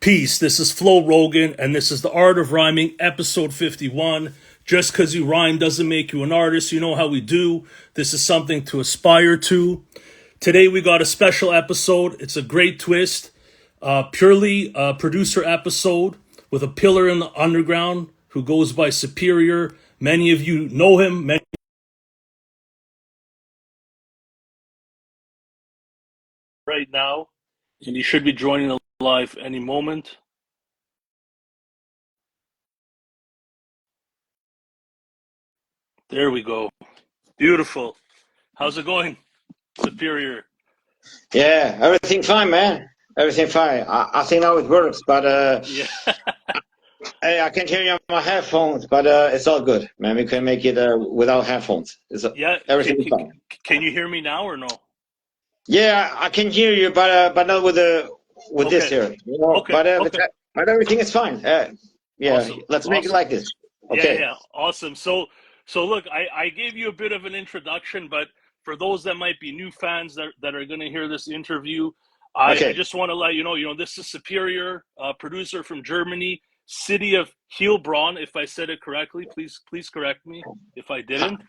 Peace. This is Flo Rogan, and this is the Art of Rhyming, episode 51. Just because you rhyme doesn't make you an artist. You know how we do. This is something to aspire to. Today we got a special episode. It's a great twist. Purely a producer episode with a pillar in the underground who goes by Superior. Many of you know him. Many right now, and he should be joining the live any moment. There we go. Beautiful. How's it going, Superior? Yeah, everything fine, man. Everything fine. I think now it works, but Yeah. I can't hear you on my headphones, but it's all good, man. We can make it without headphones. Yeah. Everything is fine. Can you hear me now or no? Yeah, I can hear you, but not with this Okay. here. You know, Okay. Okay. but everything is fine. Yeah, Awesome. let's make it Awesome. like this. Yeah. Okay. Yeah. Awesome. So look, I gave you a bit of an introduction, but for those that might be new fans that are going to hear this interview, I Okay. just want to let you know, this is Superior, producer from Germany, city of Heilbronn. If I said it correctly, please correct me if I Hi, didn't.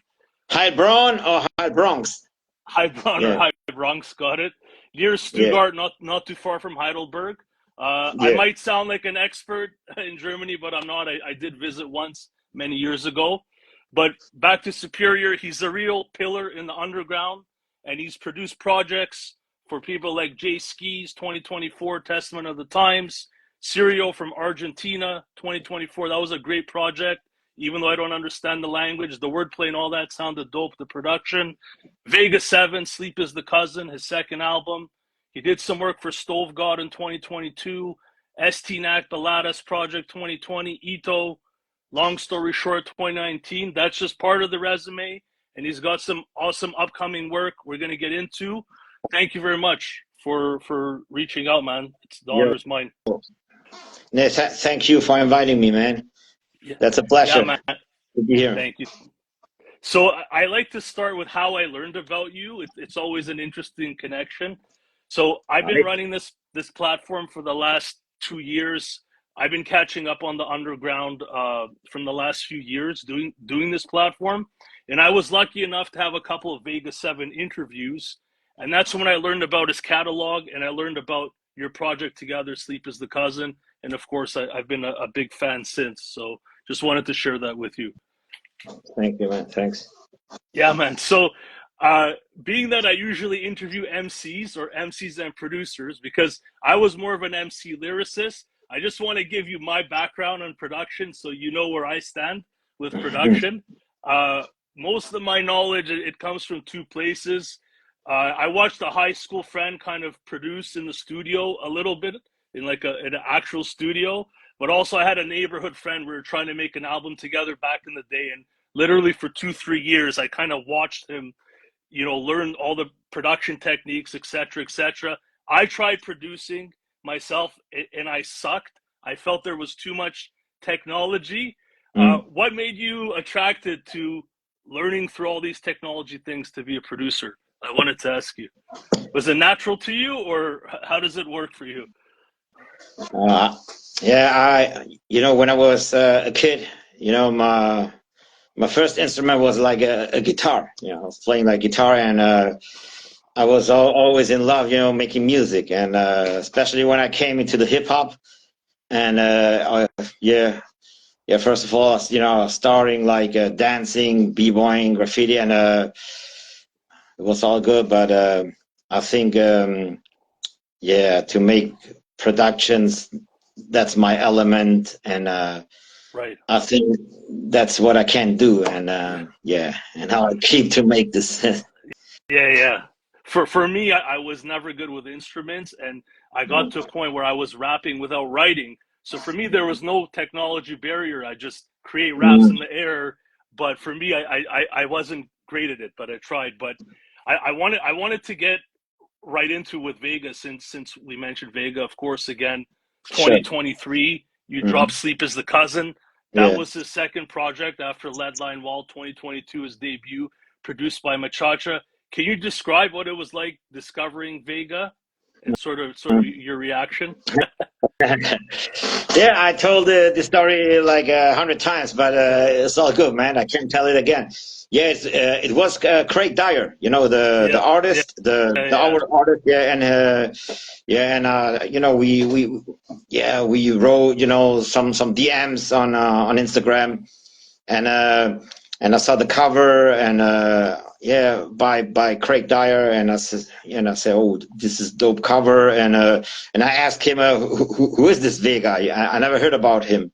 Hi Braun or Hi Bronx? Heilbronn or Yeah, High Bronx, got it. Near yeah, Stuttgart, not too far from Heidelberg. I yeah. might sound like an expert in Germany, but I'm not. I did visit once many years ago. But back to Superior, he's a real pillar in the underground, and he's produced projects for people like SKEESE 2024, Testament of the Times, Sirio from Argentina 2024. That was a great project. Even though I don't understand the language, the wordplay and all that sounded dope. The production. Vega 7, Sleep is the Cousin, his second album. He did some work for Stove God in 2022, Estee NACK Balladas Project 2020, Ito, Long Story Short 2019. That's just part of the resume, and he's got some awesome upcoming work we're going to get into. Thank you very much for reaching out, man. The Yeah. honor's mine. Yeah, thank you for inviting me, man. Yeah, That's a yeah, pleasure man. to be here. Thank you. So I like to start with how I learned about you. It's always an interesting connection. So I've been Right. running this platform for the last 2 years. I've been catching up on the underground from the last few years doing this platform, and I was lucky enough to have a couple of Vega 7 interviews, and that's when I learned about his catalog and I learned about your project together, Sleep is the Cousin, and of course I've been a big fan since. So just wanted to share that with you. Thank you, man. Thanks. Yeah, man. So, uh, being that I usually interview MCs and producers, because I was more of an MC lyricist, I just want to give you my background on production so you know where I stand with production. Uh, Most of my knowledge, it comes from two places. I watched a high school friend kind of produce in the studio a little bit in like in an actual studio, but also I had a neighborhood friend. We were trying to make an album together back in the day, and literally for 2 3 years I kind of watched him learn all the production techniques, etc., etc. I tried producing myself and I sucked. I felt there was too much technology. Mm. What made you attracted to learning through all these technology things to be a producer? I wanted to ask you, was it natural to you, or how does it work for you? Uh, yeah, when I was a kid, my first instrument was like a guitar. I was playing like guitar, and I was always in love, making music, and especially when I came into the hip hop, and yeah, yeah. First of all, starting like dancing, b-boying, graffiti, and it was all good, but I think. Yeah, to make productions, that's my element, and Right. I think that's what I can do, and yeah, and how I keep to make this. Yeah, yeah. For me, I was never good with instruments, and I got to a point where I was rapping without writing. So for me, there was no technology barrier. I just create raps in Mm, the air. But for me, I wasn't great at it, but I tried. But I wanted to get right into with Vega, since we mentioned Vega, of course. Again, sure. 2023, you dropped Hmm. Sleep is the Cousin. That Yeah. was his second project after Leadline Wall. 2022, his debut, produced by Machacha. Can you describe what it was like discovering Vega and sort of your reaction? Yeah, I told the story like 100 times, but it's all good, man. I can't tell it again. Yes, it was Craig Dyer, you know, the Yeah, yeah, artist, the yeah. our artist, yeah, and you know, we wrote, you know, some DMs on Instagram, and and I saw the cover, and yeah, by Craig Dyer, and I said, oh, this is dope cover, and I asked him, who is this Vega? I never heard about him,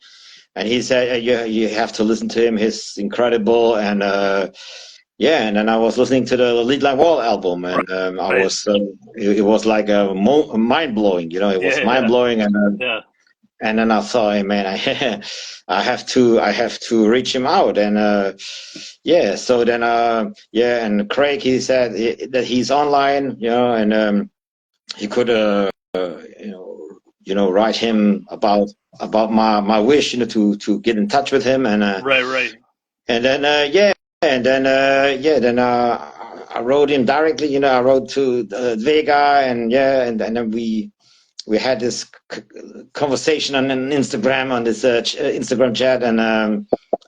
and he said, you have to listen to him. He's incredible, and yeah, and then I was listening to the Lead Line Wall album, and I Right. was it was like mind blowing, you know, it was Yeah, mind yeah, blowing, yeah. and then I thought, hey man, I have to reach him out, and yeah. So then yeah, and Craig, he said that he's online, you know, and he could you know write him about my wish, you know, to get in touch with him, Right, right. and then yeah, and then yeah, then I wrote him directly, you know, I wrote to Vega, and yeah, and then we had this conversation on an Instagram, on this Instagram chat, and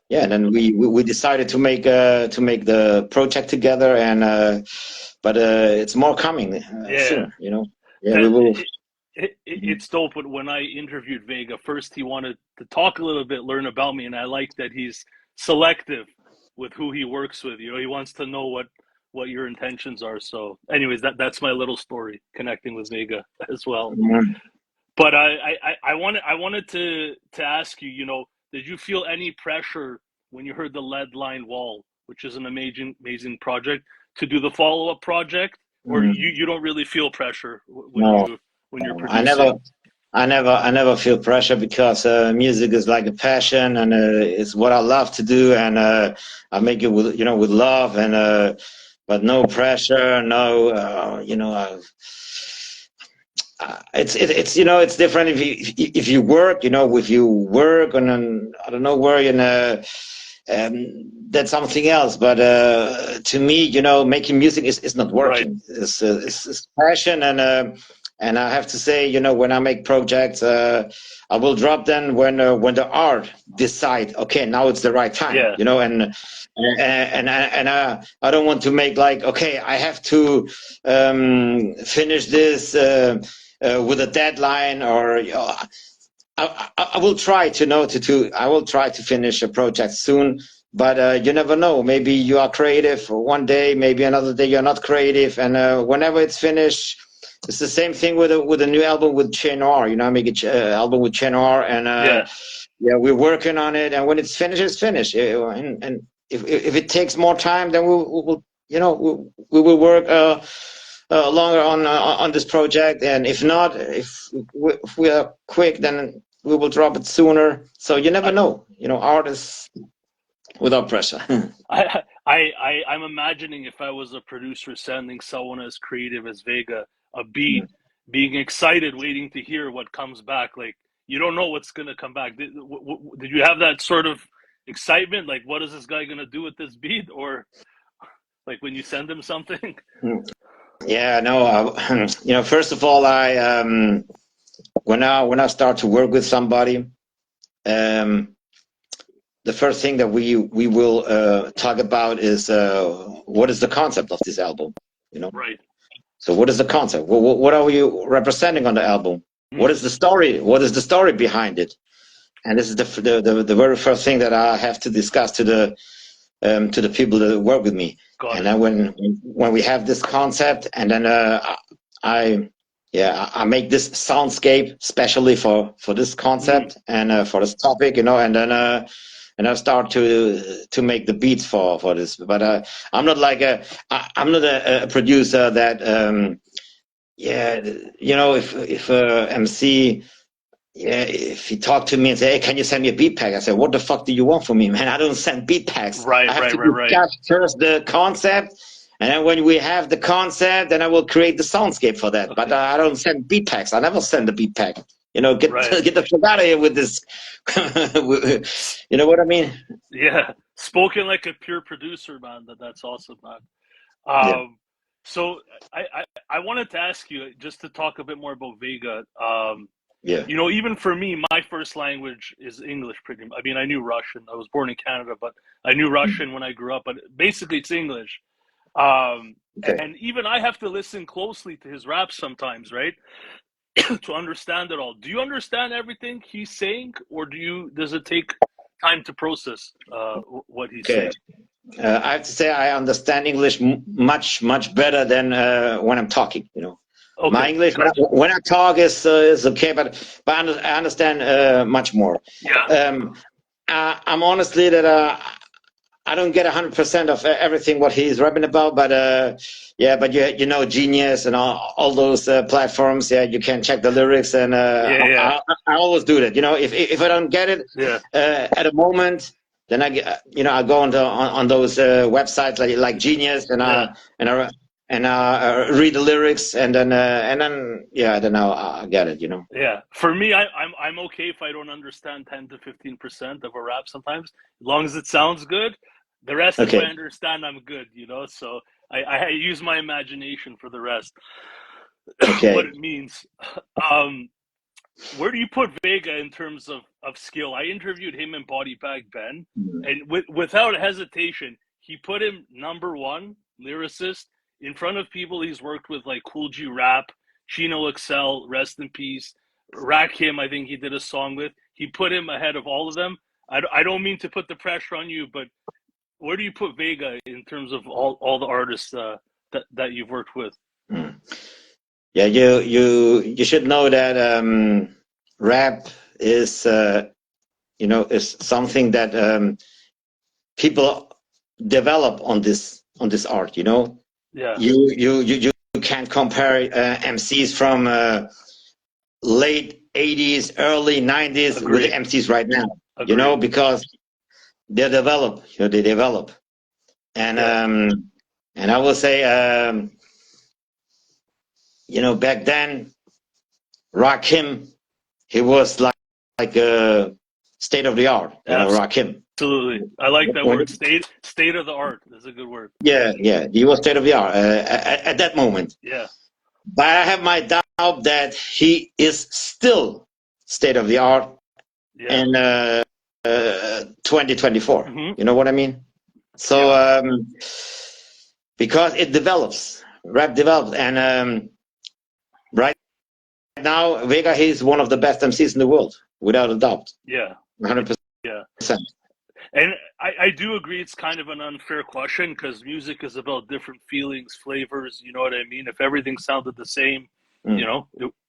yeah, and then we decided to make the project together, and but it's more coming Yeah. soon, you know. Yeah, we That will. it's dope. But when I interviewed Vega first, he wanted to talk a little bit, learn about me, and I like that he's selective with who he works with. You know, he wants to know what your intentions are. So, anyways, that's my little story connecting with Vega as well. Mm, But I wanted to ask you, you know, did you feel any pressure when you heard the Lead Line Wall, which is an amazing project, to do the follow up project, or mm, you don't really feel pressure no, when you're I never. producing? I never feel pressure because music is like a passion, and it's what I love to do, and I make it with, you know, with love, and but no pressure, no you know. It's you know, it's different if you work, you know, if you work on an, I don't know where, in that's something else, but to me, you know, making music is not Right. working. It's passion, and I have to say, you know, when I make projects, I will drop them when the art decide, okay, now it's the right time, Yeah. you know, I don't want to make like, okay, I have to finish this with a deadline, or I will try to know to I will try to finish a project soon, but you never know. Maybe you are creative one day, maybe another day you're not creative, and whenever it's finished, it's the same thing with a new album with Che Noir. You know, I make an album with Che Noir, and Yeah. yeah, we're working on it, and when it's finished, it's finished. And if it takes more time, then we'll you know, we will work longer on this project, and if not, if we are quick, then we will drop it sooner. So you never I know, you know, artists without pressure. I'm imagining if I was a producer sending someone as creative as Vega a beat, being excited, waiting to hear what comes back. Like you don't know what's gonna come back. Did you have that sort of excitement? Like, what is this guy gonna do with this beat? Or like when you send him something? Yeah, no, you know, first of all, I when I start to work with somebody, um, the first thing that we will talk about is what is the concept of this album, you know. Right. So what is the concept? What are we representing on the album? What Mm, is the story? What is the story behind it? And this is the very first thing that I have to discuss to the people that work with me. got And it. then when we have this concept, and then I yeah, I make this soundscape specially for this Mm, concept, and for this topic, you know, and I start to make the beats for this. But I'm not like I'm not a producer that yeah, you know, if MC, yeah, if he talked to me and say, "Hey, can you send me a beat pack?" I said, "What the fuck do you want from me, man? I don't send beat packs. I right. have Right. to Right. Right. discuss first the concept, and then when we have the concept, then I will create the soundscape for that. But Okay. I don't send beat packs. I never send a beat pack. You know, get Right. get the fuck out of here with this. You know what I mean? Yeah. Spoken like a pure producer, man. That's awesome, man. Yeah. So I wanted to ask you just to talk a bit more about Vega. Yeah. You know, even for me, my first language is English. Pretty much. I mean, I knew Russian. I was born in Canada, but I knew Russian when I grew up. But basically, it's English. Okay. And even I have to listen closely to his rap sometimes, right, to understand it all. Do you understand everything he's saying, or does it take time to process what he's Okay. saying? I have to say I understand English much better than when I'm talking. You know, my Okay, English gotcha. when I talk is okay, but I understand much more. Yeah, Um, I'm honestly that I don't get 100% of everything what he's rapping about, but yeah, but you know, Genius and all those platforms, yeah, you can check the lyrics, and yeah, I always do that. You know, if I don't get it yeah, at a moment, then you know, I go on those websites like Genius, yeah. and I read the lyrics, and then yeah, then I get it. You know. Yeah, for me, I'm okay if I don't understand 10 to 15% of a rap sometimes, as long as it sounds good. The rest, if I Okay. understand, I'm good, you know. So I use my imagination for the rest, what Okay. it means. Um, where do you put Vega in terms of skill? I interviewed him in Body Bag Ben, and without hesitation, he put him number one lyricist in front of people he's worked with, like Cool G Rap, Chino Excel, rest in peace, Rakim. I think he did a song with. He put him ahead of all of them. I don't mean to put the pressure on you, but where do you put Vega in terms of all the artists that you've worked with? Mm. Yeah, you should know that rap is you know, is something that people develop on this art. You know, Yeah, you can't compare MCs from late 80s, early 90s with the agree, MCs right now. You know, agree. because they develop. You know, they develop, and Yeah, um, and I will say, you know, back then, Rakim, he was like a state of the art. You know, Rakim. absolutely. I like that When word. State of the art. That's a good word. yeah, he was state of the art at that moment. Yeah, But I have my doubt that he is still state of the art yeah, in 2024. hmm You know what I mean? So yeah, because it develops, rap develops, and right now Vega is one of the best MCs in the world, without a doubt, yeah, 100%. yeah. And I do agree it's kind of an unfair question because music is about different feelings, flavors. You know what I mean? If everything sounded the same, you Mm, know,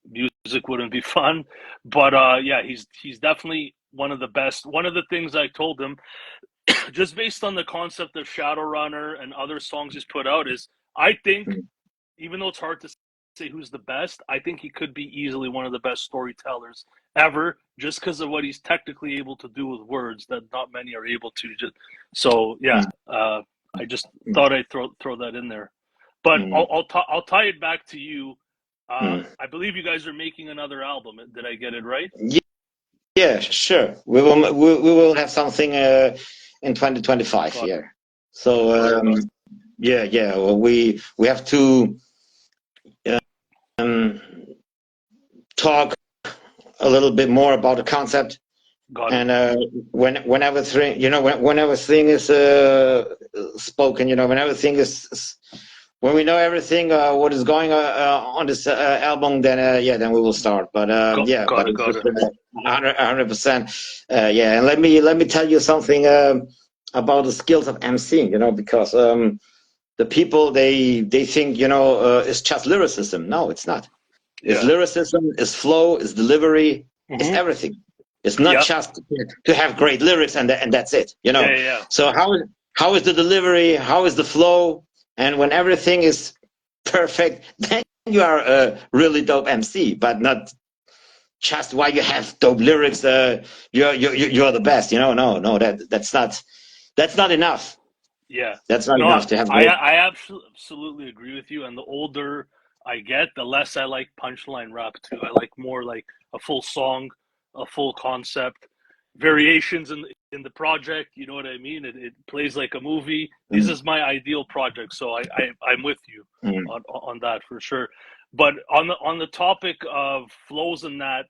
music wouldn't be fun. But yeah, he's definitely one of the best. One of the things I told him, just based on the concept of Shadowrunner and other songs he's put out, is I think mm, even though it's hard to say who's the best, I think he could be easily one of the best storytellers ever, just because of what he's technically able to do with words that not many are able to. Just so, yeah, mm, I just mm, thought I'd throw that in there. But mm, I'll tie it back to you. mm. I believe you guys are making another album. Did I get it right? Yeah, sure. We will have something in 2025. Got Yeah. So it. yeah. Well, we have to um, talk a little bit more about the concept, Got it. and when everything, you know, when everything is spoken, you know, when everything is when we know everything what is going on this album, then yeah, then we will start. But yeah, but it's Got just it. 100%. Yeah, and let me tell you something about the skills of MCing. You know, because the people they think, you know, it's just lyricism. No, it's not. It's Yeah. lyricism, it's flow, it's delivery, it's hmm everything. It's not Yep. just to have great lyrics and that's it. You Yeah. know. Yeah. So how is the delivery? How is the flow? And when everything is perfect, then you are a really dope MC. But not just why you have dope lyrics. You're the best. You know. No. That's not enough. Yeah. That's not No, enough to have great. I absolutely agree with you. And the older I get, the less I like punchline rap too. I like more like a full song, a full concept, variations in the project. You know what I mean? It plays like a movie. This Mm, is my ideal project, so I'm with you mm, on that for sure. But on the topic of flows and that,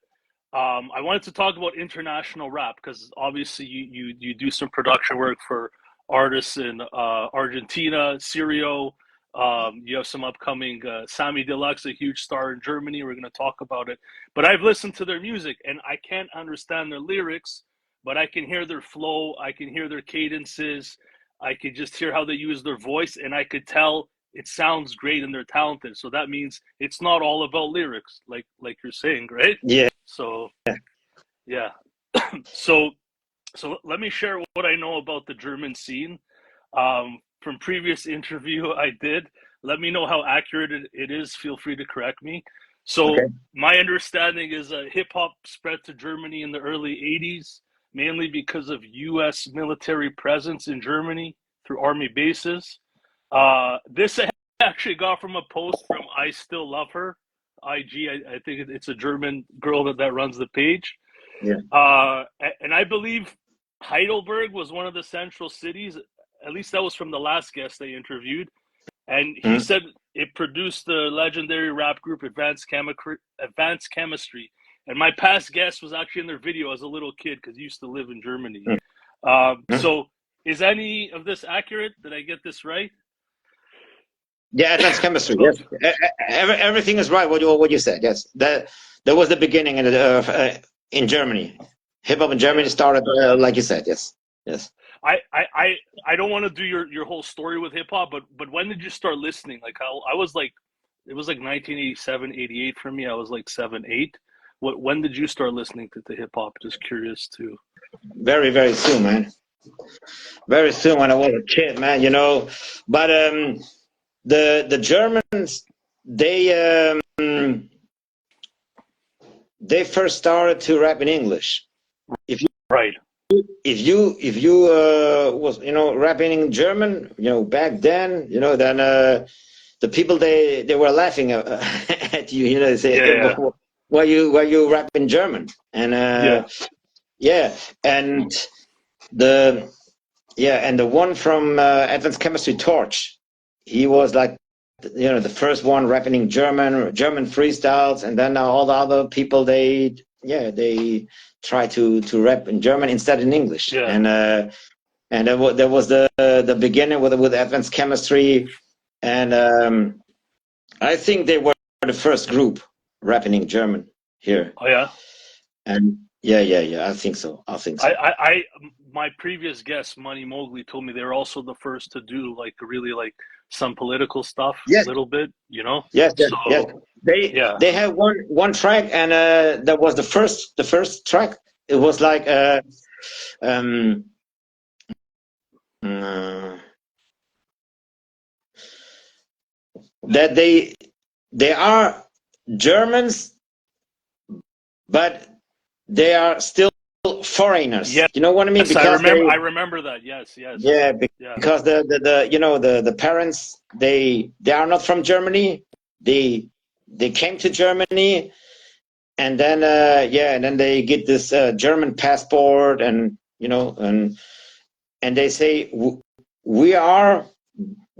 I wanted to talk about international rap because obviously you do some production work for artists in Argentina, Syria. You have some upcoming Sammy Deluxe, a huge star in Germany. We're going to talk about it. But I've listened to their music and I can't understand their lyrics, but I can hear their flow. I can hear their cadences. I could just hear how they use their voice, and I could tell it sounds great and they're talented. So that means it's not all about lyrics, like you're saying, right? Yeah. So yeah. So let me share what I know about the German scene. From previous interview I did. Let me know how accurate it is. Feel free to correct me. So Okay. my understanding is hip hop spread to Germany in the early '80s, mainly because of U.S. military presence in Germany through army bases. This I actually got from a post from I Still Love Her, IG. I think it's a German girl that runs the page. Yeah. And I believe Heidelberg was one of the central cities. At least that was from the last guest they interviewed. And he Mhm. said it produced the legendary rap group Advanced Chemistry. And my past guest was actually in their video as a little kid because he used to live in Germany. Mhm. So is any of this accurate? Did I get this right? Yeah, advanced chemistry. Yes, Okay. everything is right. What you said. Yes, that was the beginning in Germany. Hip hop in Germany Yeah. started like you said. Yes, yes. I don't want to do your whole story with hip hop, but when did you start listening? Like I was like, it was like 1987, 88 for me. I was like 7, 8. When did you start listening to hip hop? Just curious too. Very, very soon, man. Very soon when I was a kid, man. But the Germans, they they first started to rap in English. If you Right. if you was rapping in German, back then, then the people they were laughing at you. They say, "Hey, Yeah. why you rap in German?" And Yeah. yeah, and the and the one from Advanced Chemistry Torch, he was like the first one rapping in German freestyles, and then all the other people they try to rap in German instead in English, Yeah. and there was the beginning with Advanced Chemistry, and I think they were the first group rapping in German here, Oh yeah. and yeah, I think so. I think I, so. I, I my previous guest, Money Mowgli, told me they were also the first to do like really like some political stuff a Yes, little bit, yes, yes, yes. So They yeah. they have one track, and that was the first track. It was like um, uh, that they are Germans, but they are still foreigners. Yes, You know what I mean? Because I remember that. Yes, yes. yeah, Yeah. because the parents they are not from Germany. They came to Germany, and then and then they get this German passport, and and they say we are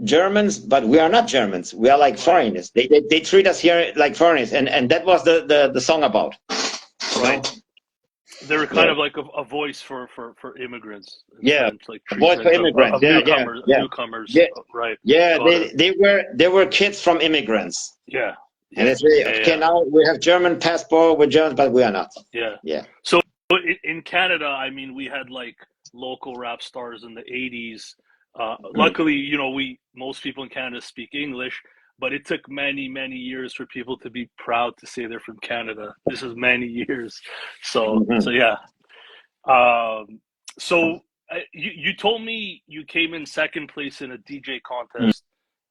Germans, but we are not Germans. We are like Right. foreigners. They treat us here like foreigners, and that was the song about. You know? Right. They're kind Yeah, of like a voice for immigrants in a yeah. sense, like A voice for treatment immigrants. of Yeah, yeah, yeah, newcomers. yeah, Right. yeah. Got it. They were kids from immigrants, Yeah. and Yeah. they say, Yeah. okay, Yeah. now we have German passport, we're Germans, but we are not. Yeah. Yeah. So in Canada, I mean, we had like local rap stars in the '80s. Mm. Luckily, we most people in Canada speak English, but it took many, many years for people to be proud to say they're from Canada. This is many years. So Mhm. yeah. Um, so you told me you came in second place in a DJ Mm. contest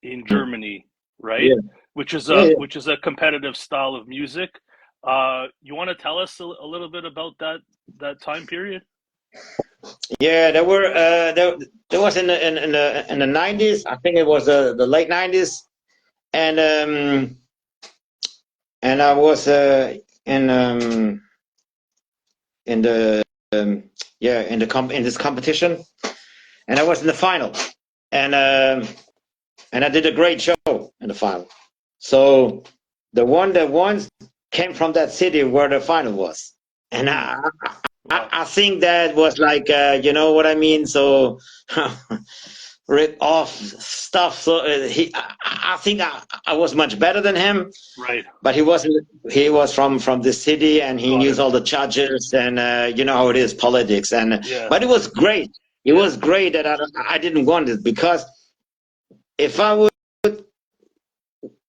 in Germany, right? Yeah, Which is yeah, a yeah. competitive style of music. You want to tell us a little bit about that time period? Yeah, there was in the 90s. I think it was the late 90s, and I was in the in this competition, and I was in the final, and and I did a great show in the final. So the one that won came from that city where the final was. And Wow. I think that was like, you know what I mean? So rip off stuff. So I think I was much better than him, Right. but he wasn't. He was from the city, and he Got knew it. all the judges, and you know how it is, politics. And Yeah. but it was great. It Yeah. was great that I didn't want it, because if I would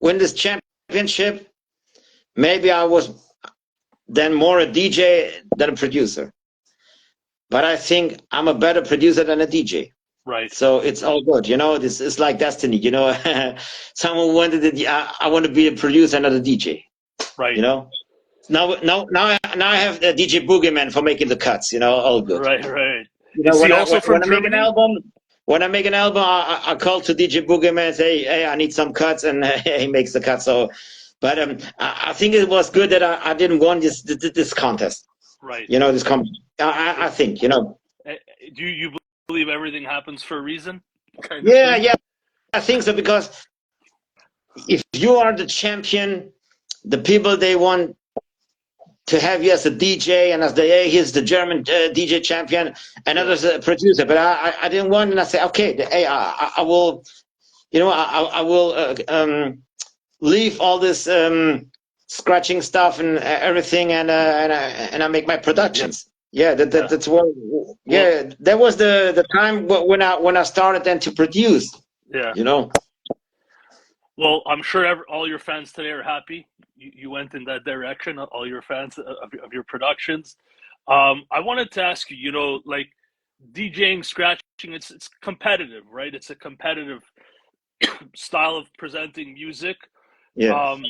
win this championship, maybe I was then more a DJ than a producer. But I think I'm a better producer than a DJ. Right. So it's all good, you know. This is like destiny, you know. Someone wanted it. I want to be a producer, not a DJ. Right. You know. Now I have the DJ Boogeyman for making the cuts. You know, all good. Right. Right. You know, Is he also from when I make an Germany? album, I call to DJ Boogeyman and say, hey, I need some cuts, and he makes the cuts. So, but I think it was good that I didn't want this contest. Right. You know, this contest. I think, you know. Eh, Do you believe everything happens for a reason, kind of Yeah, thing? yeah, I think so, because if you are the champion, the people, they want to have you as a DJ, and as the, hey, he's the German DJ champion, and Yeah. others a producer. But I didn't want, and I said, okay, hey, I will, you know, I will leave all this scratching stuff and everything, and I make my Yeah. productions. Yeah, Yeah. that's what. Well. Yeah, that was the time when I started then to produce. Yeah. You know. Well, I'm sure all your fans today are happy. You went in that direction. All your fans of your productions. I wanted to ask you. You know, like DJing, scratching. It's competitive, right? It's a competitive style of presenting music. Yeah. Um,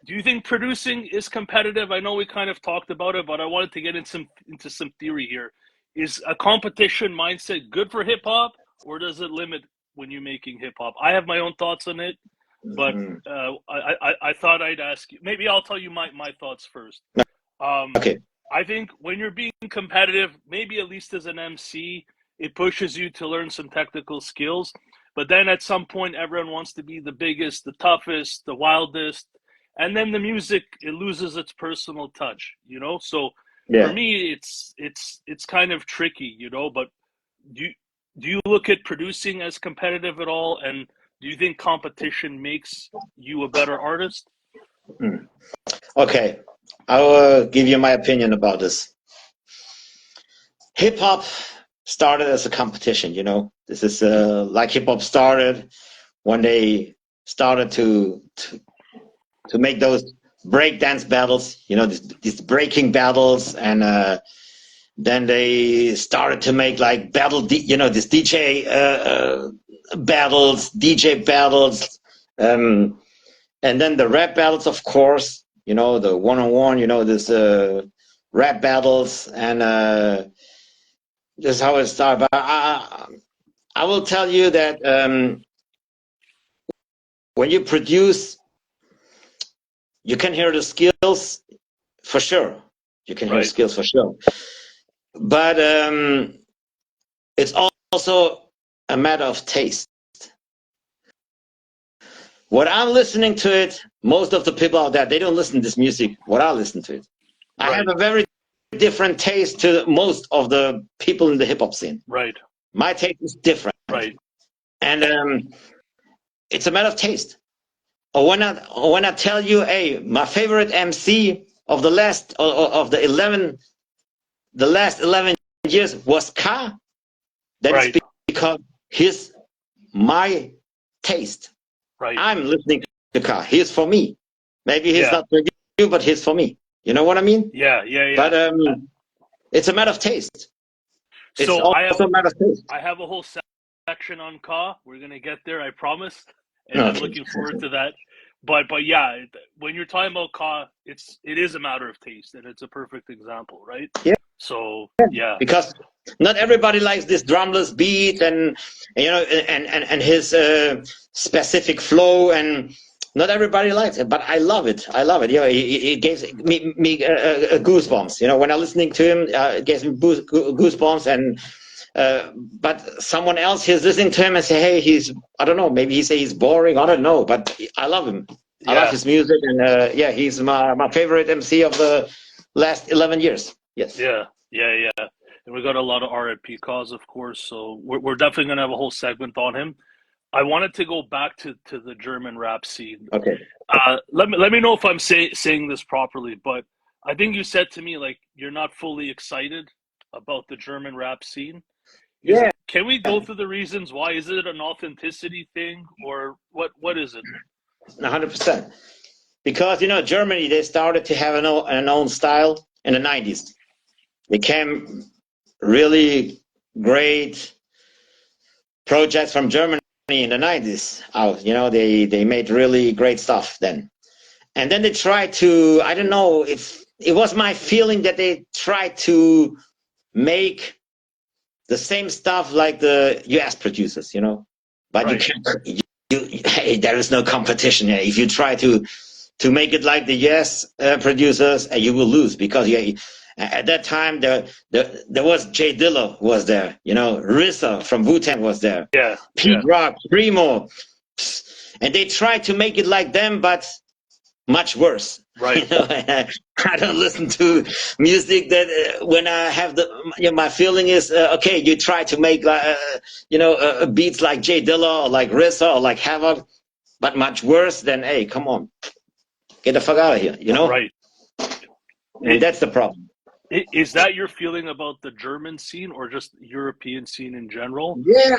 do you think producing is competitive? I know we kind of talked about it, but I wanted to get into some theory here. Is a competition mindset good for hip hop, or does it limit when you're making hip hop? I have my own thoughts on it, but Mm. I thought I'd ask you. Maybe I'll tell you my thoughts first. Um, Okay. I think when you're being competitive, maybe at least as an MC, it pushes you to learn some technical skills. But then at some point, everyone wants to be the biggest, the toughest, the wildest, and then the music, it loses its personal touch, you know. So for Yeah. me, it's kind of tricky, you know. But do you, do you look at producing as competitive at all? And do you think competition makes you a better artist? Mm. Okay. I'll give you my opinion about this. Hip hop started as a competition, you know. This is like hip hop started when they started to make those breakdance battles, you know, these breaking battles, and then they started to make like you know, this DJ battles, and then the rap battles, of course, you know, the one-on-one, you know, this rap battles, and this is how it started. But I will tell you that when you produce, you can hear the skills for sure. You can hear Right, skills for sure. But it's also a matter of taste. What I'm listening to it, most of the people out there, they don't listen to this music. What I listen to it, I have right, a very different taste to most of the people in the hip hop scene. right, My taste is different, right, and it's a matter of taste. Or when I tell you, hey, my favorite MC of the last 11 years was Ka, then it's right, because he's my taste. right. I'm listening to Ka. He's for me. Maybe he's Yeah, not for you, but he's for me. You know what I mean? yeah, yeah, yeah. But it's a matter of taste. It's So also a matter of taste. I have a whole section on Ka. We're gonna get there, I promise, and I'm Okay. looking forward to that. But yeah, when you're talking about Ka, it is a matter of taste, and it's a perfect example, right? Yeah, So yeah, because not everybody likes this drumless beat, and you know, and his specific flow, and not everybody likes it, but I love it. I love it. You know, it gives me goosebumps. You know, when I'm listening to him, it gives me goosebumps. And but someone else is listening to him and say, hey, I don't know, maybe he say he's boring. I don't know, but I love him. I love yeah, his music, and yeah, he's my favorite MC last 11 years. Yes. Yeah, yeah, yeah. And we got a lot of RIP cause, of course. So we're definitely gonna have a whole segment on him. I wanted to go back to the German rap scene. Okay. Let me know if I'm saying this properly, but I think you said to me like you're not fully excited about the German rap scene. Yeah, Can we go through the reasons why? Is it an authenticity thing or what is it? 100%. Because Germany, they started to have an own style in the 90s. They came really great projects from Germany in the 90s out. They made really great stuff then. And then they tried to, I don't know if it was my feeling that they tried to make the same stuff like the US producers, but you Right. can't, hey, there is no competition here. If you try to make it like the US producers, you will lose because at that time there was Jay Dilla was there, RZA from Wu-Tang was there, Yeah, Pete yeah. Rock, Primo, and they tried to make it like them, but much worse. Right. I don't listen to music that when I have my feeling is okay. You try to make beats like Jay Dilla or like RZA or like Havoc, but much worse than hey, come on, get the fuck out of here, Right. and that's the problem. Is that your feeling about the German scene or just European scene in general? Yeah,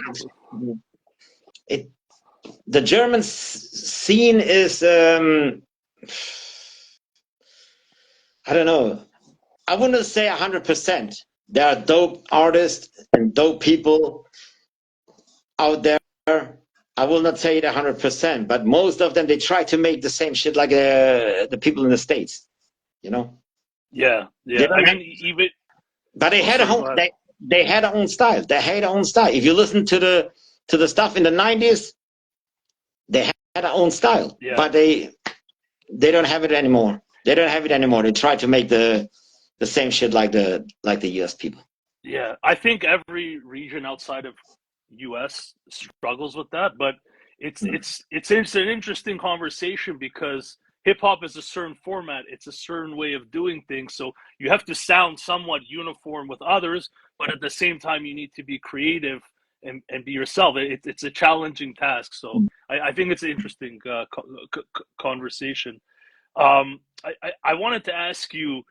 it, the German scene is I don't know. I wouldn't say 100%. There are dope artists and dope people out there. I will not say it 100%, but most of them they try to make the same shit like the people in the States. You know, Yeah, they yeah. I don't have, mean, even but they oh, had a sorry, whole, go ahead. they had their own style. They had their own style. If you listen to the stuff in the 90s, they had their own style, Yeah, but they don't have it anymore. They don't have it anymore. They try to make the same shit like the US people. yeah. I think every region outside of US struggles with that, but it's an interesting conversation because hip hop is a certain format, it's a certain way of doing things. So you have to sound somewhat uniform with others, but at the same time you need to be creative and be yourself. It's a challenging task. So I think it's an interesting conversation. I wanted to ask you.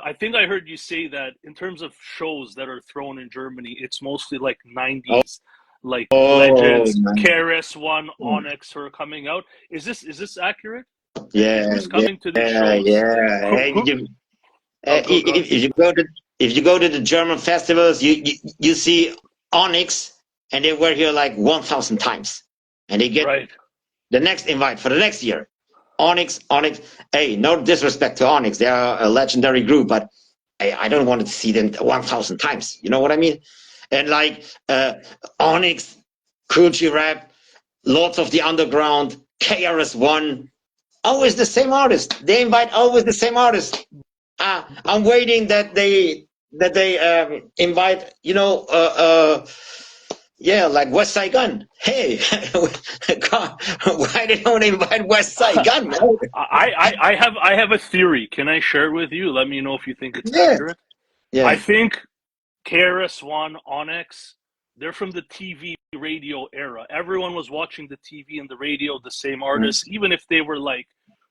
I think I heard you say that in terms of shows that are thrown in Germany, it's mostly like Oh, 90s, like oh Legends, man. KRS-One, Onyx who are coming out. Is this accurate? And Yeah, who's yeah, coming to these yeah, shows? yeah. Hey, Who go. if you go to the German festivals, you see Onyx, and they were here like 1,000 times, and they get Right. the next invite for the next year. Onyx. Hey, no disrespect to Onyx, they are a legendary group, but hey, I don't want to see them 1,000 times. You know what I mean? And like Onyx, Cool G Rap, Lords of the Underground, KRS-One, always the same artist. They invite always the same artist. I'm waiting that they invite yeah, like West Side Gun. Hey, God, why they don't invite West Side Gun, man? I have a theory. Can I share it with you? Let me know if you think it's Yeah, accurate. I yeah. think KRS-One, Onyx, they're from the TV radio era. Everyone was watching the TV and the radio, the same artists, even if they were like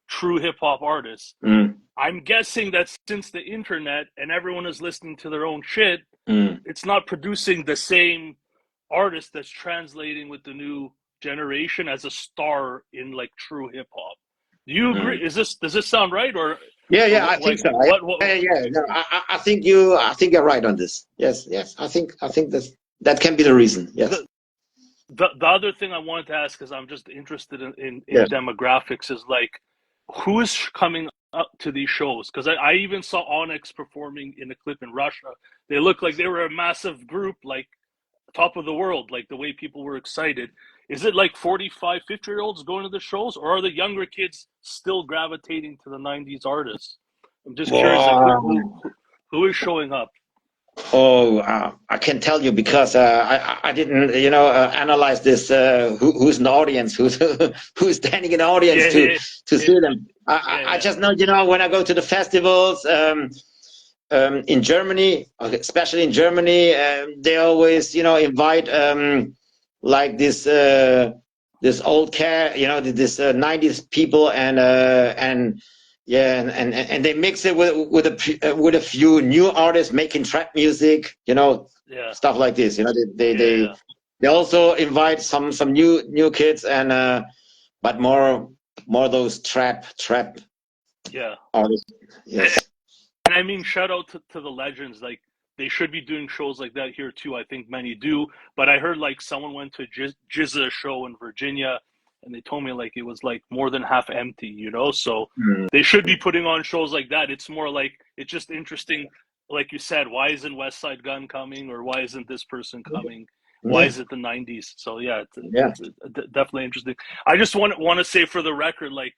true hip hop artists. Mm, I'm guessing that since the internet and everyone is listening to their own shit, mm, it's not producing the same artist that's translating with the new generation as a star in like true hip hop. Do you agree? mm. Does this sound right Yeah, or yeah, I think like so. what? Yeah. No, I think you're right on this. Yes, yes. I think that can be the reason. Yes, The, the other thing I wanted to ask, because I'm just interested in yes. demographics, is like who is coming up to these shows? Because I even saw Onyx performing in a clip in Russia. They looked like they were a massive group, like top of the world, like the way people were excited. Is it like 45, 50 year olds going to the shows, or are the younger kids still gravitating to the 90s artists? I'm just curious, like Wow. who is showing up? Oh, I can tell you because I didn't, analyze this. Who's in the audience? Who's who's standing in the audience Yeah, yeah, to yeah, see them? yeah, I yeah, just know, when I go to the festivals in Germany, especially in Germany, they always, invite like this old cat, this 90s people, and yeah, and they mix it with a few new artists making trap music, yeah, stuff like this. They yeah, they yeah, they also invite some new kids, and but more those trap yeah. artists. And, Yes. and I mean, shout out to the legends. Like they should be doing shows like that here too. I think many do. But I heard like someone went to a Jizza show in Virginia, and they told me like it was like more than half empty. So Mm. they should be putting on shows like that. It's more like it's just interesting. Like you said, why isn't West Side Gun coming, or why isn't this person coming? Why Yeah, is it the '90s? So yeah, yeah. definitely interesting. I just want to say for the record, like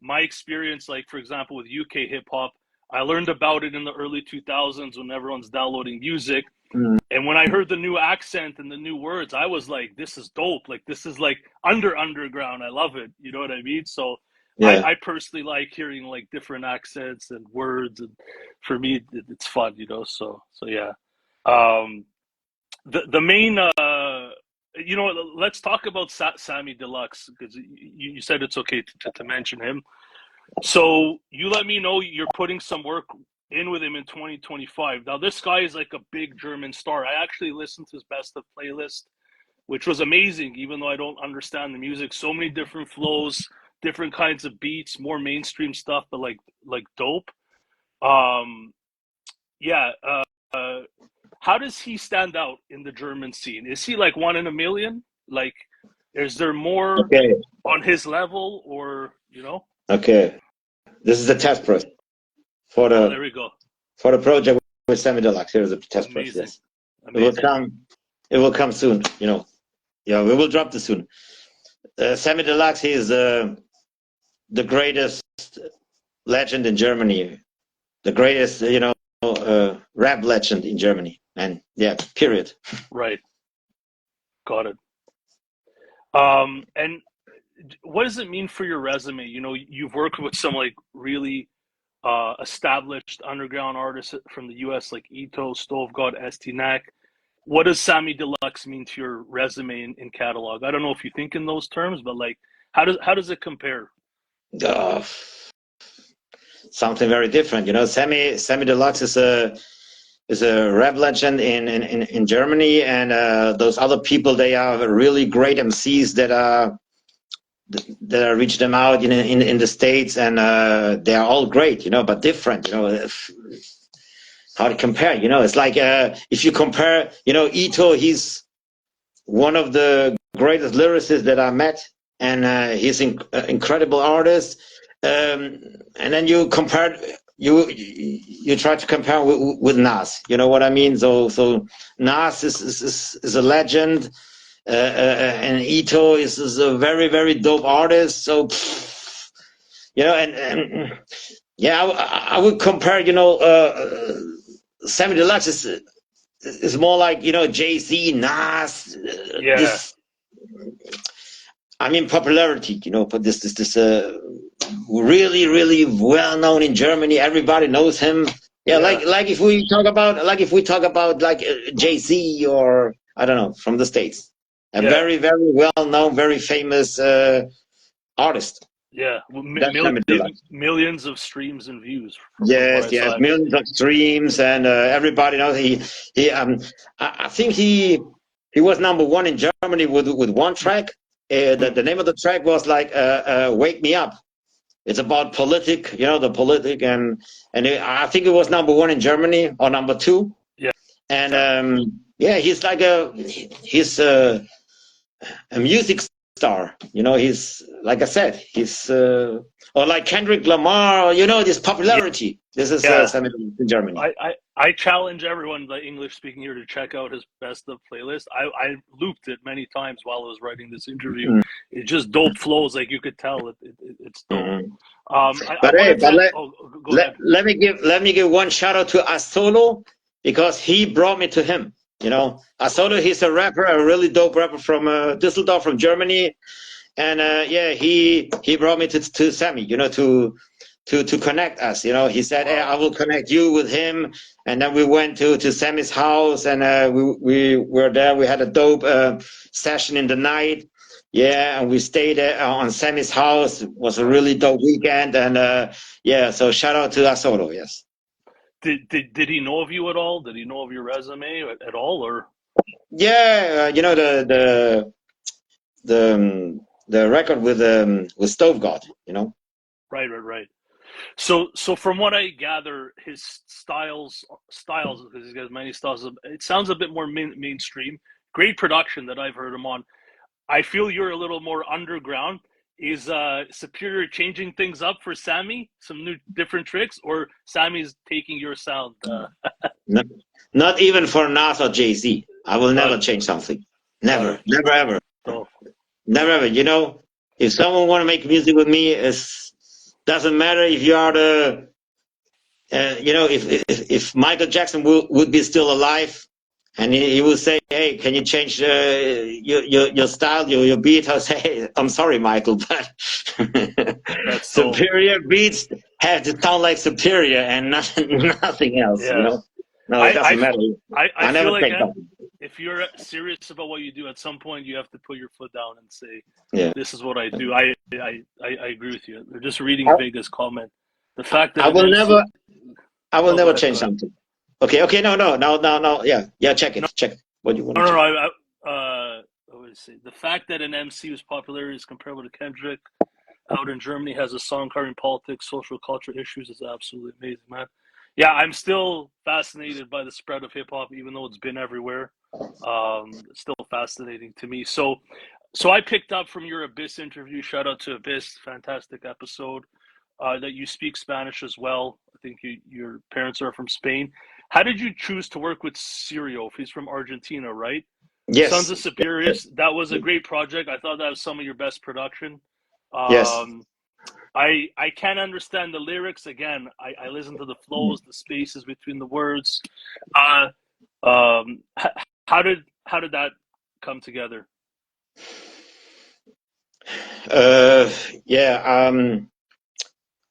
my experience, like for example with UK hip hop. I learned about it in the early 2000s when everyone's downloading music. Mm. And when I heard the new accent and the new words, I was like, this is dope. Like, this is like underground. I love it. You know what I mean? So Yeah. I personally like hearing like different accents and words. And for me, it's fun, So yeah. Um, the main, let's talk about Sammy Deluxe because you said it's okay to mention him. So you let me know you're putting some work in with him in 2025. Now this guy is like a big German star. I actually listened to his best of playlist, which was amazing, even though I don't understand the music. So many different flows, different kinds of beats, more mainstream stuff, but like dope. Um, yeah. How does he stand out in the German scene? Is he like one in a million? Like, is there more Okay. on his level, or you know? Okay. This is the test press for Oh, the there we go. for the project with Semi Deluxe. Here is the test press. Amazing. Yes, it will Amazing. come. It will come soon. Yeah, we will drop this soon. Semi Deluxe. He is the greatest legend in Germany. The greatest, rap legend in Germany. And yeah, period. Right. Got it. And what does it mean for your resume? You've worked with some like really established underground artists from the US like Ito, Stove God, Estee, NACK. What does Sammy Deluxe mean to your resume and catalog? I don't know if you think in those terms, but like how does it compare? Uh, Something very different. Semi Deluxe is a rap legend in Germany, and those other people, they are really great MCs that reach them out in the States, and they are all great, but different. How to compare? It's like if you compare, Ito, he's one of the greatest lyricists that I met, and he's an incredible artist. And then you try to compare with Nas. You know what I mean? So Nas is a legend, and Ito is a very very dope artist. So and yeah, I would compare. Sammy Deluxe is more like Jay-Z, Nas, Yeah, this. I mean popularity, but this really really well known in Germany. Everybody knows him. Yeah, yeah, like if we talk about like Jay-Z, or I don't know, from the States, a yeah, very very well known, very famous artist. yeah. That's Sammy Deluxe. Millions of streams and views from what Yes, I yes, saw. millions of streams, and everybody knows he. I think he was number one in Germany with one track. The name of the track was like "Wake Me Up." It's about politic, the politic, I think it was number one in Germany, or number two. Yeah, And yeah, he's a music star. He's, like I said, he's or like Kendrick Lamar. This yeah, popularity. This is yeah. something in Germany. I challenge everyone, the English speaking here, to check out his best of playlist. I looped it many times while I was writing this interview. Mm. It's just dope flows, like you could tell it's dope. Mhm. I But hey, wanted but to. let, Oh, go let ahead. let me give one shout out to Astolo, because he brought me to him. You know, Asoto, he's a rapper, a really dope rapper from Düsseldorf, from Germany, and yeah, he brought me to Sammy. You know, to connect us. You know, he said, "Hey, I will connect you with him." And then we went to Sammy's house, and we were there. We had a dope session in the night. Yeah, and we stayed on Sammy's house. It was a really dope weekend, and yeah. So shout out to Asoto. Yes. Did he know of you at all? Did he know of your resume at all, or? Yeah, you know the record with Stove God. You know. Right. So from what I gather, his styles, because he's got many styles. It sounds a bit more mainstream. Great production that I've heard him on. I feel you're a little more underground. Is Superior changing things up for Sammy? Some new, different tricks, or Sammy's taking your sound? Not even for Nas or Jay-Z. I will never change something. Never, never ever. Oh. Never ever. You know, if someone want to make music with me, it doesn't matter if you are the, you know, if Michael Jackson would be still alive, and he would say, "Hey, can you change your style, your beat?" I'll say, "Hey, I'm sorry, Michael, but Superior beats have to sound like Superior and nothing else." Yeah. You know, no, it doesn't matter. I never feel like take something. if you're serious about what you do, at some point you have to put your foot down and say, Yeah. "This is what I do." I agree with you. They're just reading Vega's comment. The fact that I will never change ahead. something. Okay, no, yeah, check it. What do you want to check? What would I say? The fact that an MC's popularity is comparable to Kendrick out in Germany, has a song covering politics, social culture issues, is absolutely amazing, man. Yeah, I'm still fascinated by the spread of hip hop, even though it's been everywhere. It's still fascinating to me. So I picked up from your Abyss interview. Shout out to Abyss, fantastic episode. That you speak Spanish as well. I think your parents are from Spain. How did you choose to work with Sirio? If he's from Argentina, right? Yes. Sons of Superiors. That was a great project. I thought that was some of your best production. Yes. I can't understand the lyrics. Again, I listen to the flows, the spaces between the words. How did that come together? Yeah.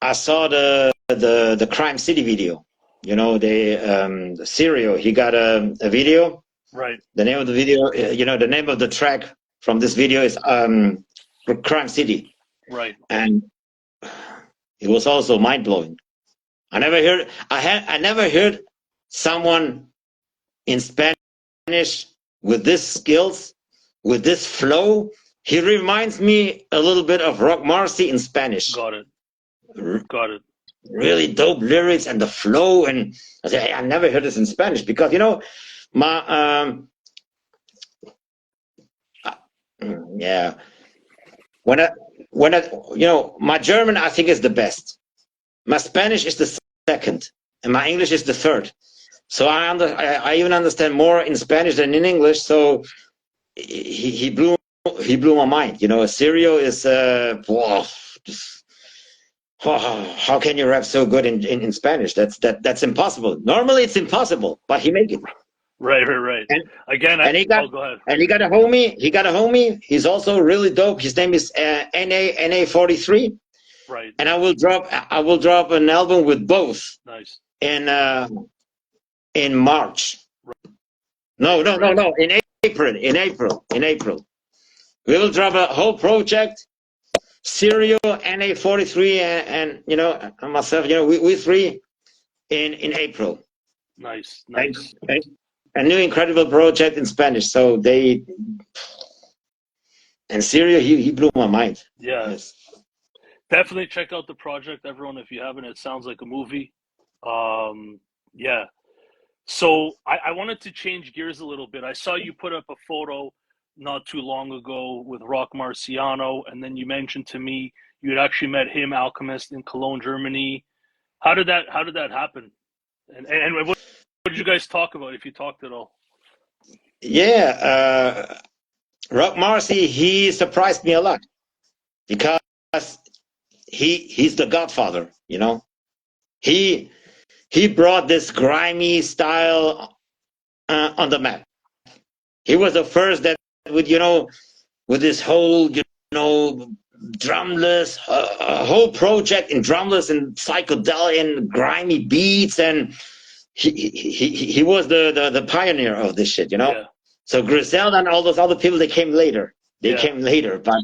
I saw the Crime City video. You know, the Sirio. He got a video. Right. The name of the video. You know, the name of the track from this video is Crime City. Right. And it was also mind blowing. I never heard someone in Spanish with this skills, with this flow. He reminds me a little bit of Rock Marcy in Spanish. Got it. Really dope lyrics and the flow, and I say, hey, I never heard this in Spanish because you know my yeah, when I you know, my German I think is the best. My Spanish is the second, and my English is the third. So I even understand more in Spanish than in English. So he blew my mind. You know, Sirio is how can you rap so good in Spanish? That's impossible. Normally it's impossible, but he made it. Right. And he got go ahead. And he got a homie. He's also really dope. His name is NA43. Right. And I will drop an album with both. Nice. In March. No. In April. We will drop a whole project. Sirio, NA43, and you know, and myself. You know, we three in April. Nice. A new incredible project in Spanish. So and Sirio, he blew my mind. Yeah. Yes. Definitely check out the project, everyone, if you haven't. It sounds like a movie. Yeah. So I wanted to change gears a little bit. I saw you put up a photo not too long ago with Rock Marciano, and then you mentioned to me you had actually met him, Alchemist, in Cologne, Germany. How did that happen? And what did you guys talk about, if you talked at all? Yeah, Rock Marcy, he surprised me a lot because he's the Godfather, you know. He he brought this grimy style on the map. He was the first that with, you know, with this whole, you know, drumless, a whole project in drumless and psychedelic and grimy beats, and he was the pioneer of this shit, you know. Yeah. So Griselda and all those other people, they came later. They Yeah. came later, but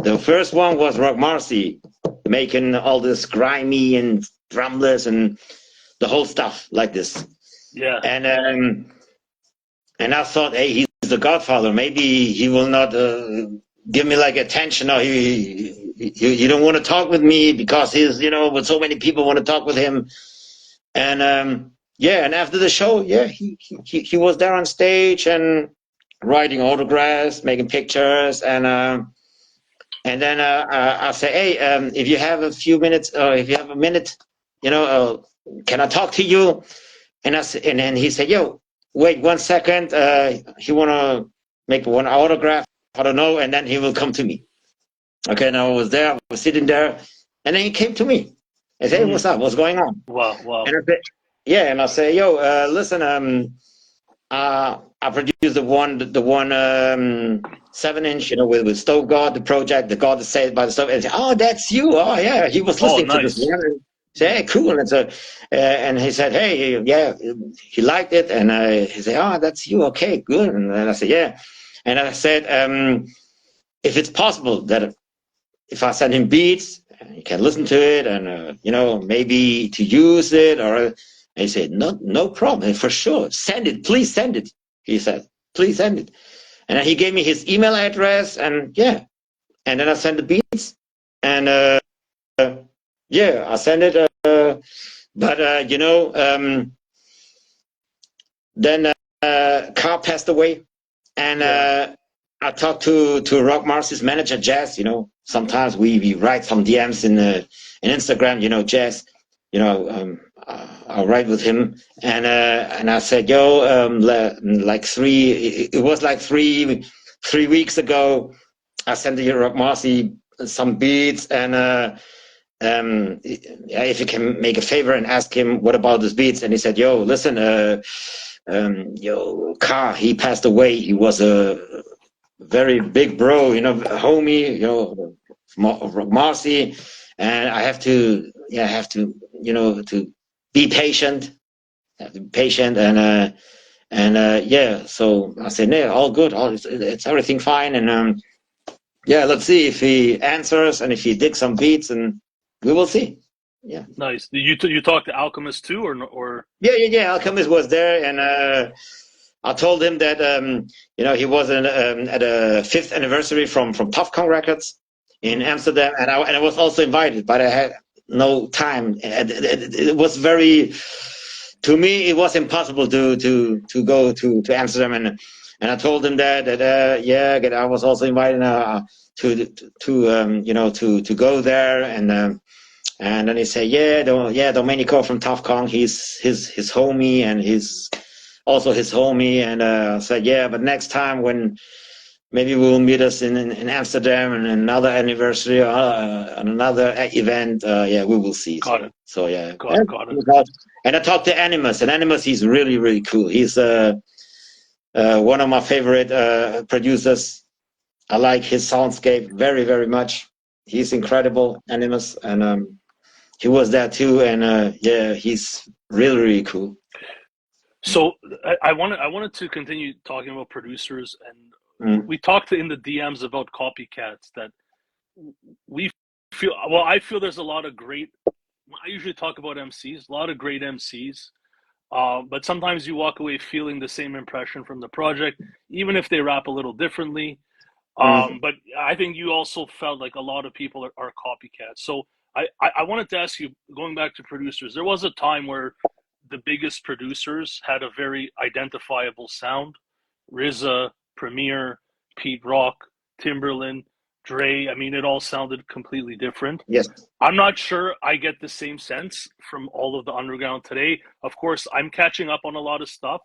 the first one was Rock Marcy, making all this grimy and drumless and the whole stuff like this. Yeah. And I thought, hey, he's the Godfather. Maybe he will not give me like attention, or he don't want to talk with me because he's, you know, with so many people want to talk with him. And yeah, and after the show, yeah, he was there on stage and writing autographs, making pictures, and then I say, hey, if you have a few minutes, or if you have a minute, you know, can I talk to you? And then he said, yo, wait 1 second. He wanna make one autograph. I don't know, and then he will come to me. Okay, and I was there. I was sitting there, and then he came to me. I said, hey, what's up? What's going on? Wow. Wow. And I said, yeah, and I say, yo, listen, I produced the one 7-inch, you know, with Stove God, the project, the God that saved by the stove. And I said, oh, that's you. Oh, yeah. He was listening to this Nice. one. And said, hey, cool. And so, and he said, hey, yeah, he liked it. And he said, oh, that's you. Okay, good. And then I said, yeah. And I said, if it's possible that if I send him beats, he can listen to it, and you know, maybe to use it, or he said, no problem, for sure, send it, please send it. He said, please send it, and then he gave me his email address, and yeah, and then I sent the beats, and yeah, I sent it, but you know, then Carl passed away, and I talked to Rock Marcy's manager, Jazz. You know, sometimes we write some DMs in Instagram. You know, Jazz. You know, I write with him, and I said, yo, like it was like three weeks ago. I sent to Rock Marcy some beats, and if you can make a favor and ask him what about these beats, and he said, yo, listen, yo, Carl, he passed away. He was a very big bro, you know, homie, you know, Marcy, and I have to, you know, to be patient, and yeah. So I said, yeah, all good, it's everything fine, and yeah, let's see if he answers and if he digs some beats, and we will see. Yeah. Nice. You talked to Alchemist too, or? Yeah. Alchemist was there, and I told him that you know, he was at a 5th anniversary from Tough Kong Records in Amsterdam, and I was also invited, but I had no time. It was very, to me, it was impossible to go to Amsterdam, and I told him that yeah, I was also invited to you know, to go there, and then he said, yeah, Domenico from Tough Kong, he's his homie, and he's also his homie, and said, yeah, but next time when maybe we'll meet us in Amsterdam and another anniversary or another event, yeah, we will see. Got it. So yeah. Got it. And I talked to Animus, and Animus, he's really, really cool. He's one of my favorite producers. I like his soundscape very, very much. He's incredible, Animus, and he was there too, and yeah, he's really, really cool. So I wanted to continue talking about producers, and we talked in the DMs about copycats that we feel. Well, I feel there's a lot of great. I usually talk about MCs, a lot of great MCs, but sometimes you walk away feeling the same impression from the project, even if they rap a little differently. But I think you also felt like a lot of people are copycats. So I wanted to ask you, going back to producers, there was a time where the biggest producers had a very identifiable sound. RZA, Premier, Pete Rock, Timberland, Dre. I mean, it all sounded completely different. Yes. I'm not sure I get the same sense from all of the underground today. Of course, I'm catching up on a lot of stuff.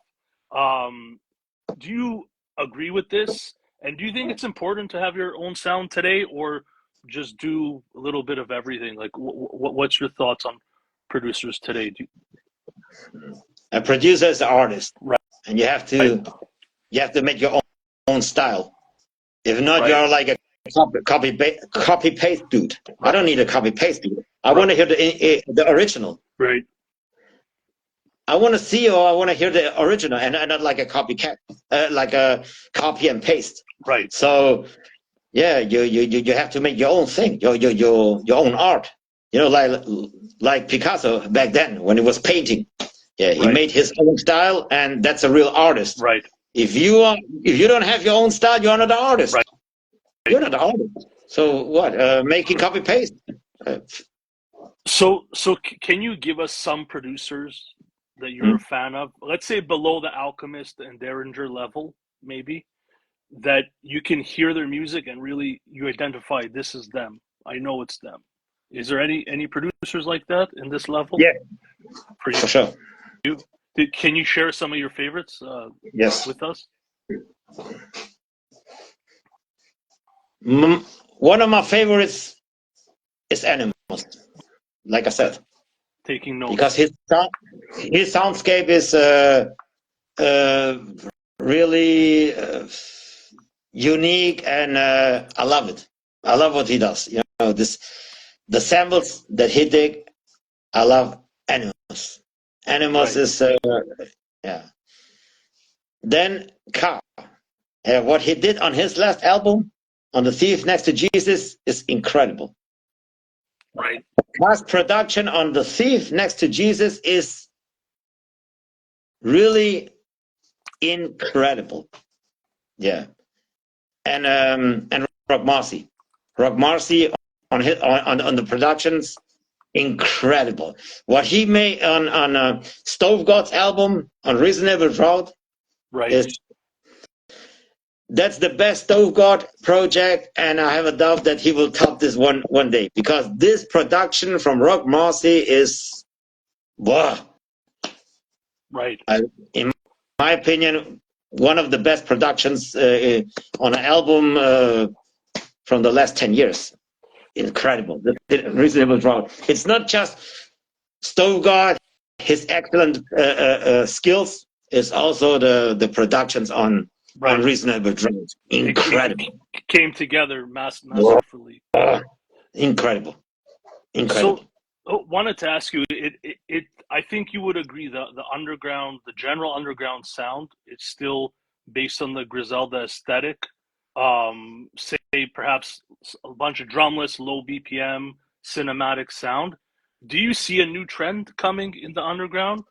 Do you agree with this? And do you think it's important to have your own sound today, or just do a little bit of everything? Like, what's your thoughts on producers today? A producer is an artist, Right. and you have to make your own style. If not, Right. you're like a copy paste dude. I don't need a copy paste dude. I Right. want to hear the original. Right. I want to see, or I want to hear the original, and not like a copycat, like a copy and paste. Right. So yeah, you have to make your own thing, your own art. You know, like Picasso back then when he was painting. Yeah, he Right. made his own style, and that's a real artist. Right. If you don't have your own style, you're not an artist. Right. You're not an artist. So what? Making copy paste. So can you give us some producers that you're a fan of? Let's say below the Alchemist and Derringer level, maybe, that you can hear their music and really you identify this is them. I know it's them. Is there any producers like that in this level? Yeah, For for sure. you? Can you share some of your favorites Yes. with us? One of my favorites is Animals. Like I said, Taking notes. because his soundscape is really unique, and I love it. I love what he does. You know, the samples that he did. I love Animals. Animals Right. is yeah. Then Ka. What he did on his last album, on The Thief Next to Jesus, is incredible. Right. Ka's production on The Thief Next to Jesus is really incredible. Yeah. And Rock Marcy. Rock Marcy on the productions, incredible. What he made on Stove God's album on Reasonable Drought, Right. That's the best Stove God project, and I have a doubt that he will top this one day, because this production from Rock Marcy is, wow. Right. In my opinion, one of the best productions on an album from the last 10 years. Incredible. The Reasonable Drought. It's not just Stove God, his excellent skills, it's also the productions on Reasonable Drought. Incredible. It came together masterfully. Incredible. So, wanted to ask you, I think you would agree that the general underground sound, it's still based on the Griselda aesthetic. Say perhaps a bunch of drumless, low BPM, cinematic sound. Do you see a new trend coming in the underground,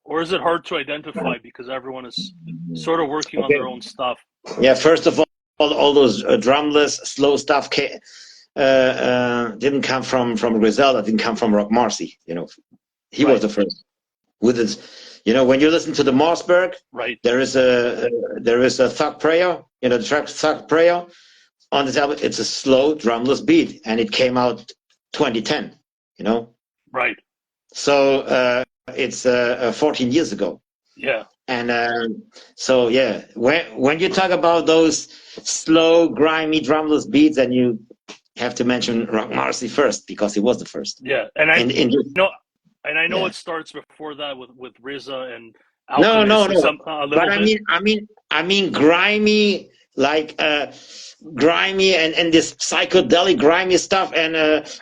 or is it hard to identify because everyone is sort of working on their own stuff? Yeah, first of all those drumless, slow stuff didn't come from Griselda, didn't come from Rock Marcy. You know, he was the first with his. You know, when you listen to the Mossberg, there is a Thug Prayer. You know, the track Thug Prayer on this album. It's a slow drumless beat, and it came out 2010. You know, right. So it's 14 years ago. Yeah. And so yeah, when you talk about those slow, grimy drumless beats, and you have to mention Rock Marcy first because he was the first. Yeah, and I know it starts before that with RZA and Alchemist. No. But I mean grimy, like grimy and this psychedelic grimy stuff. And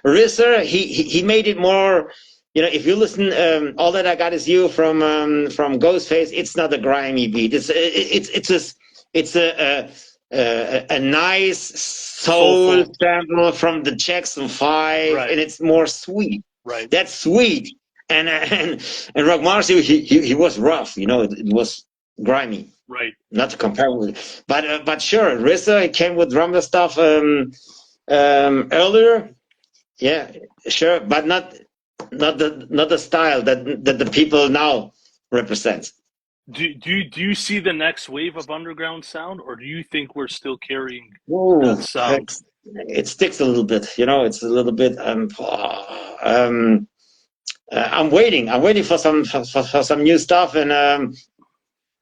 RZA, he made it more. You know, if you listen, All That I Got Is You from Ghostface, it's not a grimy beat. It's a nice soul sample from the Jackson 5, and it's more sweet. Right. That's sweet. And Rock Marcy, he was rough. You know, it was grimy. Right. Not to compare with, but sure, RZA came with drummer stuff earlier. Yeah, sure, but not the style that the people now represent. Do you see the next wave of underground sound, or do you think we're still carrying that sound? It sticks a little bit, you know. It's a little bit. I'm waiting for some new stuff, and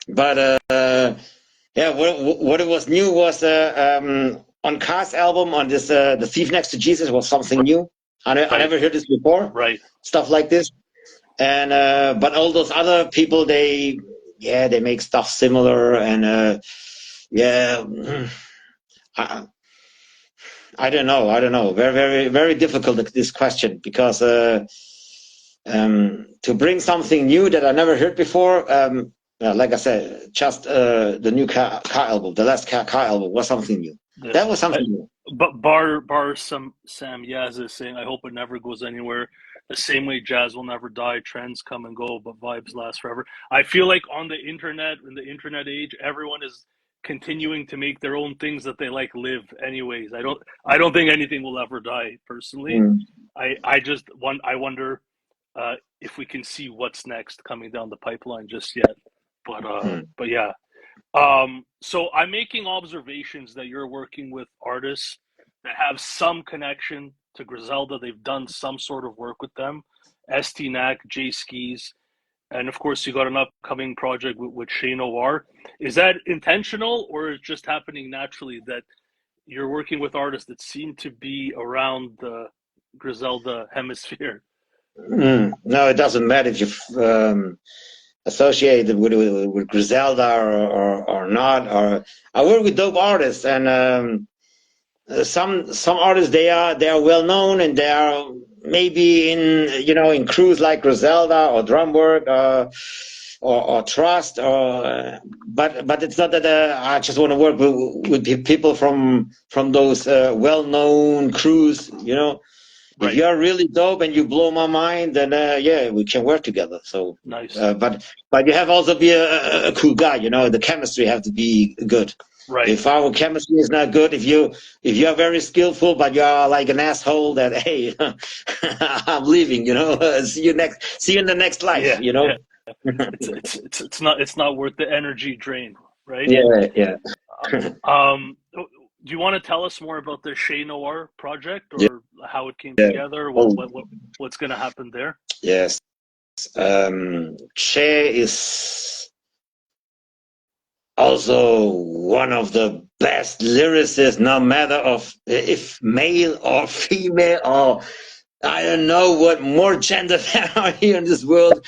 but yeah, what it was new was on Ka's album on this The Thief Next to Jesus was something new. I never heard this before. Right. Stuff like this. and but all those other people, they make stuff similar, and yeah. I, I don't know. I don't know. Very, very, very difficult, this question, because to bring something new that I never heard before, like I said, just the new car album, the last car album was something new. Yeah. That was something new. But some Sam Yaz is saying, I hope it never goes anywhere. The same way jazz will never die, trends come and go, but vibes last forever. I feel like on the internet, in the internet age, everyone is continuing to make their own things that they like live anyways. I don't think anything will ever die personally. Mm. I wonder if we can see what's next coming down the pipeline just yet. But yeah. So I'm making observations that you're working with artists that have some connection to Griselda. They've done some sort of work with them. Estee, NACK, SKEESE, and of course you got an upcoming project with Shane AOR. Is that intentional, or is it just happening naturally that you're working with artists that seem to be around the Griselda hemisphere? No, it doesn't matter if you've associated with Griselda or not. Or I work with dope artists, and some artists, they are well known, and they are maybe in crews like Griselda or Drumwork or Trust, or but it's not that I just want to work with people from those well known crews, Right. If you are really dope and you blow my mind, then yeah, we can work together. So nice. But you have also be a cool guy. The chemistry have to be good. Right. If our chemistry is not good, if you are very skillful but you are like an asshole, that hey, I'm leaving. See you in the next life. Yeah. It's not worth the energy drain, right? Yeah. Do you want to tell us more about the Shane AOR project, or how it came together? What's going to happen there? Yes. Che is also one of the best lyricists, no matter if male or female, or I don't know what more gender there are here in this world.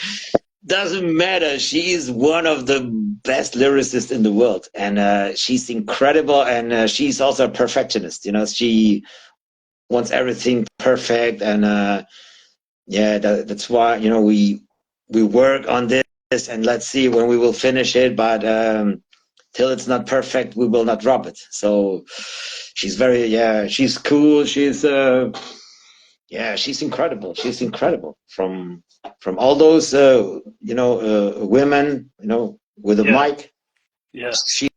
Doesn't matter. She's one of the best lyricists in the world, and she's incredible. And she's also a perfectionist. She wants everything perfect, and that's why we work on this, and let's see when we will finish it. But till it's not perfect, we will not drop it. So she's she's cool. She's she's incredible. She's incredible. From all those women, with a mic. Yeah. She's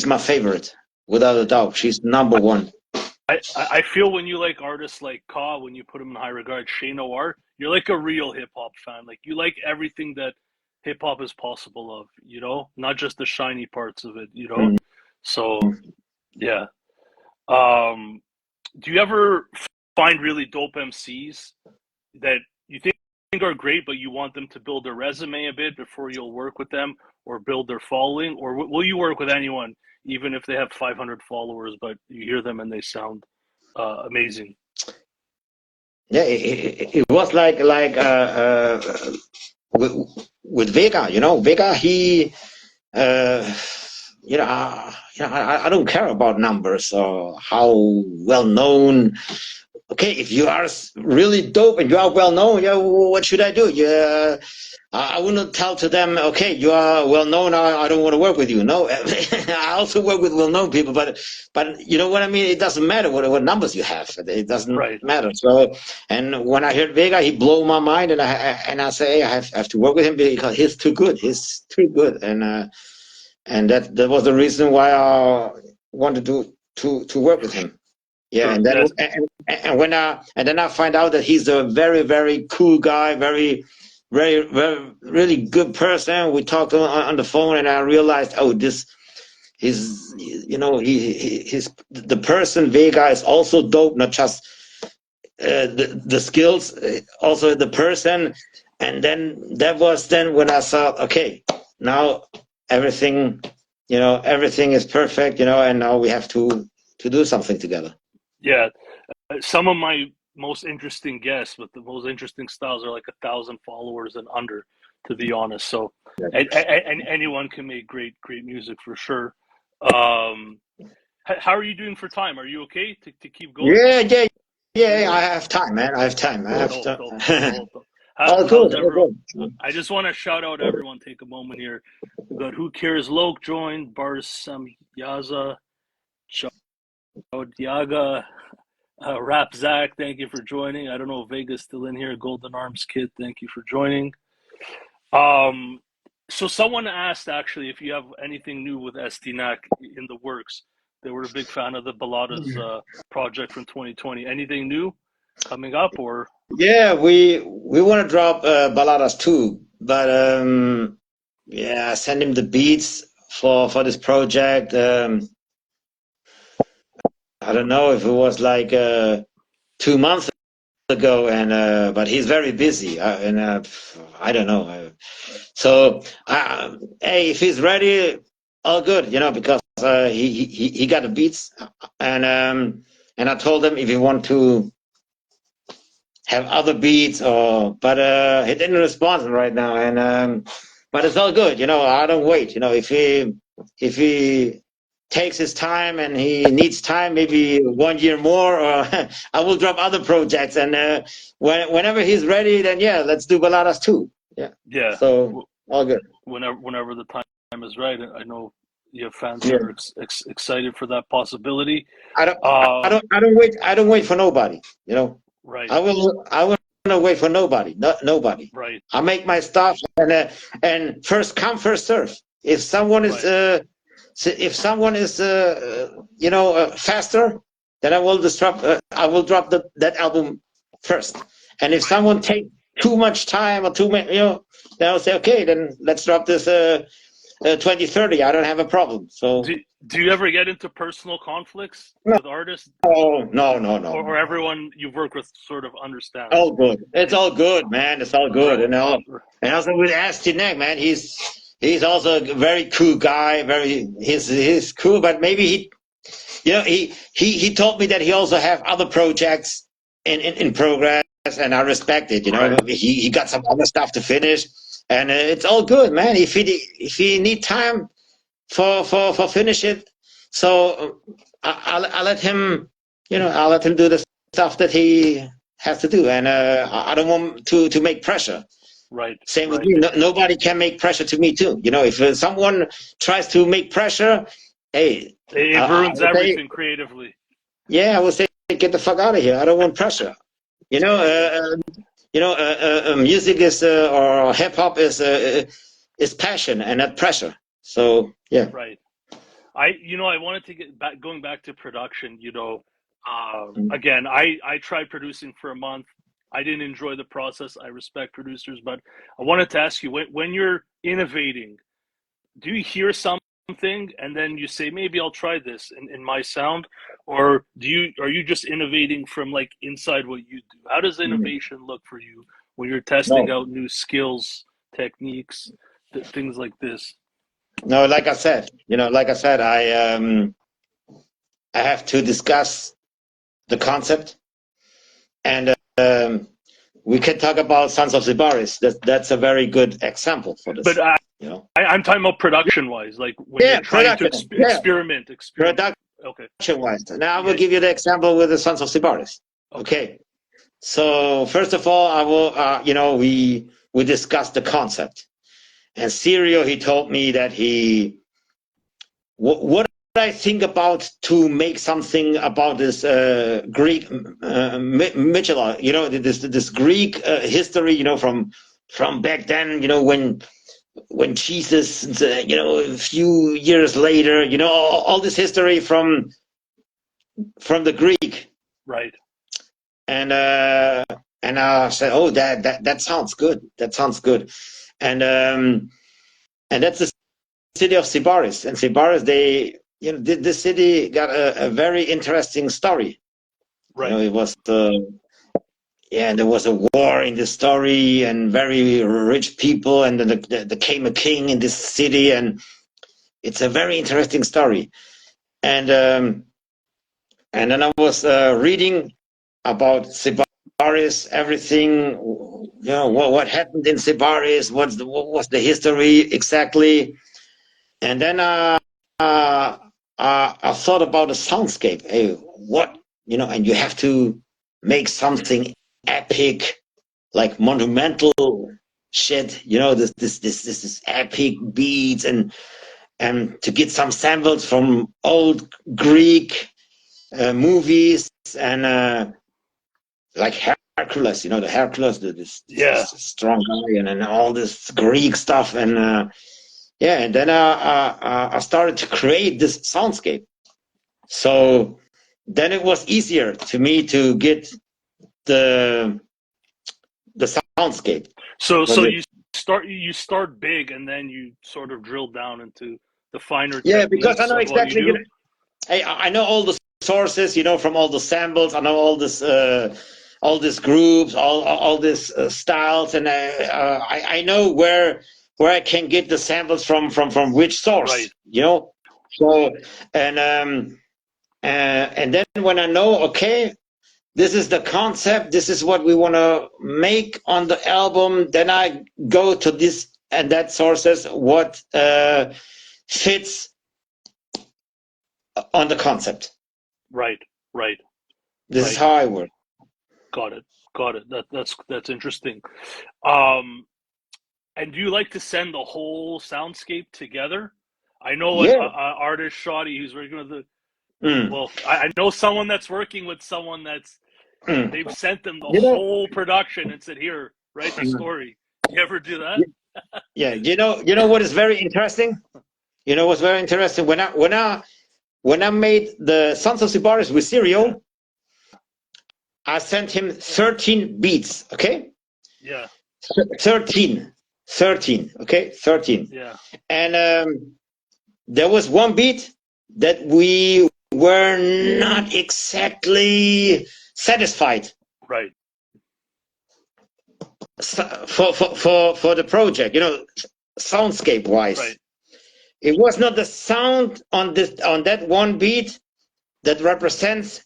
my favorite, without a doubt. She's number one. I feel when you like artists like Ka, when you put him in high regard, Shane AOR, you're like a real hip hop fan. Like, you like everything that hip hop is possible of, not just the shiny parts of it, So yeah. Do you ever find really dope MCs that you think are great, but you want them to build their resume a bit before you'll work with them or build their following? Or will you work with anyone, even if they have 500 followers, but you hear them and they sound amazing? Yeah, it was like with Vega. Vega, he I don't care about numbers or how well known. Okay, if you are really dope and you are well known, what should I do? I wouldn't tell to them, okay, you are well known, I don't want to work with you. No, I also work with well known people, but you know what I mean? It doesn't matter what numbers you have. It doesn't matter. So, and when I heard Vega, he blew my mind, and I say, hey, I have to work with him because he's too good. He's too good, and that was the reason why I wanted to work with him. Yeah, and then I find out that he's a very, very cool guy, very, very, very, really good person. We talked on the phone, and I realized, the person Vega is also dope, not just the skills, also the person. And then that was when I thought, okay, now everything is perfect, and now we have to do something together. Yeah. Some of my most interesting guests, but the most interesting styles are like 1,000 followers and under, to be honest. So, and anyone can make great music for sure. How are you doing for time? Are you okay to keep going? Yeah. I have time, man. I have time. I have Dope, to. dope, dope, dope. All How's good. All everyone? good. I just want to shout out everyone. Take a moment here. We got Who Cares Loke joined, Bars Samyaza, Chaud Rap Zach, thank you for joining. I don't know if Vega's still in here. Golden Arms Kid, thank you for joining. Um, so someone asked actually if you have anything new with Estee NACK in the works. They were a big fan of the Baladas project from 2020. Anything new coming up or? Yeah, we want to drop Baladas too, but yeah, send him the beats for this project. I don't know if it was like 2 months ago, and but he's very busy, and I don't know. So, hey, if he's ready, all good, because he got the beats, and I told him if he want to have other beats, but he didn't respond right now, and but it's all good, I don't wait, if he takes his time and he needs time, maybe 1 year more, or I will drop other projects, and whenever he's ready, then yeah, let's do Baladas too. Yeah. Yeah, So all good. whenever the time is right. I know you have fans that Yeah. are excited for that possibility. I don't I don't wait for nobody. Right, I will not wait for nobody. Nobody. right, I make my stuff, and first come, first serve. If someone is right, faster, then I will drop that album first. And if right. someone take too much time or too many, then I'll say, okay, then let's drop this 2030. I don't have a problem. So Do you ever get into personal conflicts no, with artists, or no. everyone you've worked with sort of understands? All good. It's It, all good, man. It's all good. right, And also with Estee, man, he's also a very cool guy. He's cool, but maybe he told me that he also have other projects in progress, and I respect it. right, He got some other stuff to finish, and it's all good, man. If he need time for finish it, so I'll let him. I'll let him do the stuff that he has to do, and I don't want to make pressure. right, Same with right. you. No, nobody can make pressure to me too. If someone tries to make pressure, hey, It I ruins would say, everything creatively. yeah, I would say, get the fuck out of here. I don't want pressure. You know, Yeah, uh, music or hip hop is passion and not pressure. So yeah. right. I wanted to get back, going back to production. Again, I tried producing for a month. I didn't enjoy the process. I respect producers, but I wanted to ask you, when you're innovating, do you hear something and then you say, maybe I'll try this in my sound, or are you just innovating from like inside what you do? How does innovation look for you when you're testing No, out new skills, techniques, things like this? no. Like I said, I have to discuss the concept, and we can talk about Sons of Zibaris. That's a very good example for But this. You know. I'm talking about production wise, like when you're Yeah, trying to production. Yeah, experiment. production Okay. wise. Now I will Yeah. give you the example with the Sons of Zibaris. Okay. Okay. So first of all, I will. We discussed the concept, and Sirio, he told me that what I think about to make something about this Greek mythology, this Greek history, from back then, when Jesus, a few years later, all this history from the Greek, Right. and I said, oh, that sounds good. That sounds good, and that's the city of Sybaris. And Sybaris, this city got a very interesting story. Right. It was yeah, there was a war in this story, and very rich people, and then there came a king in this city, and it's a very interesting story. And then I was reading about Sybaris Sibaris, everything, what happened in Sibaris, what was the history exactly. And then I thought about a soundscape. Hey, and you have to make something epic, like monumental shit, this epic beats, and to get some samples from old Greek movies, and like Hercules, the Hercules, this strong guy, and all this Greek stuff, and and then I started to create this soundscape. So then it was easier to me to get the soundscape. So you start big, and then you sort of drill down into the finer Because I techniques know of what you exactly. do. I know all the sources, from all the samples. I know all these groups, all these styles, and I know where I can get the samples from which source. Right. So and then when I know, okay, this is the concept, this is what we want to make on the album, then I go to this and that sources what fits on the concept. Right. This is how I work. Got it. That's interesting. And do you like to send the whole soundscape together? I know an artist, Shoddy, who's working with well, I know someone that's working with someone that's they've sent them the whole production and said, "Here, write the story." You ever do that? Yeah, you know what is very interesting? You know what's very interesting? When I made the Sons of Sibaris with Serial, I sent him 13 beats, okay? Yeah. 13, okay? 13. Yeah. And there was one beat that we were not exactly satisfied. Right. For the project, soundscape wise. Right. It was not the sound on that one beat that represents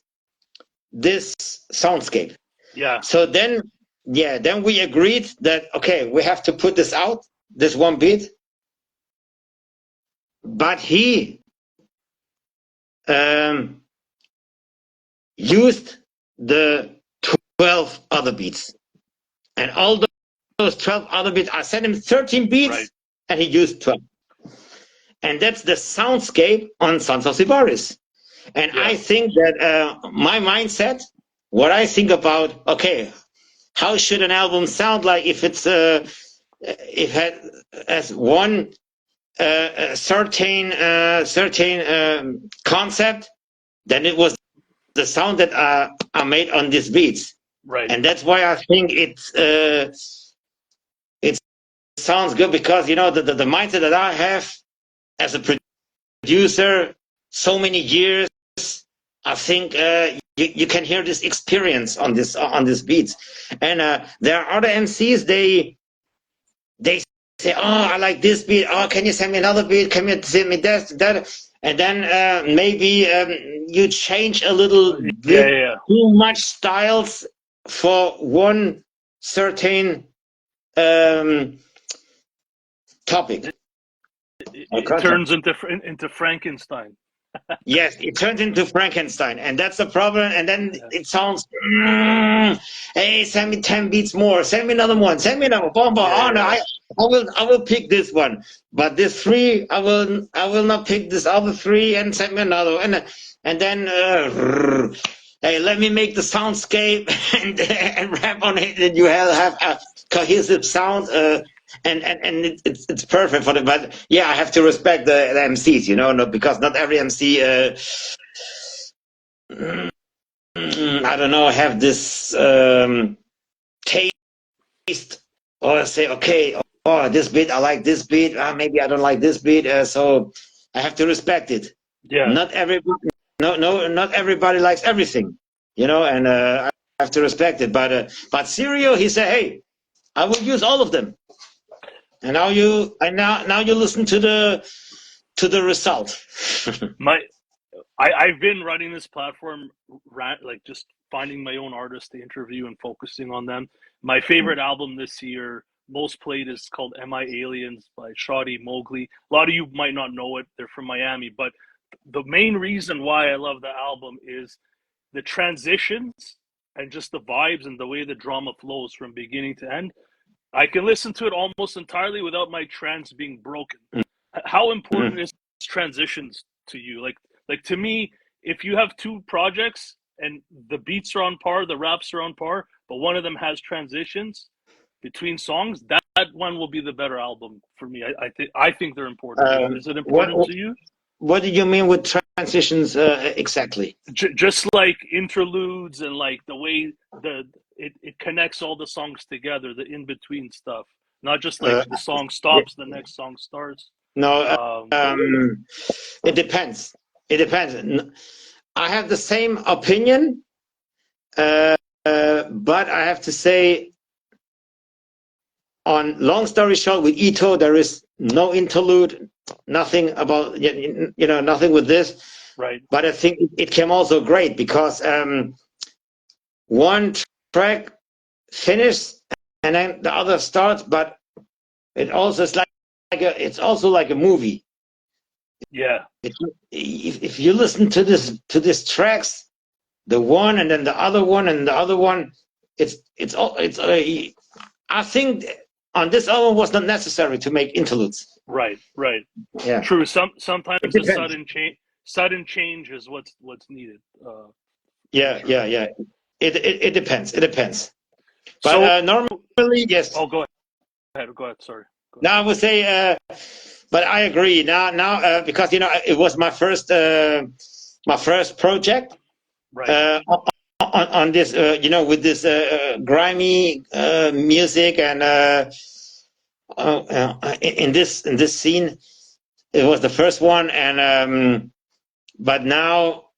this soundscape. Yeah. So then we agreed that, okay, we have to put this out, this one beat. But he used the 12 other beats. And all those 12 other beats, I sent him 13 beats, and he used 12. And that's the soundscape on Sons of Sibaris. And I think that my mindset, what I think about, okay, how should an album sound like if it's if it has one certain concept, then it was the sound that I made on these beats. Right. And that's why I think it sounds good, because the mindset that I have as a producer, so many years, I think you can hear this experience on this beats. And there are other MCs, they say, oh, I like this beat. Oh, can you send me another beat? Can you send me that? And then maybe you change a little bit too much styles for one certain topic. It turns into Frankenstein. Yes, it turns into Frankenstein, and that's the problem. And then it sounds, hey, send me 10 beats more, send me another one, send me another one. I will pick this one, but this 3, I will not pick this other 3, and send me another. And then hey, let me make the soundscape and rap on it, and you have a cohesive sound. And it's perfect for them. But yeah, I have to respect the MCs, because not every MC I don't know, have this taste, or say, okay, oh, this beat, I like this beat, maybe I don't like this beat, so I have to respect it. Not everybody likes everything, and I have to respect it. But Serial, he said, hey, I will use all of them. And now you listen to the result. I've been running this platform, like just finding my own artists to interview and focusing on them. My favorite album this year, most played, is called Am I Aliens by Shawty Mowgli. A lot of you might not know it. They're from Miami. But the main reason why I love the album is the transitions and just the vibes and the way the drama flows from beginning to end. I can listen to it almost entirely without my trance being broken. How important is transitions to you? Like to me, if you have two projects and the beats are on par, the raps are on par, but one of them has transitions between songs, that one will be the better album for me. I think they're important. Is it important to you? What do you mean with transitions exactly? Just like interludes and like the way it connects all the songs together, the in between stuff, not just like the song stops, the next song starts. No, it depends. It depends. I have the same opinion, but I have to say, on long story short, with Ito, there is no interlude, nothing about, nothing with this. Right. But I think it came also great because one track finished and then the other starts, but it also is it's also like a movie. Yeah. If you listen to this tracks, the one and then the other one and the other one, I think on this album was not necessary to make interludes. Right. Yeah. True. Sometimes the sudden change is what's needed. Yeah. It depends. It depends. But normally, yes. Oh, go ahead. Sorry. Now I would say, but I agree. Now, because it was my first project. Right. On this, with this grimy music and in this scene, it was the first one. And but now,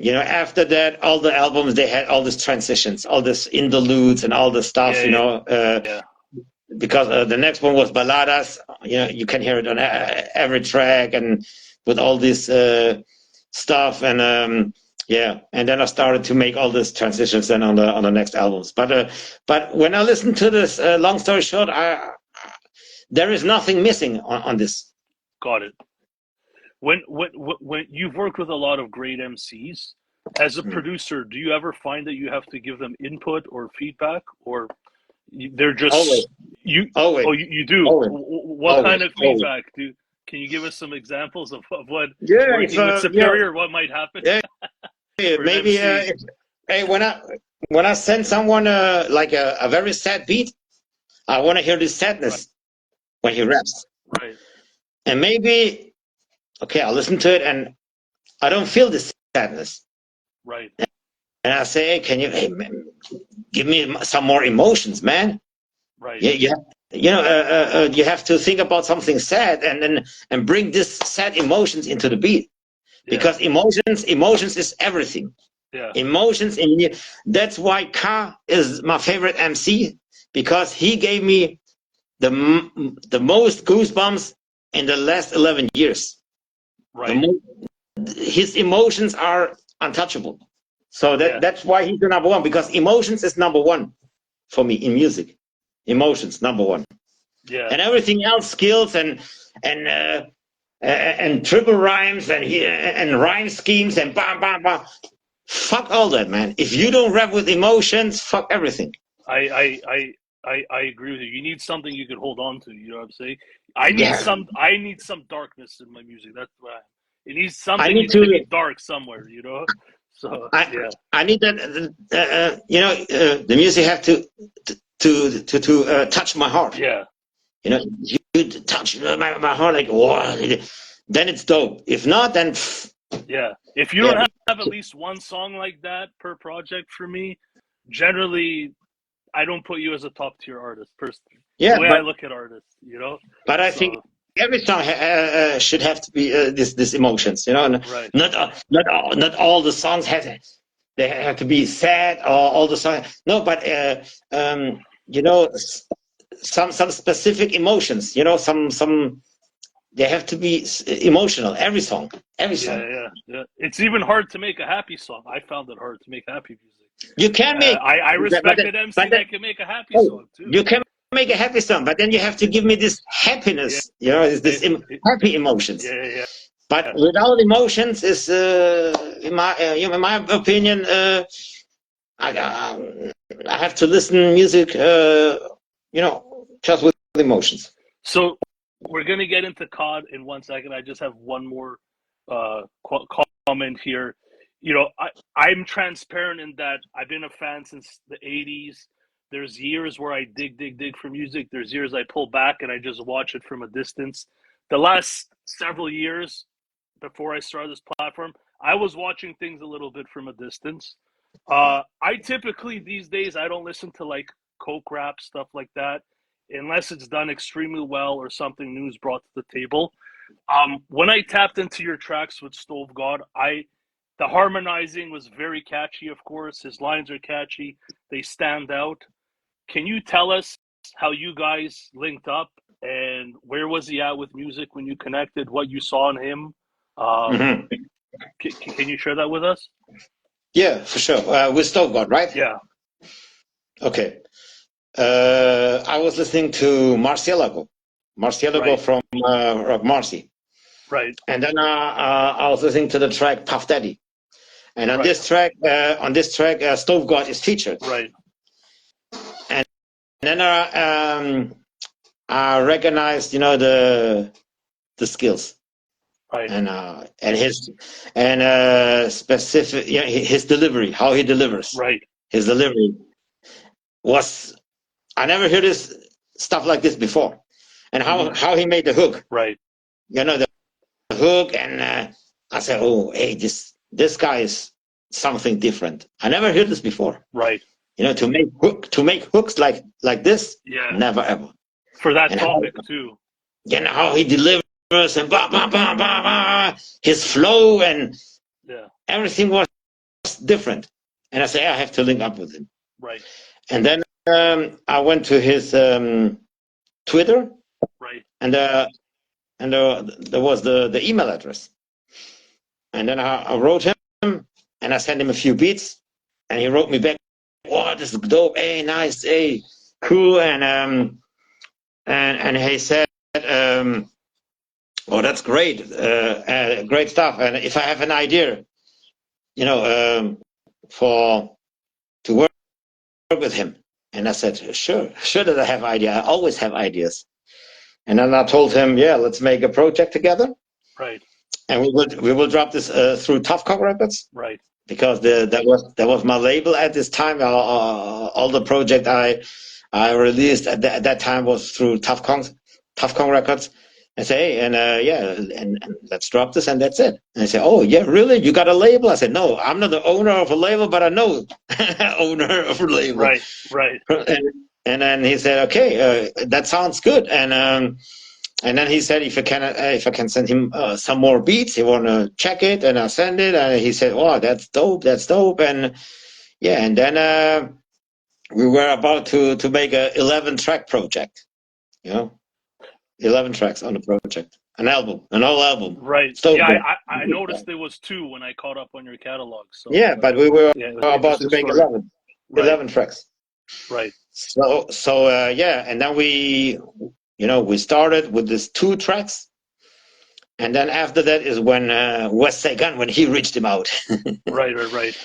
after that, all the albums, they had all these transitions, all this interludes and all the stuff. Yeah. Because the next one was balladas. You can hear it on every track and with all this stuff and. Yeah, and then I started to make all these transitions then on the next albums. But when I listen to this, long story short, there is nothing missing on this. Got it. When you've worked with a lot of great MCs, as a producer, do you ever find that you have to give them input or feedback, or they're just always. You? Always. Oh, you do. Always. What kind of feedback do? Can you give us some examples of what working with Superior, what might happen? Yeah. Maybe when I send someone like a very sad beat, I want to hear this sadness when he raps. Right. And maybe, okay, I'll listen to it and I don't feel this sadness. Right. And I say, hey, can you give me some more emotions, man? Right. Yeah. You have to think about something sad and bring this sad emotions into the beat. Because emotions is everything. Yeah. Emotions that's why K is my favorite MC, because he gave me the most goosebumps in the last 11 years. Right. His emotions are untouchable. So that's why he's the number one, because emotions is number one for me in music. Emotions number one. Yeah. And everything else, skills and triple rhymes and rhyme schemes and bam, bam, bam. Fuck all that, man. If you don't rap with emotions, fuck everything. I agree with you. You need something you can hold on to. You know what I'm saying? I need some darkness in my music. That's why it needs something to be dark somewhere. So I need that. The music have to touch my heart. Yeah. You touch my heart like, wow, then it's dope. If not, then if you don't have at least one song like that per project, for me, generally I don't put you as a top tier artist personally. The way I look at artists, But I think every song should have to be this emotions, Right. Not all the songs they have to be sad, or all the songs. No, but some specific emotions, some they have to be emotional. Every song, every song. Yeah. It's even hard to make a happy song. I found it hard to make happy music. You can make, I but respect then, an MC but then, that can make a happy oh, song too. you can make a happy song, but then you have to give me this Yeah, happiness. You know, is this happy emotions. yeah. But without emotions, is in my opinion, I have to listen music. Just with emotions. So we're gonna get into COD in 1 second. I just have one more comment here. I'm transparent in that I've been a fan since the '80s. There's years where I dig for music. There's years I pull back and I just watch it from a distance. The last several years before I started this platform, I was watching things a little bit from a distance. I typically these days I don't listen to like coke rap stuff like that unless it's done extremely well or something new is brought to the table. When I tapped into your tracks with Stove God, the harmonizing was very catchy. Of course, his lines are catchy; they stand out. Can you tell us how you guys linked up and where was he at with music when you connected? What you saw in him? Mm-hmm. Can you share that with us? Yeah, for sure. With Stove God, right? Yeah. Okay. I was listening to Marcielago Right. from Rock Marcy. Right. And then I was listening to the track Puff Daddy. And on Right. this track, Stove God is featured. Right. And then I recognized, the skills. Right. And his specific, his delivery, how he delivers. Right. His delivery was, I never heard this stuff like this before. And how he made the hook. Right. The hook, and I said, "Oh, hey, this guy is something different. I never heard this before." Right. To make hooks like this, Yeah. never ever. For that And topic too. how he delivers and bah, bah, bah, bah, bah, his flow and everything was different. And I say, I have to link up with him. Right. And then I went to his Twitter. Right. And there was the email address. And then I wrote him and I sent him a few beats and he wrote me back, "Wow, this is dope. Hey, nice. Hey, cool." And he said, "Oh, that's great. Great stuff. And if I have an idea, to work with him." And I said, sure that I have idea. I always have ideas. And then I told him, yeah, let's make a project together. Right. And we will drop this through Tough Cock Records. Right. Because that was my label at this time. All the project I released at that time was through Tough Kong Records. I say, hey, and let's drop this, and that's it. And I say, oh yeah, really? You got a label? I said, no, I'm not the owner of a label, but I know owner of a label. Right. Right. And then he said, okay, that sounds good. And then he said, if I can send him some more beats, he want to check it, and I send it. And he said, "Oh, that's dope, that's dope." And yeah, and then we were about to make a 11-track project. 11 tracks on the project, an whole album. Right. So yeah, I noticed there was 2 when I caught up on your catalog. So yeah, but we were about to make 11 tracks. Right. So yeah, and then we started with these 2 tracks, and then after that is when West Side Gun, when he reached him out. Right.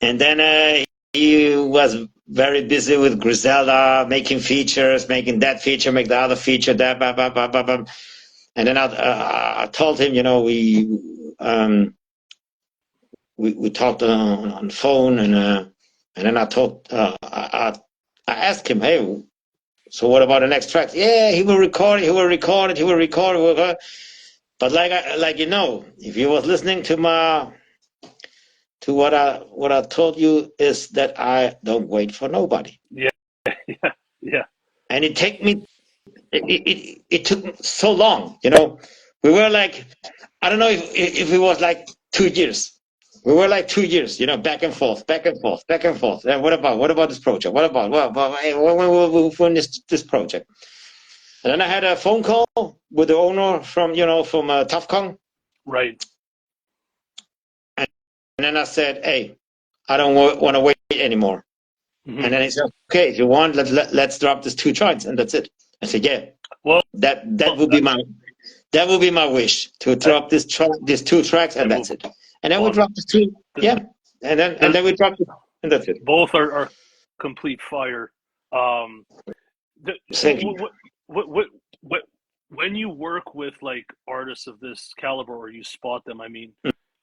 And then he was very busy with Griselda, making features, making that feature, make the other feature, that, blah, blah, blah, blah, blah. And then I told him, we talked on the phone, and then I asked him, hey, so what about the next track? Yeah, he will record it. But if you was listening to what I told you, is that I don't wait for nobody. Yeah. And it took so long. We were like, I don't know if it was like 2 years. We were like 2 years, back and forth. And what about this project? When we finish this project? And then I had a phone call with the owner from, from Tough Kong. Right. And then I said, hey, I don't want to wait anymore. Mm-hmm. And then he said, okay, if you want, let's drop these 2 tracks, and that's it. I said, yeah, Well, that would be my wish, to drop these 2 tracks, and that's it. And then we dropped the 2, yeah, and then we dropped it, and that's it. Both are complete fire. Thank you. What when you work with like artists of this caliber, or you spot them, I mean,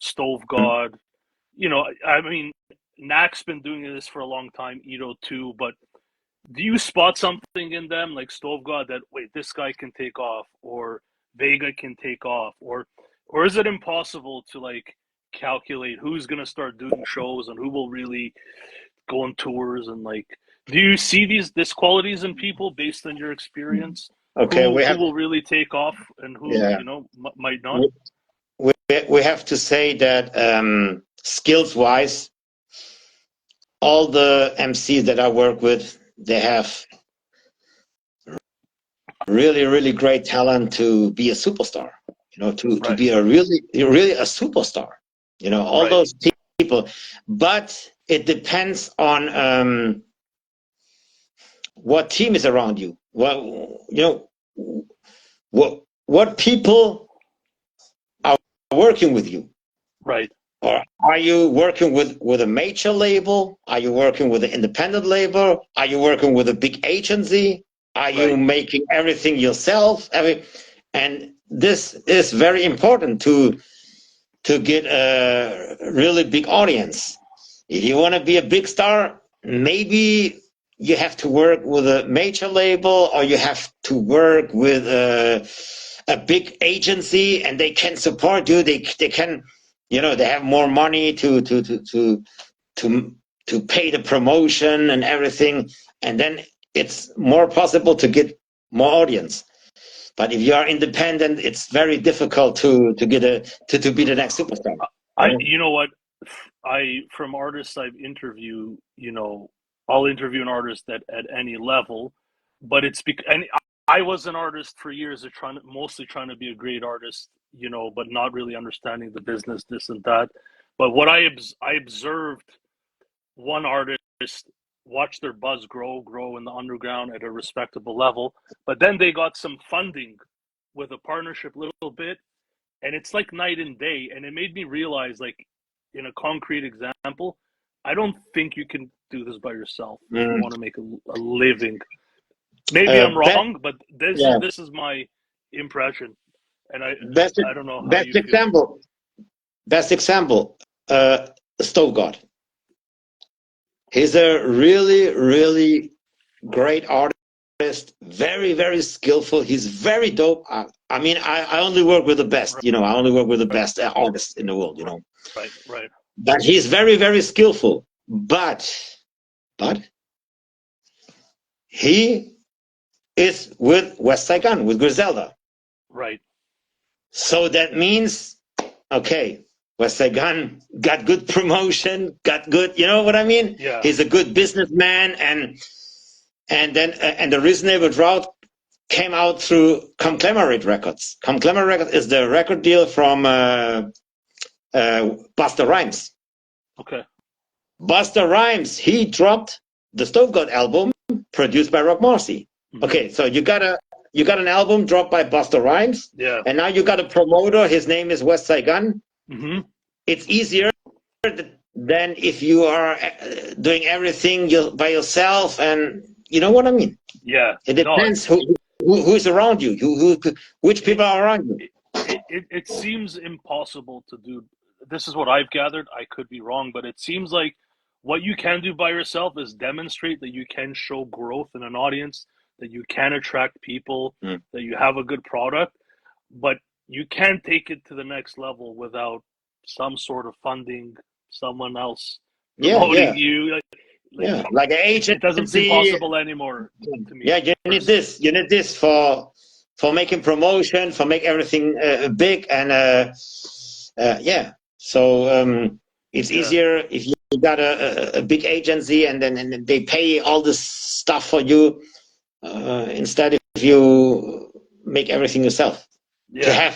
Stove God, I mean, NACK's been doing this for a long time, Ito too, but do you spot something in them, like Stove God, that wait, this guy can take off, or Vega can take off, or is it impossible to like calculate who's gonna start doing shows and who will really go on tours, and like, do you see this qualities in people based on your experience? Okay, Who will really take off and who yeah, might not? we have to say that skills wise, all the MCs that I work with, they have really, really great talent to be a superstar, to Right. be a really a superstar, all Right. those people. But it depends on what team is around you. What people are working with you. Right. Or are you working with a major label? Are you working with an independent label? Are you working with a big agency? Are you Right. making everything yourself? And this is very important to get a really big audience. If you want to be a big star, maybe you have to work with a major label, or you have to work with a big agency, and they can support you. They can, they have more money to pay the promotion and everything, and then it's more possible to get more audience. But if you are independent, it's very difficult to get to be the next superstar. You know what? From artists I've interviewed, I'll interview an artist at any level, but and I was an artist for years, mostly trying to be a great artist, but not really understanding the business, this and that. But what I observed one artist watch their buzz grow in the underground at a respectable level, but then they got some funding with a partnership, little bit, and it's like night and day. And it made me realize, like, in a concrete example, I don't think you can do this by yourself if you want to make a living. Maybe I'm wrong, but this is my impression, and I don't know how you feel. Best example, Stove God. He's a really, really great artist, very, very skillful. He's very dope. I mean, I only work with the best, Right. I only work with the best artists in the world, Right. But he's very, very skillful. But he is with West Side Gun, with Griselda. Right. So that means, okay, West Side Gun got good promotion, got good, you know what I mean? Yeah. He's a good businessman, and then the Reasonable Drought came out through Conglomerate Records. Conglomerate Records is the record deal from Busta Rhymes. Okay. Busta Rhymes, he dropped the Stove God album produced by Rock Marcy. Mm-hmm. Okay, so you got an album dropped by Busta Rhymes, yeah, and now you got a promoter. His name is West Side Gun. Mm-hmm. It's easier than if you are doing everything by yourself, and you know what I mean. Yeah, it depends who's around you, which people are around you. It seems impossible to do. This is what I've gathered. I could be wrong, but it seems like what you can do by yourself is demonstrate that you can show growth in an audience, that you can attract people, that you have a good product, but you can't take it to the next level without some sort of funding, someone else promoting you. Like an agency. It doesn't seem possible anymore to me. Yeah, you need this. You need this for making promotion, for make everything big, and So it's easier if you got a big agency, and then they pay all this stuff for you, instead you make everything yourself. To Yeah.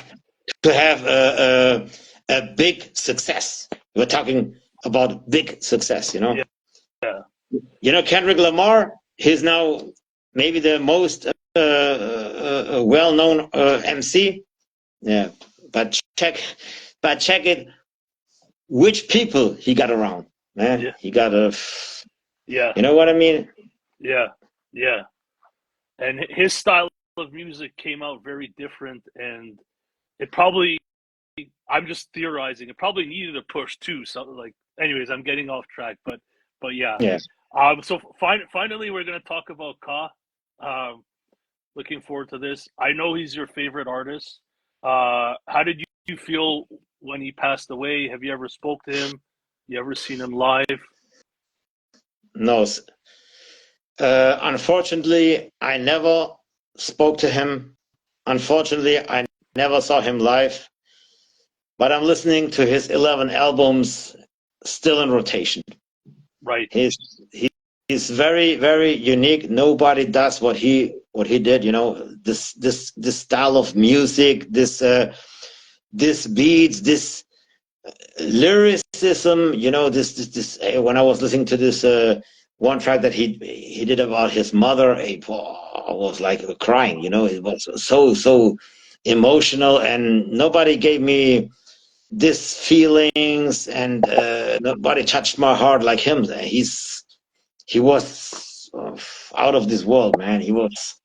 have a big success. We're talking about big success, you know. Yeah. You know, Kendrick Lamar, he's now maybe the most well-known MC. Yeah, but check it. Which people he got around, man? Yeah. He got a, Yeah. you know what I mean? Yeah. Yeah. And his style of music came out very different, and it probably, I'm just theorizing, it probably needed a push too. So like, anyways, I'm getting off track, but yeah. Yeah. So finally, we're gonna talk about Ka. Looking forward to this. I know he's your favorite artist. How did you feel when he passed away? Have you ever spoke to him? You ever seen him live? No, unfortunately, I never spoke to him. Unfortunately, I never saw him live. But I'm listening to his 11 albums still in rotation. Right. He's very, very unique. Nobody does what he did. You know, this style of music, this beats, this lyricism. You know, this. When I was listening to this one track that he did about his mother, I was like crying. You know, it was so emotional, and nobody gave me this feelings, and nobody touched my heart like him. He was out of this world, man. He was,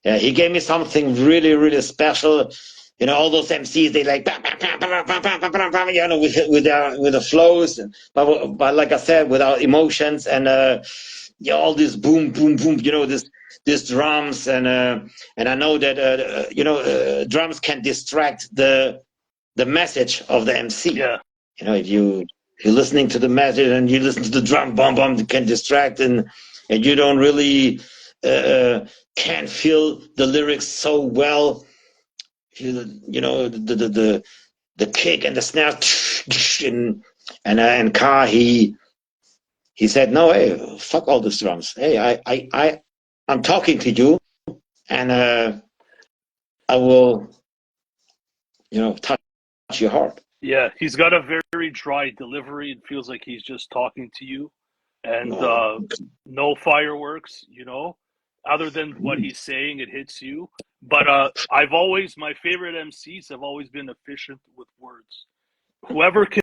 yeah, he gave me something really, really special. You know, all those MCs, they like, you know, with the flows, but like I said, without emotions, and yeah, all this boom, boom, boom. You know, this drums, and I know that you know, drums can distract the message of the MC. Yeah. You know, if you're listening to the message and you listen to the drum, bomb, bomb, it can distract, and you don't really can feel the lyrics so well. You know, the kick and the snare, and Ka, he said, no, hey, fuck all these drums. Hey, I'm talking to you, and I will, you know, touch your heart. Yeah. He's got a very dry delivery. It feels like he's just talking to you, and No. no fireworks. You know, other than what he's saying, it hits you. But my favorite MCs have always been efficient with words. Whoever can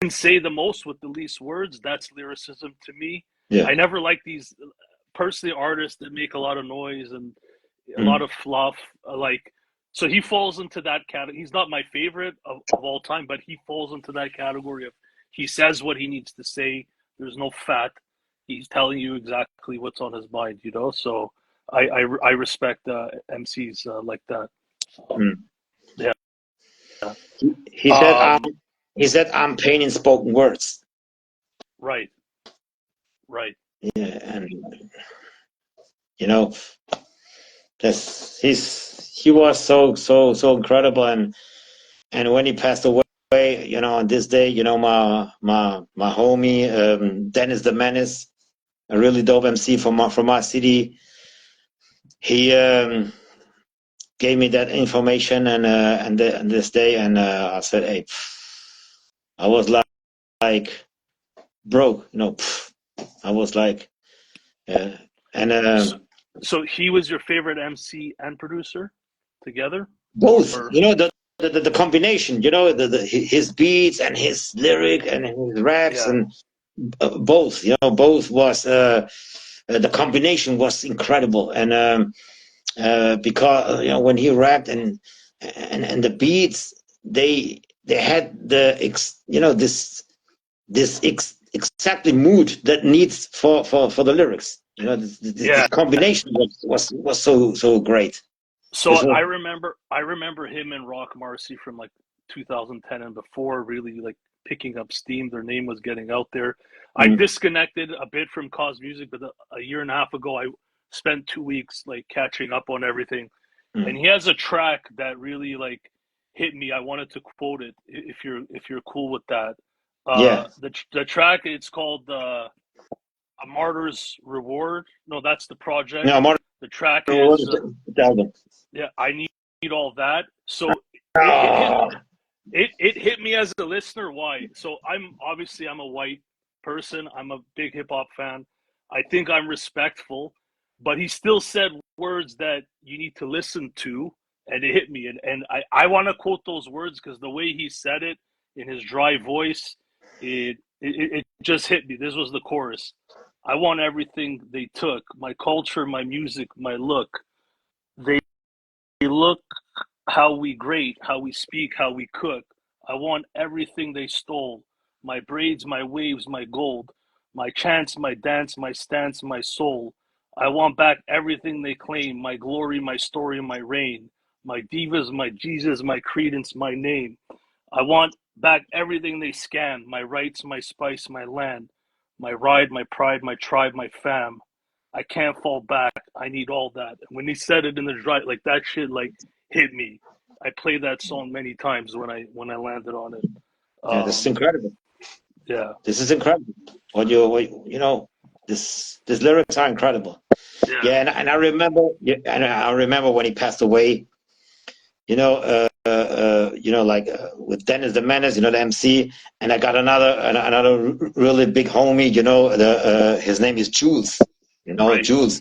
say the most with the least words, that's lyricism to me. Yeah. I never like these personally artists that make a lot of noise and a lot Mm. of fluff. So he falls into that category. He's not my favorite of all time, but he falls into that category of he says what he needs to say. There's no fat. He's telling you exactly what's on his mind, you know. So I respect MCs like that. Mm. Yeah. He said, Um. he said, I'm painting spoken words. Right. Right. Yeah, and you know, he was so incredible, and when he passed away, you know, on this day, you know, my homie Dennis the Menace, a really dope MC from my city, he gave me that information, and this day, and I said, hey, I was like broke, you know, I was like, yeah, and So he was your favorite MC and producer together, both, or you know, the combination, you know, his beats and his lyric and his raps, yeah, and both, you know, both was the combination was incredible, and because you know, when he rapped, and the beats, they had you know, exactly mood that needs for the lyrics. You know, this yeah. combination was so great. So This was, I remember him and Rock Marcy from like 2010 and before, really like picking up steam. Their name was getting out there. I mm, disconnected a bit from Cause Music, but a year and a half ago, I spent 2 weeks like catching up on everything. And mm. he has a track that really like hit me. I wanted to quote it if you're cool with that. Yeah. The track, it's called A Martyr's Reward. No, that's the project. No, The track What is is the album? yeah, I need all that. So it hit Oh, it hit me as a listener. Why? So I'm a white person. I'm a big hip hop fan. I think I'm respectful, but he still said words that you need to listen to, and it hit me. And I want to quote those words because the way he said it in his dry voice, it just hit me. This was the chorus. I want everything they took, my culture, my music, my look. They look how we grate, how we speak, how we cook. I want everything they stole. My braids, my waves, my gold, my chants, my dance, my stance, my soul. I want back everything they claim, my glory, my story, my reign, my divas, my Jesus, my credence, my name. I want back everything they scanned, my rights, my spice, my land, my ride, my pride, my tribe, my fam. I can't fall back. I need all that. When he said it in the dry, like that shit, like hit me. I played that song many times when I landed on it. yeah, this is Um, incredible. yeah, This is incredible. You know, this lyrics are incredible. yeah, Yeah, and I remember, yeah, and I remember when he passed away. Like with Dennis the Menace, the MC, and I got another really big homie. His name is Jules. right. Jules,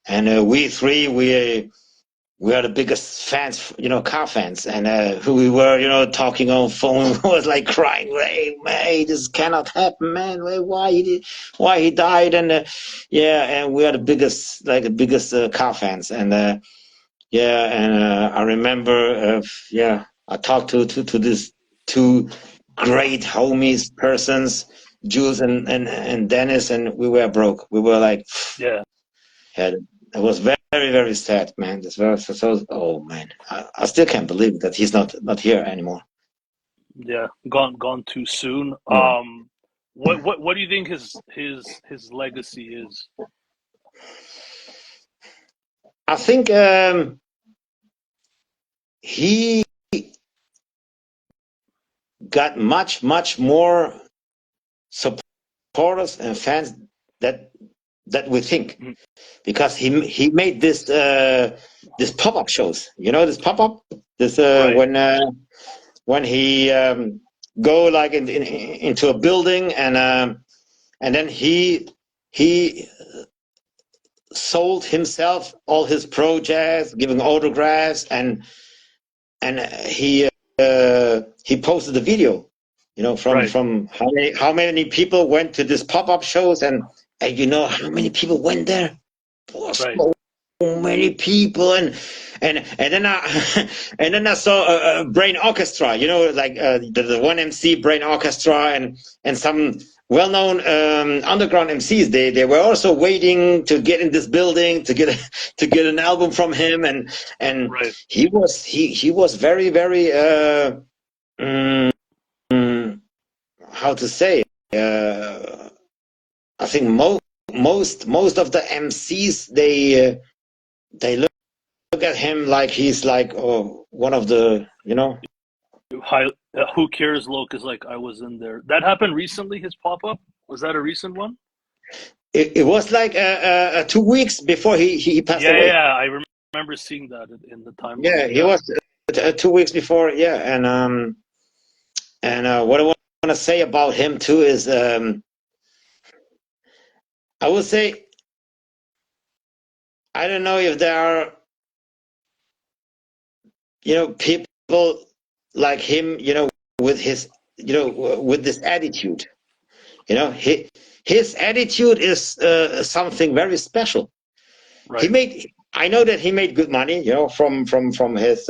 and we three we are the biggest fans, car fans, and who we were, talking on phone was like crying, hey, man, this cannot happen, man. Why he died, and yeah, and we are the biggest car fans, and yeah, and I remember, yeah, I talked to these two great homies, persons, Jules and Dennis, and we were broke. We were like, Yeah, had it was very very sad, man. This was so. Oh man, I still can't believe that he's not here anymore. yeah. Gone too soon. Yeah. What do you think his legacy is? I think he got much more supporters and fans that we think, Mhm. because he made this pop-up shows. This pop-up, this Right, when he go like into a building, and then he sold himself all his projects, giving autographs, and he posted the video, from right, from how many people went to this pop-up shows, and how many people went there. Oh, right, so many people, and then I and then I saw a Brain Orchestra, like the one MC Brain Orchestra, and some well-known underground MCs. They were also waiting to get in this building to get an album from him, and right. he was very very mm, how to say, uh, I think most of the MCs, they look at him like he's like, one of the, High, who cares? Loc is like I was in there. That happened recently. His pop up was that a recent one? it was like 2 weeks before he passed Yeah, away. yeah. I remember seeing that in the timeline. Yeah, he Yeah, was 2 weeks before. Yeah, and what I want to say about him too is, I would say, I don't know if there are, people like him, with his, with this attitude. His attitude is something very special. right, I know that he made good money, from his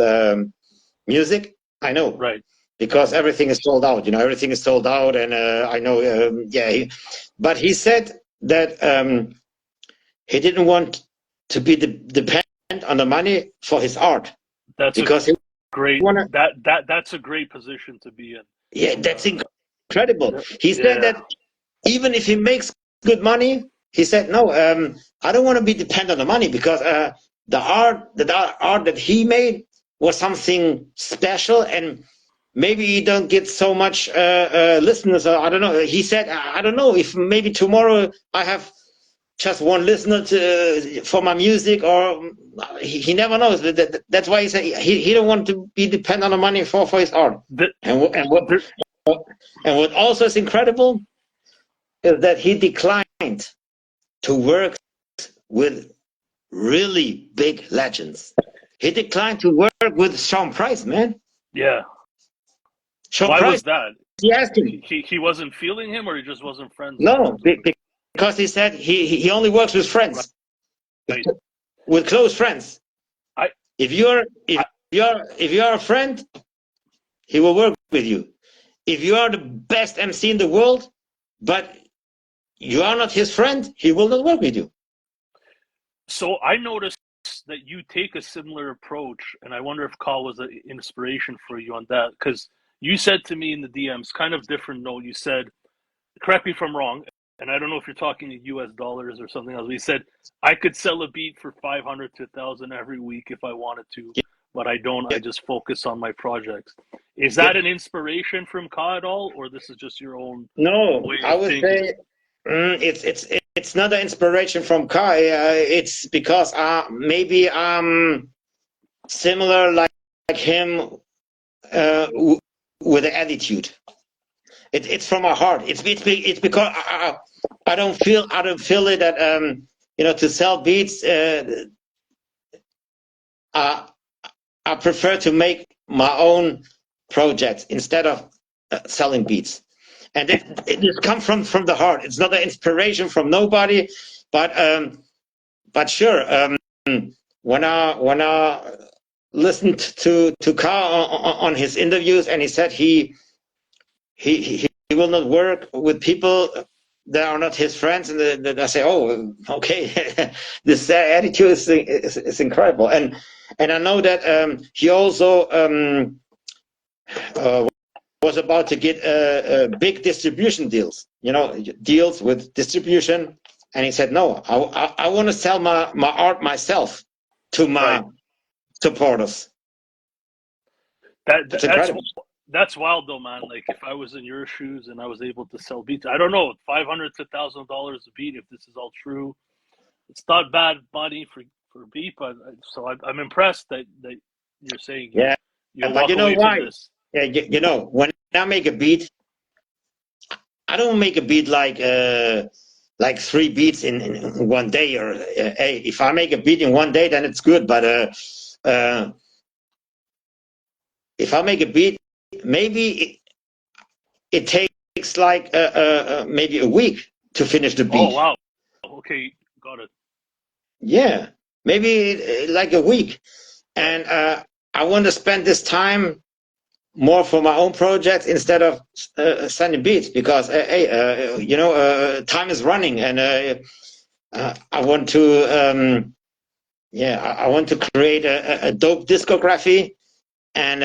music. I know, right, because everything is sold out. Everything is sold out, and I know. Yeah, but he said that he didn't want to be dependent on the money for his art, that's a because he great wanna. that's a great position to be in. Yeah, that's Uh, incredible. He said yeah, that even if he makes good money, he said, no, I don't want to be dependent on the money, because the art that he made was something special, and maybe he don't get so much listeners. Or I don't know. He said, I don't know if maybe tomorrow I have just one listener for my music, or he never knows. That's why he said he don't want to be dependent on money for his art. The, And what also is incredible is that he declined to work with really big legends. He declined to work with Sean Price, man. yeah. Sean Why Price, was that? he asked him. He wasn't feeling him, or he just wasn't friends No, with him? because he said he only works with friends, Right. with close friends. I If you're a friend, he will work with you. If you are the best MC in the world, but you are not his friend, he will not work with you. So I noticed that you take a similar approach, and I wonder if Carl was an inspiration for you on that, because you said to me in the DMs, kind of different note. You said, correct me if I'm wrong, and I don't know if you're talking in US dollars or something else. But you said I could sell a beat for 500 to 1,000 every week if I wanted to, but I don't. I just focus on my projects. Is that an inspiration from Ka at all, or this is just your own way No, I of would thinking? say it's not an inspiration from Kai. It's because maybe I'm similar like him with the attitude. It's from my heart. It's because I don't feel it that to sell beats. I prefer to make my own projects instead of selling beats. And it comes from the heart. It's not an inspiration from nobody, but sure. When I listened to Carl on his interviews, and he said he will not work with people that are not his friends, and I say, oh, okay, this attitude is incredible, and I know that he also was about to get big distribution deals, deals with distribution, and he said, no, I want to sell my art myself to my supporters. It's incredible. That's wild though, man. Like if I was in your shoes and I was able to sell beats, I don't know, $500 to $1,000 a beat. If this is all true, it's not bad money for a beat. But so I'm impressed that you're saying Yeah, you'll but walk you know away from why? this. Yeah, when I make a beat, I don't make a beat like 3 beats in one day. Or hey, if I make a beat in one day, then it's good. But if I make a beat, maybe it takes like maybe a week to finish the beat. Oh wow. Okay, got it. Yeah, maybe like a week, and I want to spend this time more for my own projects instead of sending beats, because time is running, and I want to I want to create a dope discography, and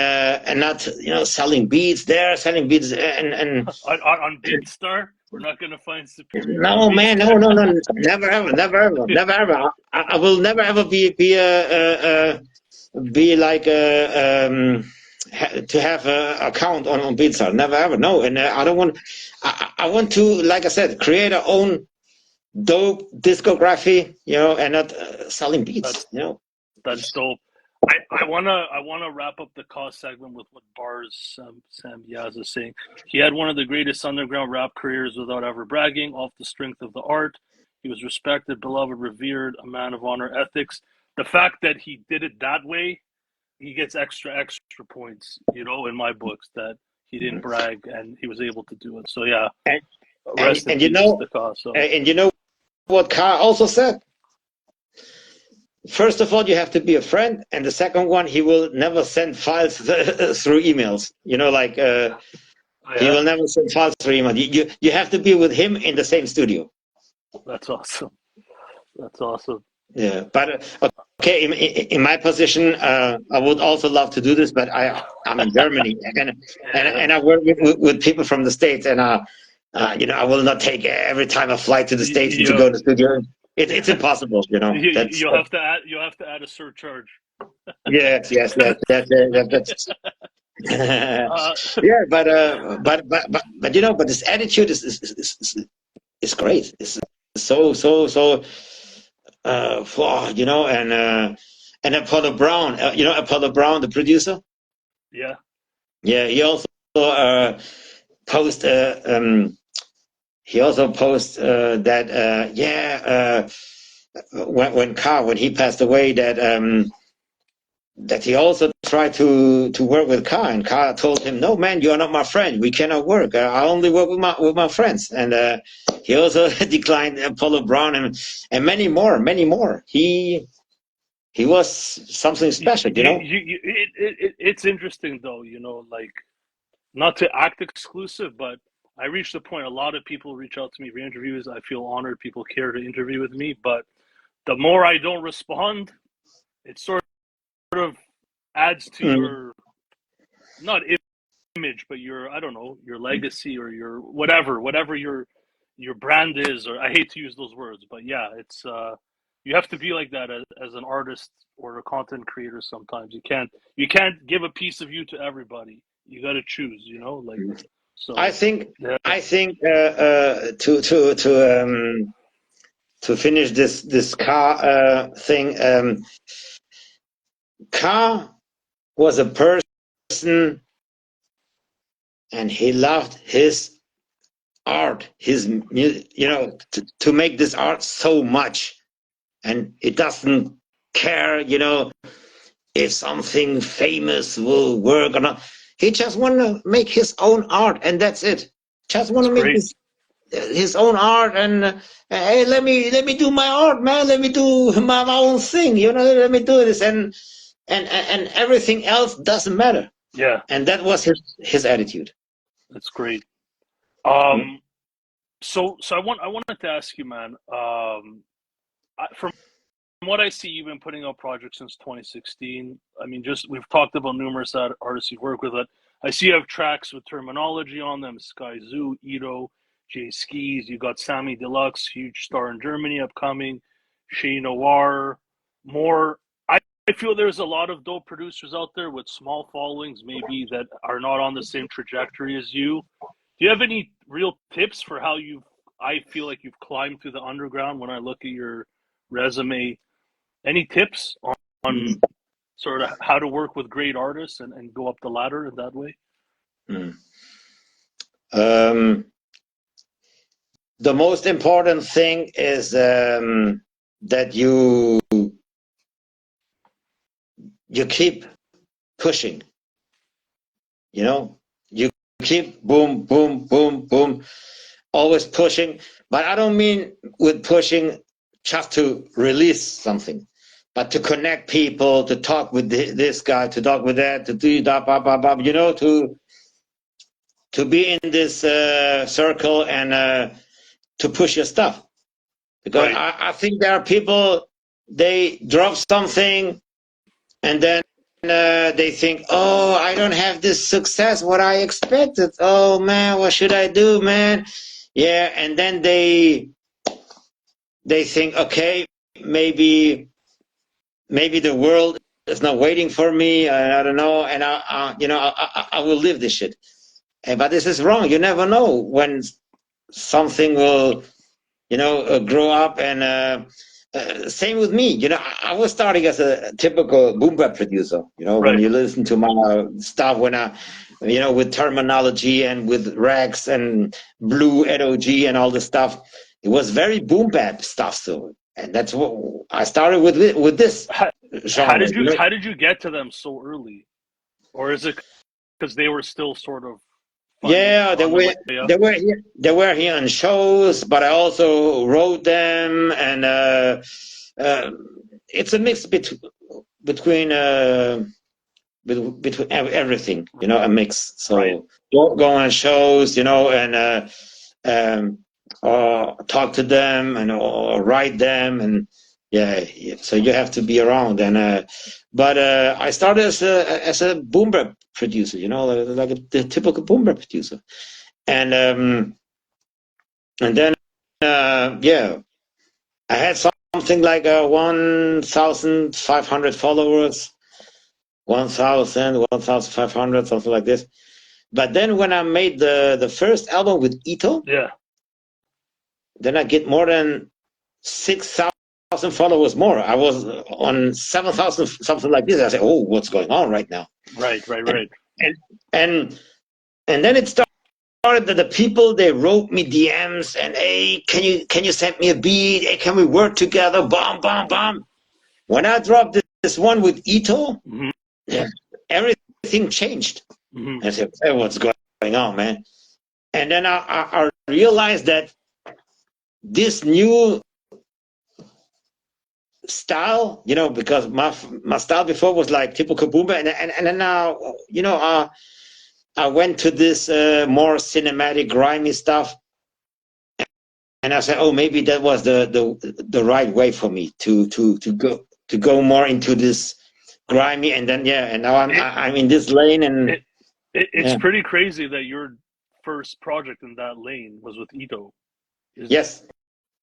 not selling beats there, selling beats and on BeatStar, we're not gonna find superior on no, man, no, BeatStar. never ever, never ever, never ever. I will never ever be like to have an account on BeatStar. Never ever. No, and I don't want. I want to, like I said, create our own dope discography, and not selling beats. That's dope. I wanna wrap up the cost segment with what Bars Sam Yaz is saying. He had one of the greatest underground rap careers without ever bragging, off the strength of the art. He was respected, beloved, revered, a man of honor, ethics. The fact that he did it that way, he gets extra points, in my books, that he didn't brag and he was able to do it. So yeah, And rest in you peace know, to Ka. So and you know what Carl also said. First of all, you have to be a friend, and the second one, he will never send files through emails. He will never send files through email. You have to be with him in the same studio. that's awesome. That's awesome. Yeah, but okay, in my position, I would also love to do this, but I'm in Germany, and I work with people from the States, and I will not take every time I fly to the States to go to the studio. It's impossible, That's You'll have to add a surcharge. yes. That's yeah, but this attitude is great. so you know, and Apollo Brown, you know Apollo Brown, the producer. Yeah. Yeah, post uh, um he also post that when he passed away, that he also tried to work with Ka, and Ka told him, "No, man, you are not my friend. We cannot work. I only work with my friends." And he also declined Apollo Brown and many more, many more. He was something special, you know. It's interesting though, you know, like not to act exclusive, but I reached the point. A lot of people reach out to me for interviews. I feel honored people care to interview with me, but the more I don't respond, it sort of adds to Mm, your not image, but your I don't know your legacy or your whatever your brand is. Or I hate to use those words, but yeah, it's you have to be like that as an artist or a content creator. Sometimes you can't give a piece of you to everybody. You got to choose, you know, like I so. think Yeah, I think to finish this car thing. Car was a person, and he loved his art, you know, to make this art so much, and it doesn't care, you know, if something famous will work or not. He just want to make his own art, and that's it. Just want it's to make great. this his own art, and hey, let me do my art, man. Let me do my own thing, you know. Let me do this, and everything else doesn't matter. Yeah, And that was his attitude. that's great. Mm. Um, so I wanted to ask you, man. From what I see, you've been putting out projects since 2016. I mean, just we've talked about numerous artists you work with. It. I see you have tracks with terminology on them: Sky Zoo, Ito, Jay Skees. You got Sammy Deluxe, huge star in Germany, upcoming. Shay Noir, more. I feel there's a lot of dope producers out there with small followings, maybe that are not on the same trajectory as you. Do you have any real tips for how you've? I feel like you've climbed through the underground. When I look at your resume, any tips on sort of how to work with great artists and go up the ladder in that way? Mm. Um, the most important thing is that you keep pushing. You know, you keep boom, boom, boom, boom, always pushing. But I don't mean with pushing just to release something, but to connect people, to talk with this guy, to talk with that, to do that, blah, blah, blah, you know, to be in this circle and to push your stuff. Because Right. I think there are people, they drop something, and then they think, oh, I don't have this success what I expected. Oh man, what should I do, man? Yeah, and then they think, okay, maybe the world is not waiting for me. I don't know, and I will live this shit. But this is wrong. You never know when something will, you know, grow up. And same with me. You know, I was starting as a typical boom bap producer. You know, when Right. you listen to my stuff, you know, with terminology and with rags and blue NOG and all the stuff, it was very boom bap stuff. So, and that's what I started with this How, genre. You know, how did you get to them so early, or is it because they were still sort of finding yeah, on the way up? they were here on shows, but I also wrote them, and uh, it's a mix between between everything, you know, a mix. Right. So go on shows, you know, and um, or talk to them, and or write them, and yeah. So you have to be around, and but I started as a boom bap producer, you know, like the typical boom bap producer, and and then yeah, I had something like 1,500 followers, 1,500, something like this. But then when I made the first album with Ito, Yeah. then I get more than 6,000 followers more. I was on 7,000, something like this. I said, oh, what's going on right now? Right. And and and, and then it started that the people, they wrote me DMs and, hey, can you send me a beat? Hey, can we work together? Bam, bam, bam. When I dropped this one with Ito, Mm-hmm. yeah, everything changed. Mm-hmm. I said, hey, what's going on, man? And then I realized that this new style, because my style before was like typical boomer, and then now, I went to this more cinematic, grimy stuff, and I said, oh, maybe that was the right way for me to go more into this grimy, and then and now I'm in this lane, and It's yeah, pretty crazy that your first project in that lane was with Ito. yes,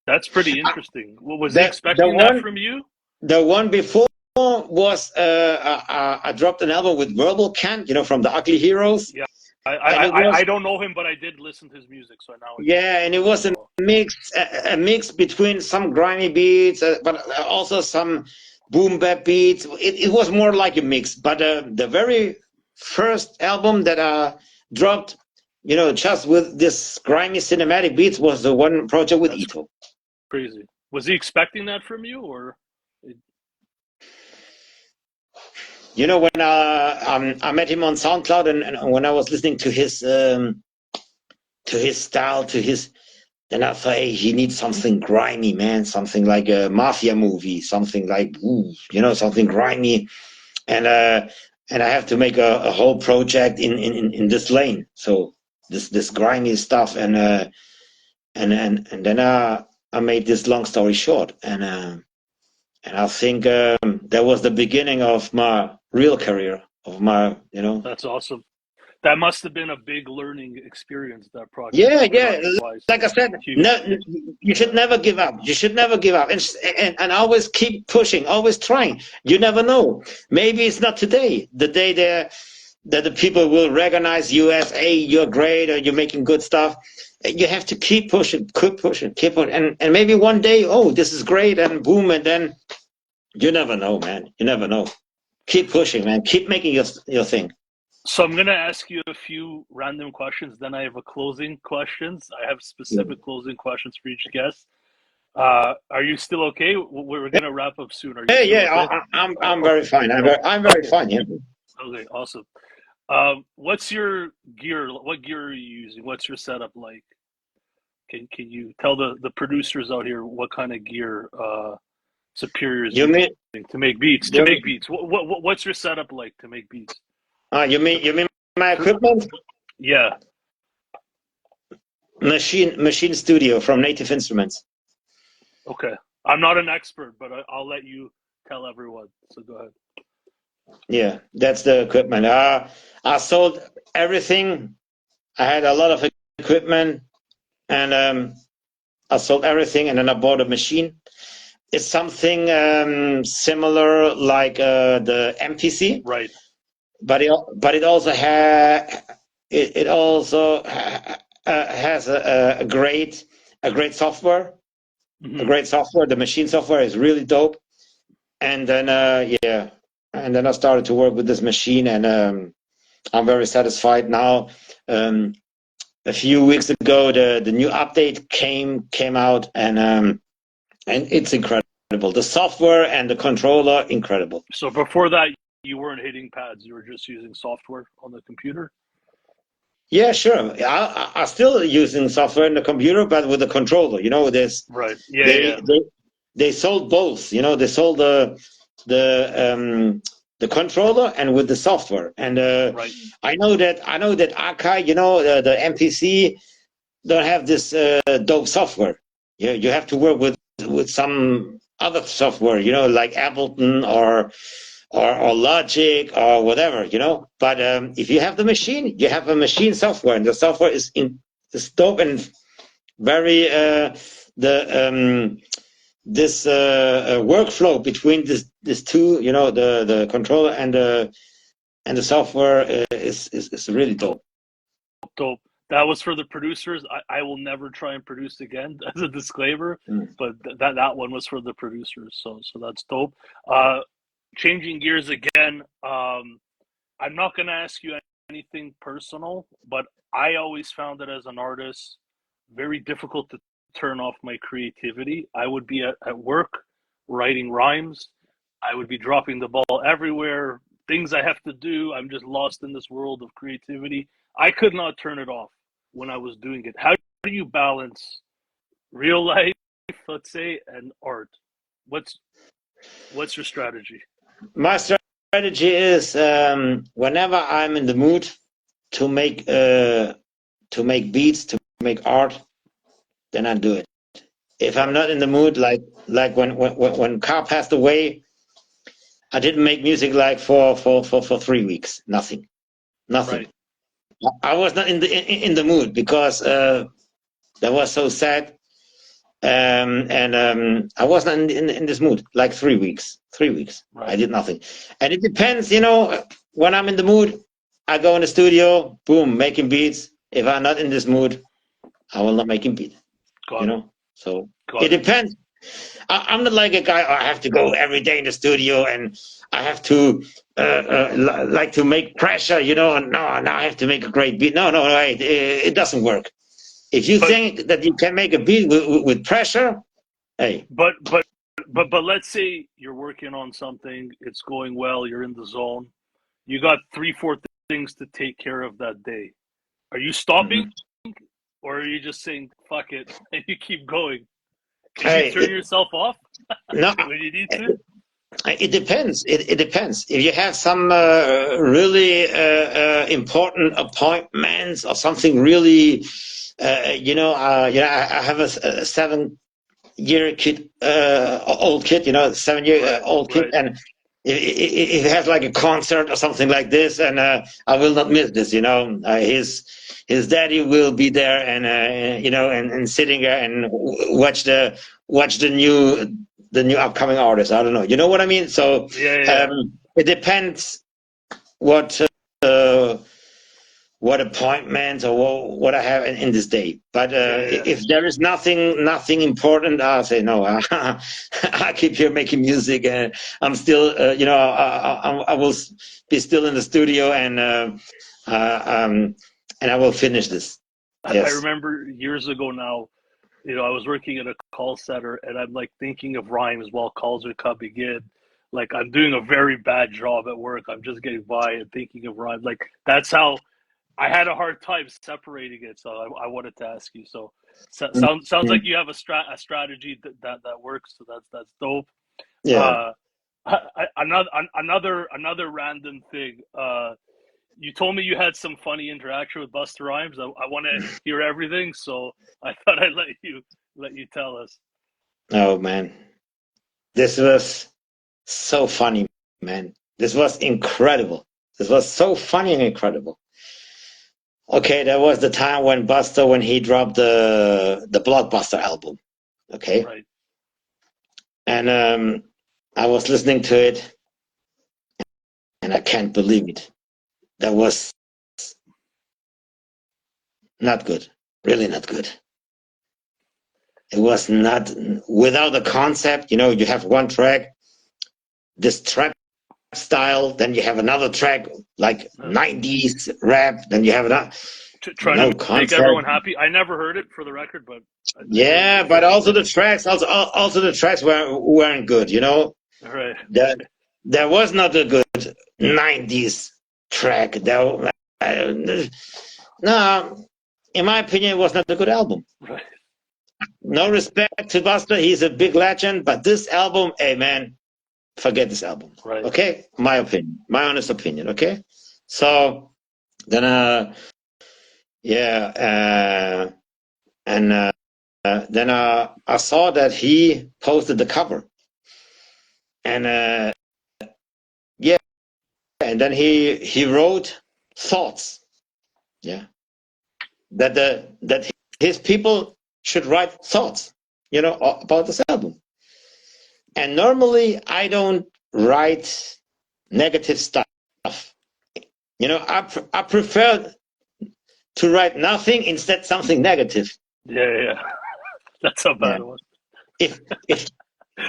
That's pretty interesting. Was he the expecting that one from you? the one before was I dropped an album with Verbal Kant, from the Ugly Heroes, Yeah, and it was I don't know him, but I did listen to his music, so now and it I was know. a mix between some grimy beats, but also some boom bap beats. It was more like a mix. But the very first album that I dropped, just with this grimy cinematic beats, was the one project with That's Ito. crazy. Was he expecting that from you, or? When I met him on SoundCloud, and when I was listening to his style, then I thought, hey, he needs something grimy, man, something like a mafia movie, something like, something grimy, and I have to make a whole project in this lane. So this grimy stuff, and then I made this long story short, and I think that was the beginning of my real career, of my. That's awesome. That must have been a big learning experience, that project, Yeah, yeah. production-wise. Like I said, Huge. no, you should never give up. You should never give up, and always keep pushing, always trying. You never know. Maybe it's not today, the day that the people will recognize you as, hey, you're great, or you're making good stuff. You have to keep pushing, keep pushing, and maybe one day, oh, this is great, and boom, and then you never know, man. You never know. Keep pushing, man. Keep making your thing. So I'm gonna ask you a few random questions. Then I have a closing questions. I have Yeah, specific closing questions for each guest. Are you still okay? We're gonna wrap up soon. Are you yeah. still Yeah, okay? I'm very Okay. fine. I'm very Okay. fine. Yeah. Okay. Awesome. What's your gear? What gear are you using? What's your setup like? Can you tell the producers out here what kind of gear Superior is You using mean to make beats? To you make beats. What's your setup like to make beats? you mean my equipment? Yeah. Machine Studio from Native Instruments. Okay. I'm not an expert, but I'll let you tell everyone. So go ahead. Yeah, that's the equipment. I sold everything. I had a lot of equipment, and I sold everything, and then I bought a machine. It's something similar like the MPC, Right. but it also has a great software. A Hmm. great software. The machine software is really dope. And then and then I started to work with this machine, and I'm very satisfied now. Um, a few weeks ago, the new update came out, and it's incredible. The software and the controller, incredible. So before that, you weren't hitting pads. You were just using software on the computer. Yeah, sure. I still using software in the computer, but with the controller. This Right. Yeah. they Yeah. they they sold both. They sold the controller and with the software. And Right. I know that Akai, the MPC, don't have this dope software. You have to work with some other software, like Ableton or Logic or whatever. But if you have the machine, you have a machine software, and the software is dope and very the this workflow between this two, the controller and the software is really Dope. dope. Dope. That was for the producers. I will never try and produce again as a disclaimer, Mm. but that one was for the producers. So that's dope. Changing gears again. I'm not gonna ask you anything personal, but I always found it as an artist very difficult to turn off my creativity. I would be at work writing rhymes. I would be dropping the ball everywhere. Things I have to do. I'm just lost in this world of creativity. I could not turn it off when I was doing it. How do you balance real life, let's say, and art? What's what's your strategy? My strategy is whenever I'm in the mood to make beats, to make art, then I do it. If I'm Right, not in the mood, like when Carl passed away, I didn't make music like for 3 weeks. Nothing, nothing. right, I was not in the mood because that was so sad. And I was not in this mood like 3 weeks. 3 weeks. I right. did nothing. And it depends, you know, when I'm in the mood, I go in the studio, boom, making beats. If I'm not in this mood, I will not making beat, you Got it. know. So it Got it. depends. I'm not like a guy. I have to go every day in the studio, and I have to like to make pressure. You know, no, now I have to make a great beat. No, no, right? It doesn't work. If you But think that you can make a beat with pressure, hey, but but but let's say you're working on something, it's going well, you're in the zone. You got three, four things to take care of that day. Are you stopping, mhm. or are you just saying fuck it and you keep going? Can you Hey, turn yourself off no, when you need to? it depends. It depends. If you have some really important appointments or something really, I have a 7 year kid, old kid, you know, 7 year Right, old kid, right. and if he has like a concert or something like this, and I will not miss this, you know, his daddy will be there, and and sitting there and watch the new upcoming artist. I don't know, you know what I mean? So Yeah, yeah, yeah. it depends what. Uh, what appointments or what I have in this day. But Yeah, yeah. if there is nothing important, I'll say no. I keep here making music, and I'm still, I will be still in the studio, uh, um, and I will finish this. I Yes. remember years ago now, I was working at a call center and I'm like thinking of rhymes while calls are coming in. Like I'm doing a very bad job at work. I'm just getting by and thinking of rhymes. Like that's how I had a hard time separating it. So I wanted to ask you. So sounds like Mhm. you have a strategy that works. So that's dope. Yeah. Uh, another random thing. You told me you had some funny interaction with Busta Rhymes. I want to hear everything, so I thought I'd let you tell us. Oh man, this was so funny, man. This was incredible. This was so funny and incredible. Okay, that was the time when Buster when he dropped the Blockbuster album. Okay, Right. and I was listening to it, and I can't believe it. That was not good. Really not good. It was not without a concept. You know, you have one track, this trap style, then you have another track like Uh, 90s rap, then you have another trying no to make concept. everyone happy. I never heard it for the record, but I hear what Yeah, you're but saying. also the tracks, also the tracks weren't good. You know, All right. that there was not a good 90s track. No, in my opinion, it was not a good album. Right. No respect to Buster, he's a big legend, but this album, hey man, forget this album. Right. Okay, my opinion, my honest opinion. Okay, so then, yeah, and then I saw that he posted the cover, and yeah, and then he wrote thoughts. Yeah, that his people should write thoughts, you know, about this album. And normally I don't write negative stuff. You know, I prefer to write nothing, instead something negative. Yeah. That's a Yeah. bad one. If if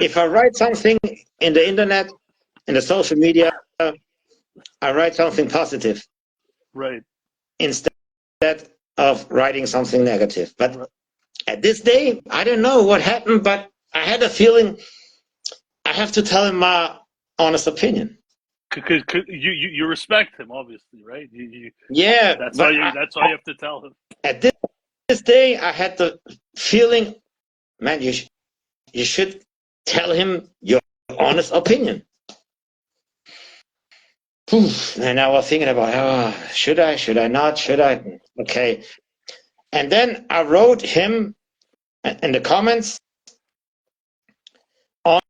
if I write something in the internet, in the social media, I write something positive Right. instead of writing something negative. But Right. at this day, I don't know what happened, but I had a feeling I have to tell him my honest opinion. Because you respect him, obviously, right? Yeah, That's why but you have to tell him. at this day, I had the feeling, man, you should tell him your honest opinion. And I was thinking about, should I not, should I? Okay. And then I wrote him in the comments,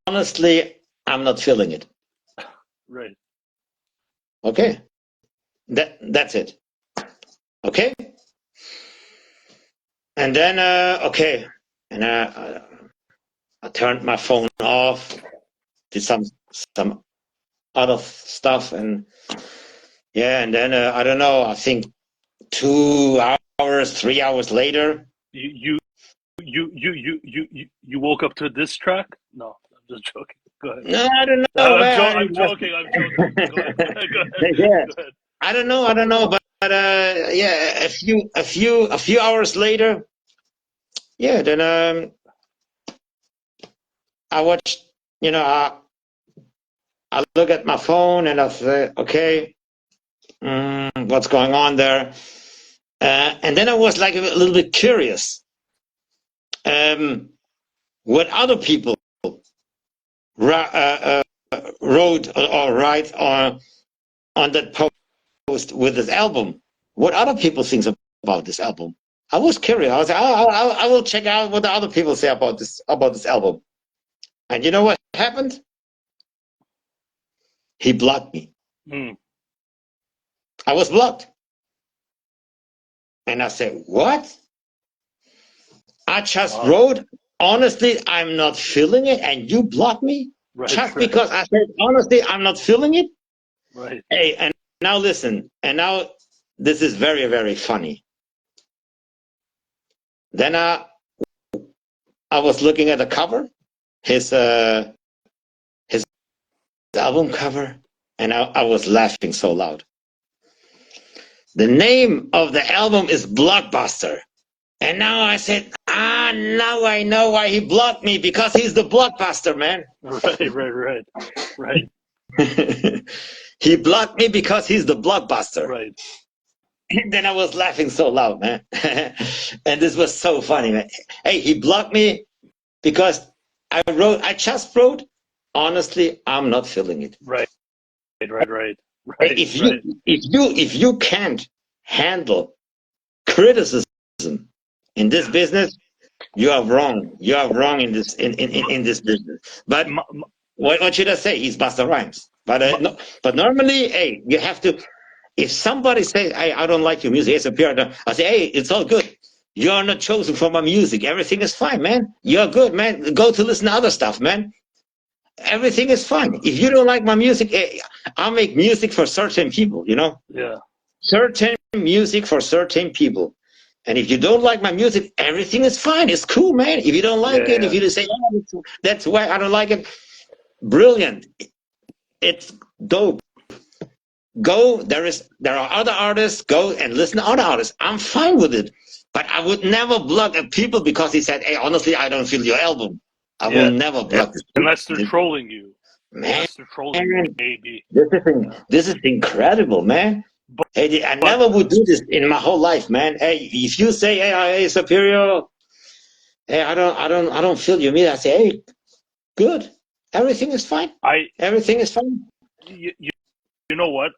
honestly, I'm not feeling it. Right. Okay. That's it. Okay. And then, okay. And I turned my phone off, did some other stuff. And yeah, and then, I don't know, I think 2 hours, 3 hours later. You you woke up to this track? No, I'm just joking. Go ahead. No, I don't know, man. I'm joking. I'm joking. Go ahead. Go ahead. Yeah, Go ahead. I don't know, but yeah, a few hours later, yeah, then I watched, you know, I look at my phone and I say, okay, what's going on there? And then I was like a little bit curious, what other people wrote or write on that post with this album. What other people think about this album? I was curious. I was like, I will check out what the other people say about this album. And you know what happened? He blocked me. Mm, I was blocked. And I said, what? I just wow. wrote, honestly, I'm not feeling it, and you blocked me? Right. Just Right. because I said, honestly, I'm not feeling it? Right. Hey, and now listen, and now this is very, very funny. Then I was looking at the cover, his album cover, and I was laughing so loud. The name of the album is Blockbuster. And now I said, now I know why he blocked me, because he's the Blockbuster, man. Right. He blocked me because he's the Blockbuster. Right. And then I was laughing so loud, man. And this was so funny, man. Hey, he blocked me because I just wrote, honestly, I'm not feeling it. Right. Right. If you can't handle criticism in this business, you are wrong. You are wrong in this business. But My, my, what should I say? He's Busta Rhymes. But my, no, but normally, hey, you have to. If somebody says, "Hey, I don't like your music," it's a period. I say, "Hey, it's all good. You're not chosen for my music. Everything is fine, man. You're good, man. Go to listen to other stuff, man. Everything is fine. If you don't like my music, I'll make music for certain people, you know, yeah. certain music for certain people. And if you don't like my music, everything is fine. It's cool, man. If you don't like it, if Yeah. you just say, oh, that's why I don't like it, brilliant. It's dope. Go. There are other artists. Go and listen to other artists. I'm fine with it. But I would never block people because he said, "Hey, honestly, I don't feel your album." I will Yeah. never block Unless they're this. trolling you. Man, Maybe. Yeah. this is incredible, man. But, Hey, I but never would do this in my whole life, man. Hey, if you say, "Hey, Superior," hey, I don't feel you. Me, I say, "Hey, good. Everything is fine. I, Everything is fine." you know what?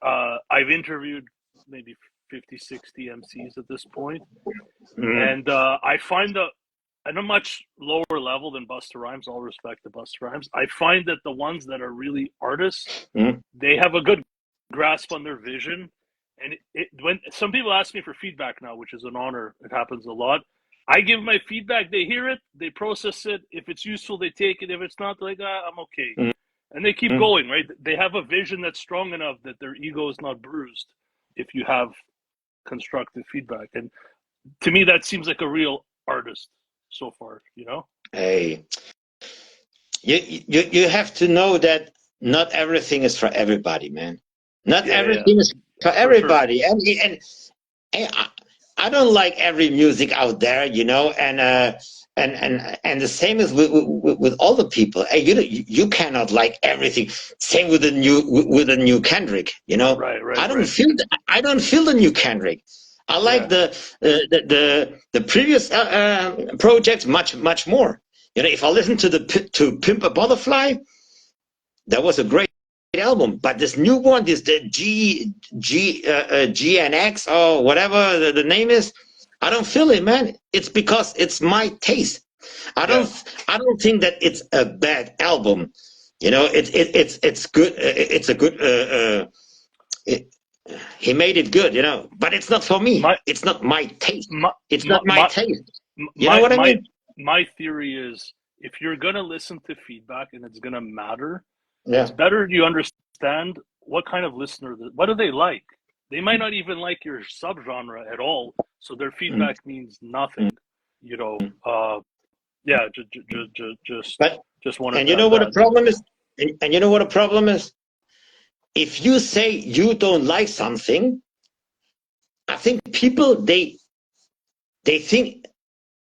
I've interviewed maybe 50, 60 MCs at this point, Mm, and I find that at a much lower level than Busta Rhymes. All respect to Busta Rhymes. I find that the ones that are really artists, mm, they have a good grasp on their vision. And when some people ask me for feedback now, which is an honor, it happens a lot. I give my feedback. They hear it, they process it. If it's useful, they take it. If it's not, they're like, I'm okay, mm, and they keep mm. going. Right? They have a vision that's strong enough that their ego is not bruised. If you have constructive feedback. And to me, that seems like a real artist so far, you know? Hey, you have to know that not everything is for everybody, man. Not Yeah, everything is for for sure. everybody. And I don't like every music out there, you know, and the same is with all the people. Hey, you cannot like everything. Same with the new Kendrick, you know. Right, right, right. I don't feel the new Kendrick. I like Yeah, the previous projects much more. You know, if I listen to Pimp a Butterfly, that was a great album. But this new one, the GNX or whatever the name is, I don't feel it, man. It's because it's my taste. I yeah. don't I don't think that it's a bad album. You know, it's good. It's a good. It, he made it good, you know, but it's not for me. My, It's not my taste. my, It's my, not my my, taste. You know my, what I my, mean? my theory is if you're going to listen to feedback and it's going to matter, it's Yeah. better you understand what kind of listener, what do they like? They might not even like your subgenre at all, so their Mm. feedback means nothing. You know, yeah, But just wanted and to you know add what the that. problem is? And you know what the problem is? If you say you don't like something, I think people they think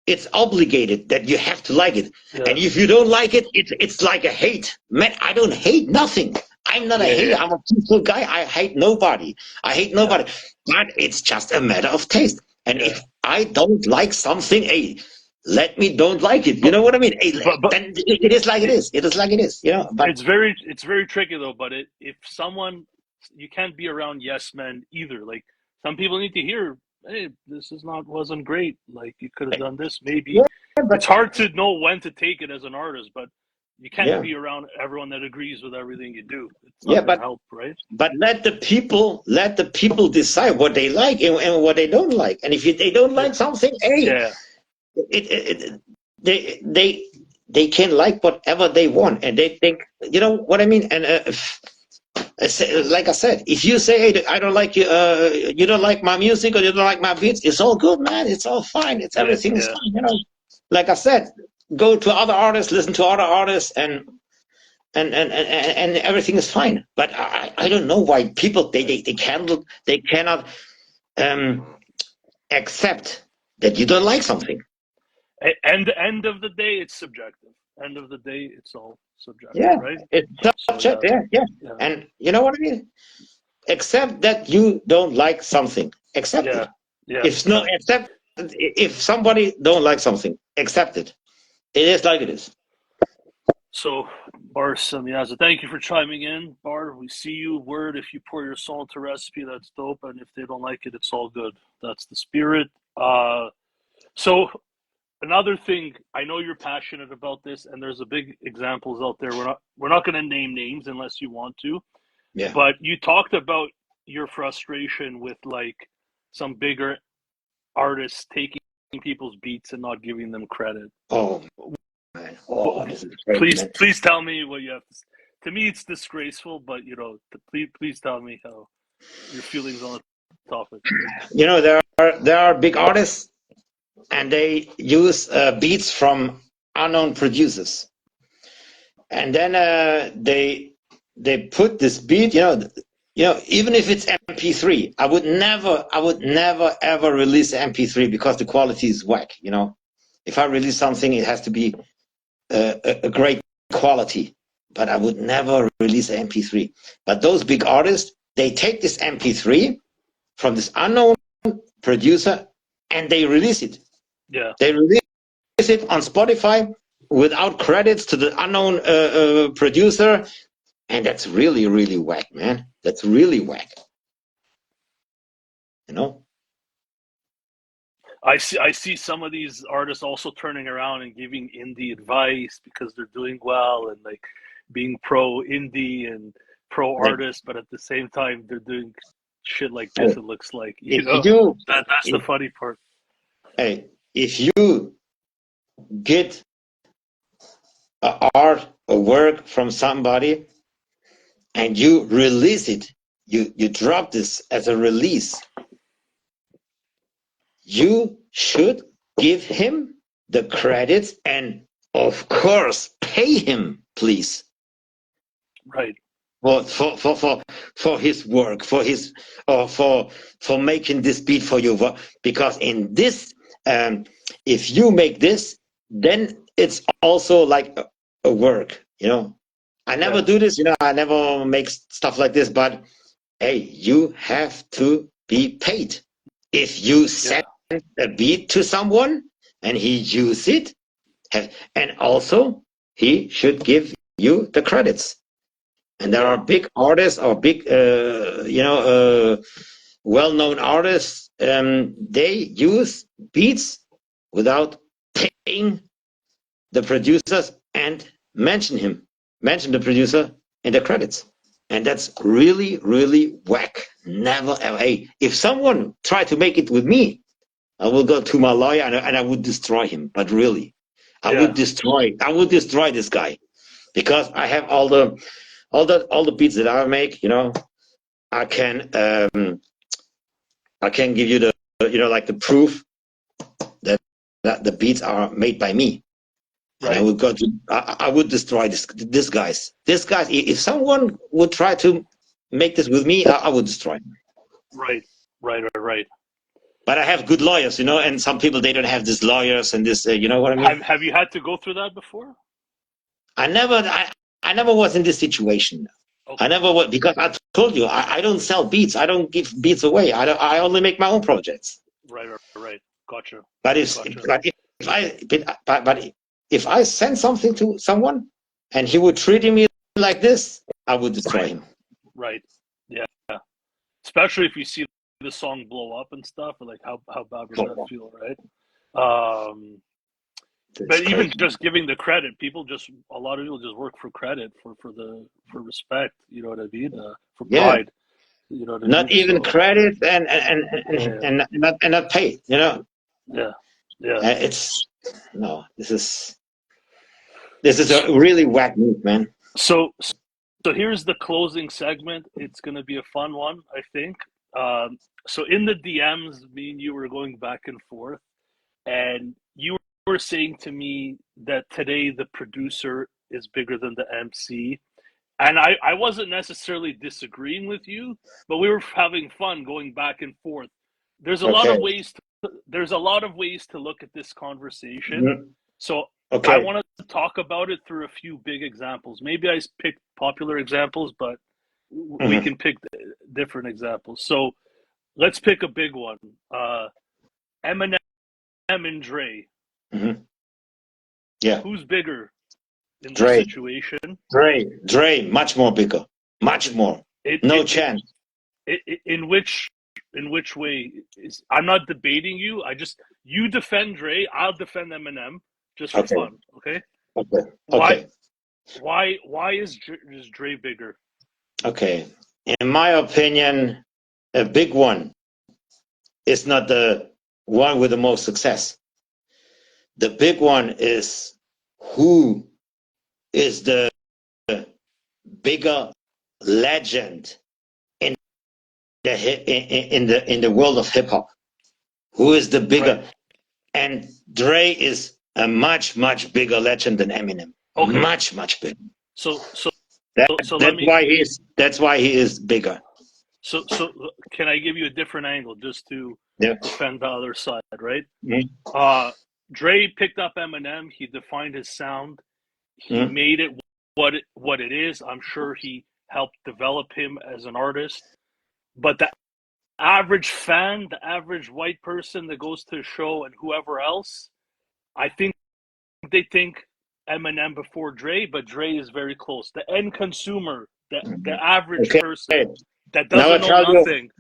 it's obligated that you have to like it. Yeah, And if you don't like it, it's like a hate. Man, I don't hate nothing. I'm not a yeah, hater. yeah, I'm a peaceful guy. I hate nobody. I hate yeah, nobody. But it's just a matter of taste. And yeah. if I don't like something, hey, let me don't like it. You But know what I mean? Hey, but then it is like it it, is. It is like it is. You know. But it's very tricky though. But if someone, you can't be around yes men either. Like some people need to hear, hey, this is not wasn't great. Like you could have done this. yeah, Maybe but it's hard to know when to take it as an artist, but you can't yeah, be around everyone that agrees with everything you do. It's yeah, not going to help, right? but let the people decide what they like and what they don't like. And if they don't Yeah, like something, hey, yeah, it they they they can like whatever they want, and they think, you know what I mean. And like I said, if you say, hey, I don't like you, you don't like my music or you don't like my beats, it's all good, man. It's all fine. It's yeah, everything is yeah. fine. You know, like I said, go to other artists, listen to other artists, and everything is fine. But I don't know why people they cannot um, accept that you don't like something. End of the day, it's subjective. End of the day, it's all subjective, Yeah, right? it's So subject. yeah, Yeah, yeah. yeah, And you know what I mean? Accept that you don't like something. Accept yeah, it. yeah, If no, yeah. accept if somebody don't like something, accept it. It is like it is. So, Bar Samyaza, thank you for chiming in. Bar, we see you. Word, if you pour your soul into recipe, that's dope. And if they don't like it, it's all good. That's the spirit. So another thing, I know you're passionate about this, and there's a big examples out there. We're not going to name names unless you want to, Yeah. but you talked about your frustration with like some bigger artists taking people's beats and not giving them credit. Oh man. Oh, this is crazy, Please, man. please tell me what you have to. To me, it's disgraceful, but please tell me how your feelings on the topic. You know, there are big artists, and they use beats from unknown producers, and then they put this beat. Even if it's MP3, I would never ever release MP3 because the quality is whack. You know, if I release something, it has to be a great quality. But I would never release an MP3. But those big artists, they take this MP3 from this unknown producer and they release it. Yeah. They release it on Spotify without credits to the unknown producer, and that's really, really whack, man. That's really whack. You know? I see some of these artists also turning around and giving indie advice because they're doing well and like being pro indie and pro Like, artist, but at the same time they're doing shit like this. hey, It looks like if you, that's the if, funny part. hey, if you get a art or work from somebody and you release it, you drop this as a release, you should give him the credits and, of course, pay him, please. Right. For his work, for his for making this beat for you. Because in this, if you make this, then it's also like a work. I never do this. I never make stuff like this. But hey, you have to be paid. If you send a beat to someone and he use it, and also he should give you the credits. And there are big artists or big, well-known artists. They use beats without paying the producers and mention the producer in the credits. And that's really, really whack. Never ever. Hey, if someone tried to make it with me, I will go to my lawyer and I would destroy him. But really, I would destroy this guy, because I have all the beats that I make. I can give you the like the proof that the beats are made by me. Right. And I would destroy this guys. If someone would try to make this with me, I would destroy him. Right. But I have good lawyers, and some people, they don't have these lawyers and this, you know what I mean? Have you had to go through that before? I never was in this situation. Okay. I never was, because I told you, I don't sell beats. I don't give beats away. I only make my own projects. Right. Gotcha. But if I send something to someone and he would treat me like this, I would destroy him. Right. Yeah. Especially if you see the song blow up and stuff, or like how bad would that feel, right? But even just giving the credit, a lot of people just work for credit, for respect. You know what I mean? For pride. You know what I mean? Not even credit and not paid. Yeah. This is a really whack move, man. So here's the closing segment. It's going to be a fun one, I think. So in the DMs, me and you were going back and forth, and you were saying to me that today the producer is bigger than the MC. And I wasn't necessarily disagreeing with you, but we were having fun going back and forth. There's a lot of ways to look at this conversation. Mm-hmm. So I want to talk about it through a few big examples. Maybe I picked popular examples, but we can pick different examples. So let's pick a big one. Eminem and Dre. Mm-hmm. Yeah. Who's bigger in this situation? Dre, much more bigger. Much more. No chance. In which way? I'm not debating you. You defend Dre, I'll defend Eminem, just for fun. Okay. Why is Dre bigger? Okay. In my opinion, a big one is not the one with the most success. The big one is who is the bigger legend in the world of hip hop. Who is the bigger? Right. And Dre is a much bigger legend than Eminem. Okay. Much bigger. That's why he is bigger. So can I give you a different angle just to defend the other side, right? Mm-hmm. Dre picked up Eminem. He defined his sound. He made it what it is. I'm sure he helped develop him as an artist. But the average fan, the average white person that goes to a show, and whoever else, I think they think Eminem before Dre, but Dre is very close. The end consumer, the average person that doesn't know nothing,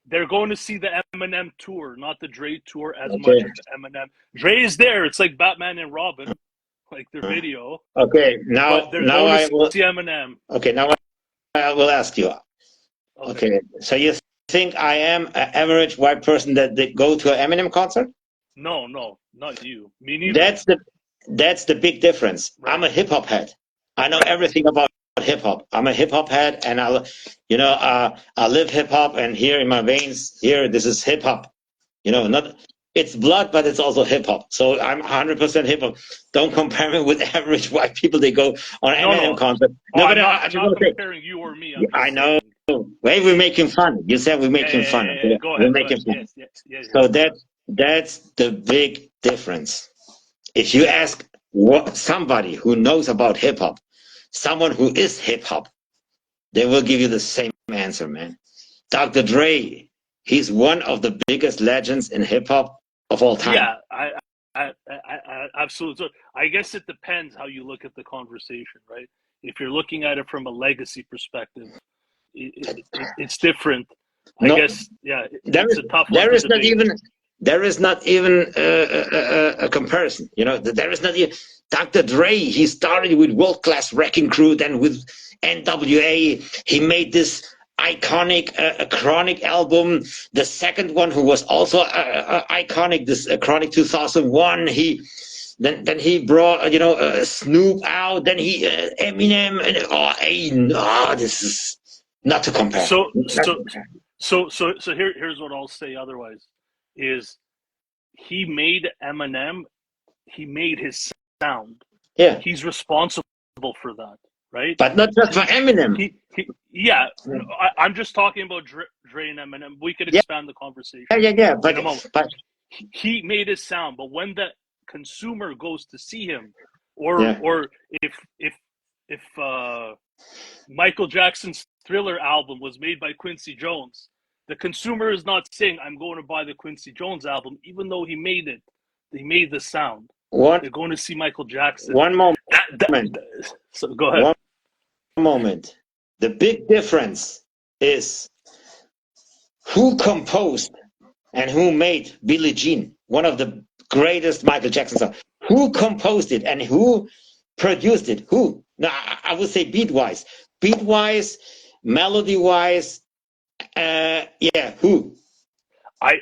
they're going to see the Eminem tour, not the Dre tour as much as the Eminem. Dre is there. It's like Batman and Robin, like their video. Okay, now I will see Eminem. Okay, now I will ask you. Okay, so you think I am an average white person that go to an Eminem concert? No, not you. Me neither. That's the big difference. Right. I'm a hip hop head. I know everything about hip hop. I'm a hip hop head, and I live hip hop, and here in my veins, this is hip hop. Not it's blood, but it's also hip hop. So I'm 100% hip hop. Don't compare me with average white people. They go on No, Eminem no. concert. Oh, No, but I'm I just not want to say, comparing you or me. yeah, I'm I just know. saying. Wait, we're making fun. You said we're Yeah, making yeah, fun. yeah, Okay? yeah. Go We're ahead, go making ahead. fun. Yes, yeah, yeah, yeah. So Go ahead. that's the big difference. If you ask what somebody who knows about hip hop, someone who is hip hop, they will give you the same answer, man. Dr. Dre, he's one of the biggest legends in hip hop of all time. Yeah, I absolutely. So I guess it depends how you look at the conversation, right? If you're looking at it from a legacy perspective, it's different. I No, guess, yeah, there it's is a tough one there to is not debate. even there is not even a comparison. You know, there is not even Dr. Dre. He started with World Class Wrecking Crew, then with NWA. He made this iconic Chronic album. The second one, who was also iconic, this Chronic 2001. Then he brought Snoop out. Then he Eminem, and this is not to compare. So, Not to so, compare. here's what I'll say. Otherwise, is he made Eminem? He made his sound. Yeah. He's responsible for that, right? But not just for Eminem. Yeah. No, I'm just talking about Dre and Eminem. We could Yeah, expand the conversation yeah. in a moment. He made his sound, but when the consumer goes to see him, yeah. or if Michael Jackson's Thriller album was made by Quincy Jones, the consumer is not saying, "I'm going to buy the Quincy Jones album," even though he made it. He made the sound. One They're going to see Michael Jackson. one moment. So go ahead. One moment. The big difference is who composed and who made Billie Jean, one of the greatest Michael Jackson songs. Who composed it and who produced it? Who? Now I would say beat wise, melody wise. Yeah, who? I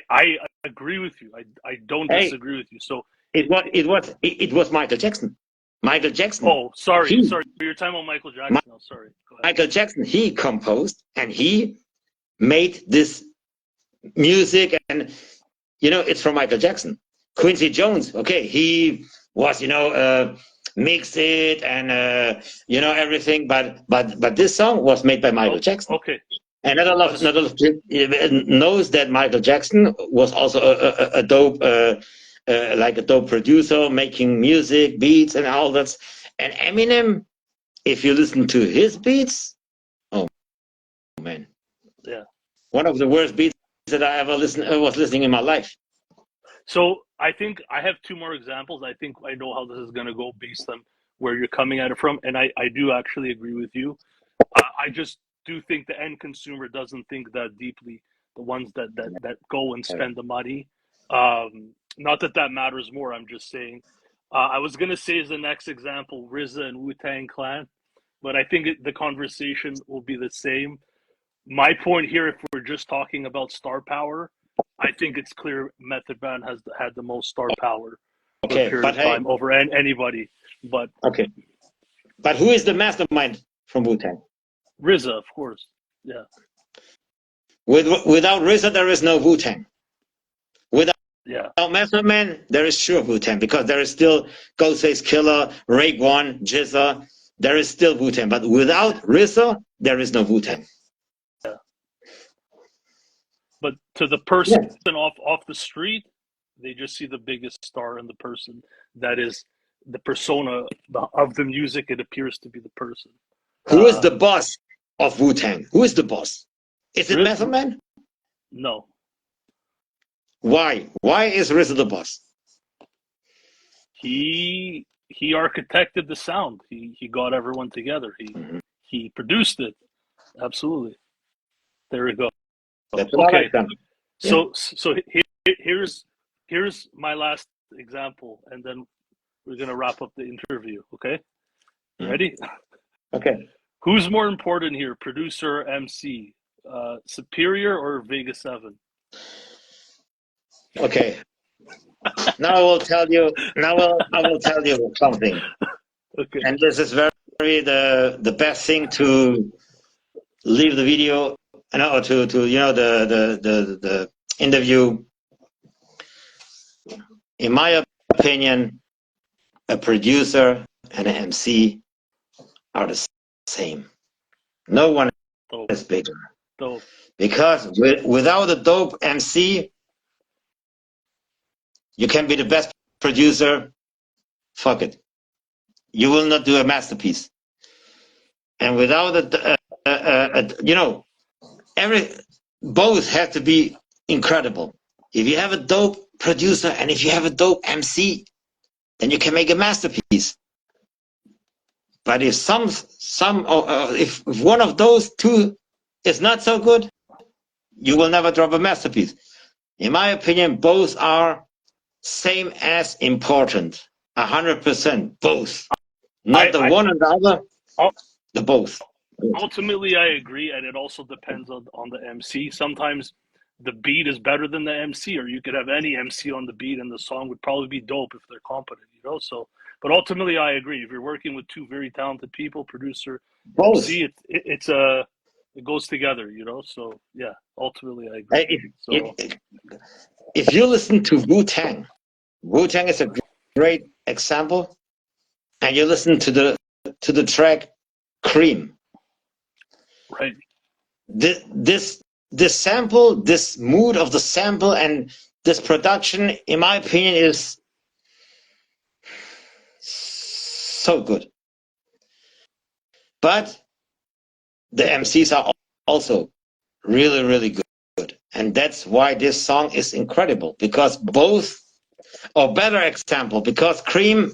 agree with you. I don't Hey, disagree with you. So it was Michael Jackson. Michael Jackson. oh, sorry, He sorry. You're talking about Michael Jackson. Oh, sorry. Go ahead. Michael Jackson. He composed and he made this music, and it's from Michael Jackson. Quincy Jones, okay, he was mixed it and everything, but this song was made by Michael Oh, Jackson. okay. And not a lot of people knows that Michael Jackson was also a dope, like a dope producer, making music, beats, and all that. And Eminem, if you listen to his beats, oh man, Yeah. one of the worst beats that I ever was listening in my life. So I think I have two more examples. I think I know how this is going to go based on where you're coming at it from, and I do actually agree with you. I just do think the end consumer doesn't think that deeply. The ones that go and spend the money. Not that that matters more. I'm just saying. I was gonna say as the next example, RZA and Wu-Tang Clan, but I think the conversation will be the same. My point here, if we're just talking about star power, I think it's clear Method Man has had the most star power for a Okay, period but of hey, time over anybody. But okay, but who is the mastermind from Wu-Tang? RZA, of course, yeah, Without RZA, there is no Wu-Tang. Without yeah. Method Man, there is sure Wu-Tang, because there is still Ghostface Killer, Raekwon, Jizza. There is still Wu-Tang, but without RZA, there is no Wu-Tang. But to the person Yeah. off the street, they just see the biggest star in the person. That is the persona of the music. It appears to be the person. Who is the Um, boss of Wu-Tang? Who is the boss? Is it Method Man? no, Why? Why is RZA the boss? he architected the sound. He got everyone together. Mhm. He produced it. Absolutely. There we go. That's what I Okay. like them. Yeah. So here's my last example, and then we're gonna wrap up the interview. Okay. Ready? Okay. Who's more important here, producer or MC? Superior or Vega 7? Okay. Now I will tell you. I will tell you something. Okay. And this is very the best thing to leave the video, or to the interview. in my opinion, a producer and an MC are the same. No one Dope. is bigger. Dope. Because without a dope MC, you can be the best producer. Fuck it. You will not do a masterpiece. And without both have to be incredible. If you have a dope producer and if you have a dope MC, then you can make a masterpiece. But if if one of those two is not so good, you will never drop a masterpiece. In my opinion, both are same as important. 100%, both. Not the one and the other, the both. Ultimately, I agree, and it also depends on the MC. Sometimes the beat is better than the MC, or you could have any MC on the beat, and the song would probably be dope if they're competent, you know. So, but ultimately, I agree. If you're working with two very talented people, producer, Both. MC, it goes together, you know. So, yeah, ultimately, I agree. If you listen to Wu-Tang, Wu-Tang is a great example, and you listen to the track Cream. Right. This sample, this mood of the sample, and this production, in my opinion, is so good. But the MCs are also really, really good. And that's why this song is incredible, because both, or better example, because Cream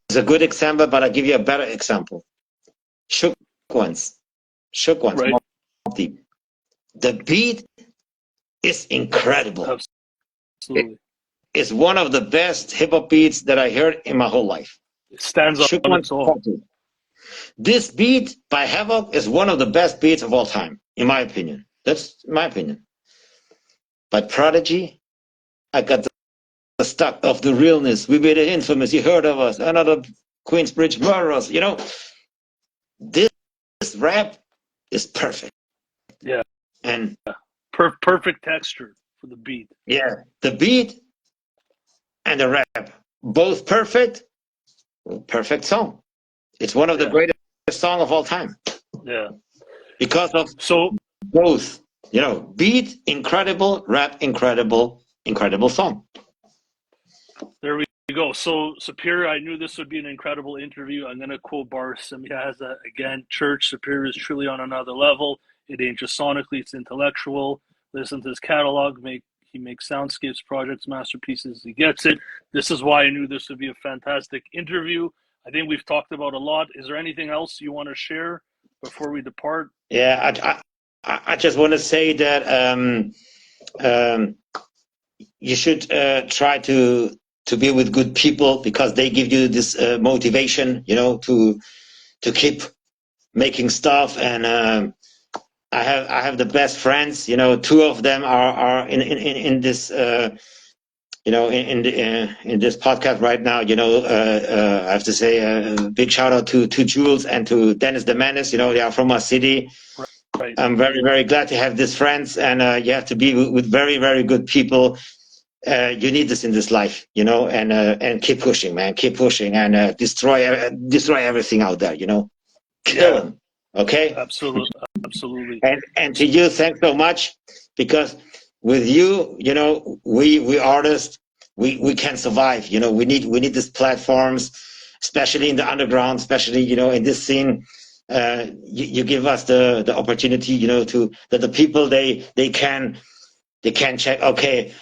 is a good example, but I'll give you a better example. Shook Ones, Right. Deep. The beat is incredible. Absolutely. It's one of the best hip hop beats that I heard in my whole life. It stands up on its own. This beat by Havoc is one of the best beats of all time, in my opinion. That's my opinion. But Prodigy, I got the stuck of the realness. We be the infamous. You heard of us. Another Queensbridge murderers. You know, this rap is perfect. Yeah. And perfect texture for the beat. Yeah, the beat and the rap, both perfect. Perfect song. It's one of the greatest songs of all time. Yeah. Because of both. You know, beat incredible, rap incredible, incredible song. There we go. So Superior, I knew this would be an incredible interview. I'm gonna quote Bar Simyaza again. Church Superior is truly on another level. It ain't just sonically, it's intellectual. Listen to his catalog. He makes soundscapes, projects, masterpieces. He gets it. This is why I knew this would be a fantastic interview. I think we've talked about a lot. Is there anything else you want to share before we depart? Yeah, I just want to say that you should try to be with good people, because they give you this motivation, you know, to keep making stuff. And I have the best friends, you know. Two of them are in this you know, in this podcast right now. You know, I have to say a big shout out to Jules and to Dennis the Menace. You know, they are from our city. Right. I'm very, very glad to have these friends, and you have to be with very, very good people. You need this in this life, you know, and keep pushing, man. Keep pushing, and destroy everything out there, you know. Kill them, okay? Absolutely. And to you, thanks so much, because with you, you know, we artists, we can survive. You know, we need these platforms, especially in the underground, especially, you know, in this scene. You give us the opportunity, you know, to that the people they can check. Okay,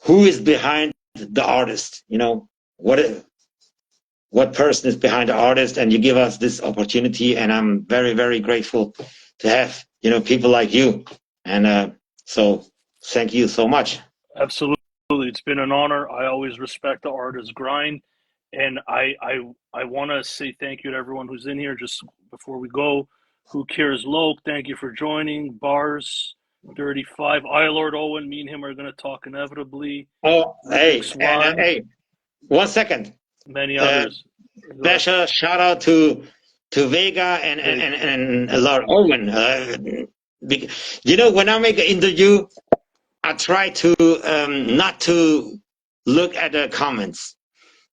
who is behind the artist? You know, what person is behind the artist, and you give us this opportunity, and I'm very, very grateful to have, you know, people like you. And so thank you so much. Absolutely. It's been an honor. I always respect the artist's grind. And I want to say thank you to everyone who's in here. Just before we go, Who Cares Loke, thank you for joining. Bars 35, Lord Owen, me and him are going to talk inevitably. Oh, hey, 1 second. Many others. Special shout out to Vega and Lord Owen. You know, when I make an interview, I try to not to look at the comments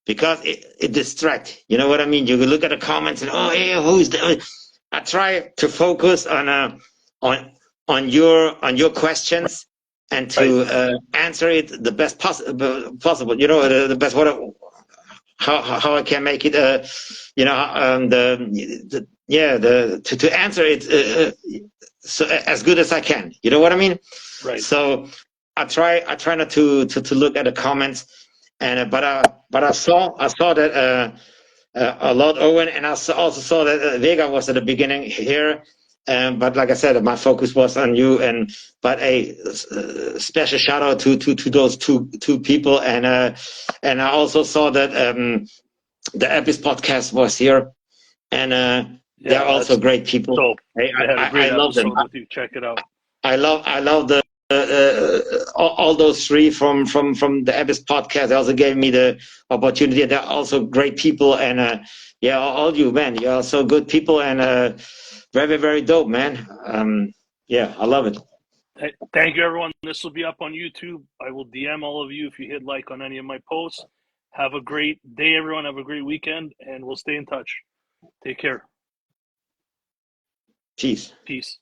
because it distracts. You know what I mean? You look at the comments and oh, hey, who's the? I try to focus on on your questions and Right. to answer it the best possible. You know, the best what how I can make it. You know, the yeah the to answer it so as good as I can. You know what I mean? Right. So I try not to look at the comments, and but I saw that a lot Owen, and also saw that Vega was at the beginning here. But like I said, my focus was on you, and but a special shout out to those two people, and I also saw that the Epis podcast was here, and they're Yeah, also that's great people. dope. They had a I great love them. episode with you. Check it out. I love the all those three from the Abyss podcast. They also gave me the opportunity. They're also great people, and yeah, all you man, you're so good people, and very dope, man. Yeah, I love it. Thank you, everyone. This will be up on YouTube. I will DM all of you if you hit like on any of my posts. Have a great day, everyone. Have a great weekend, and we'll stay in touch. Take care. Peace. Peace.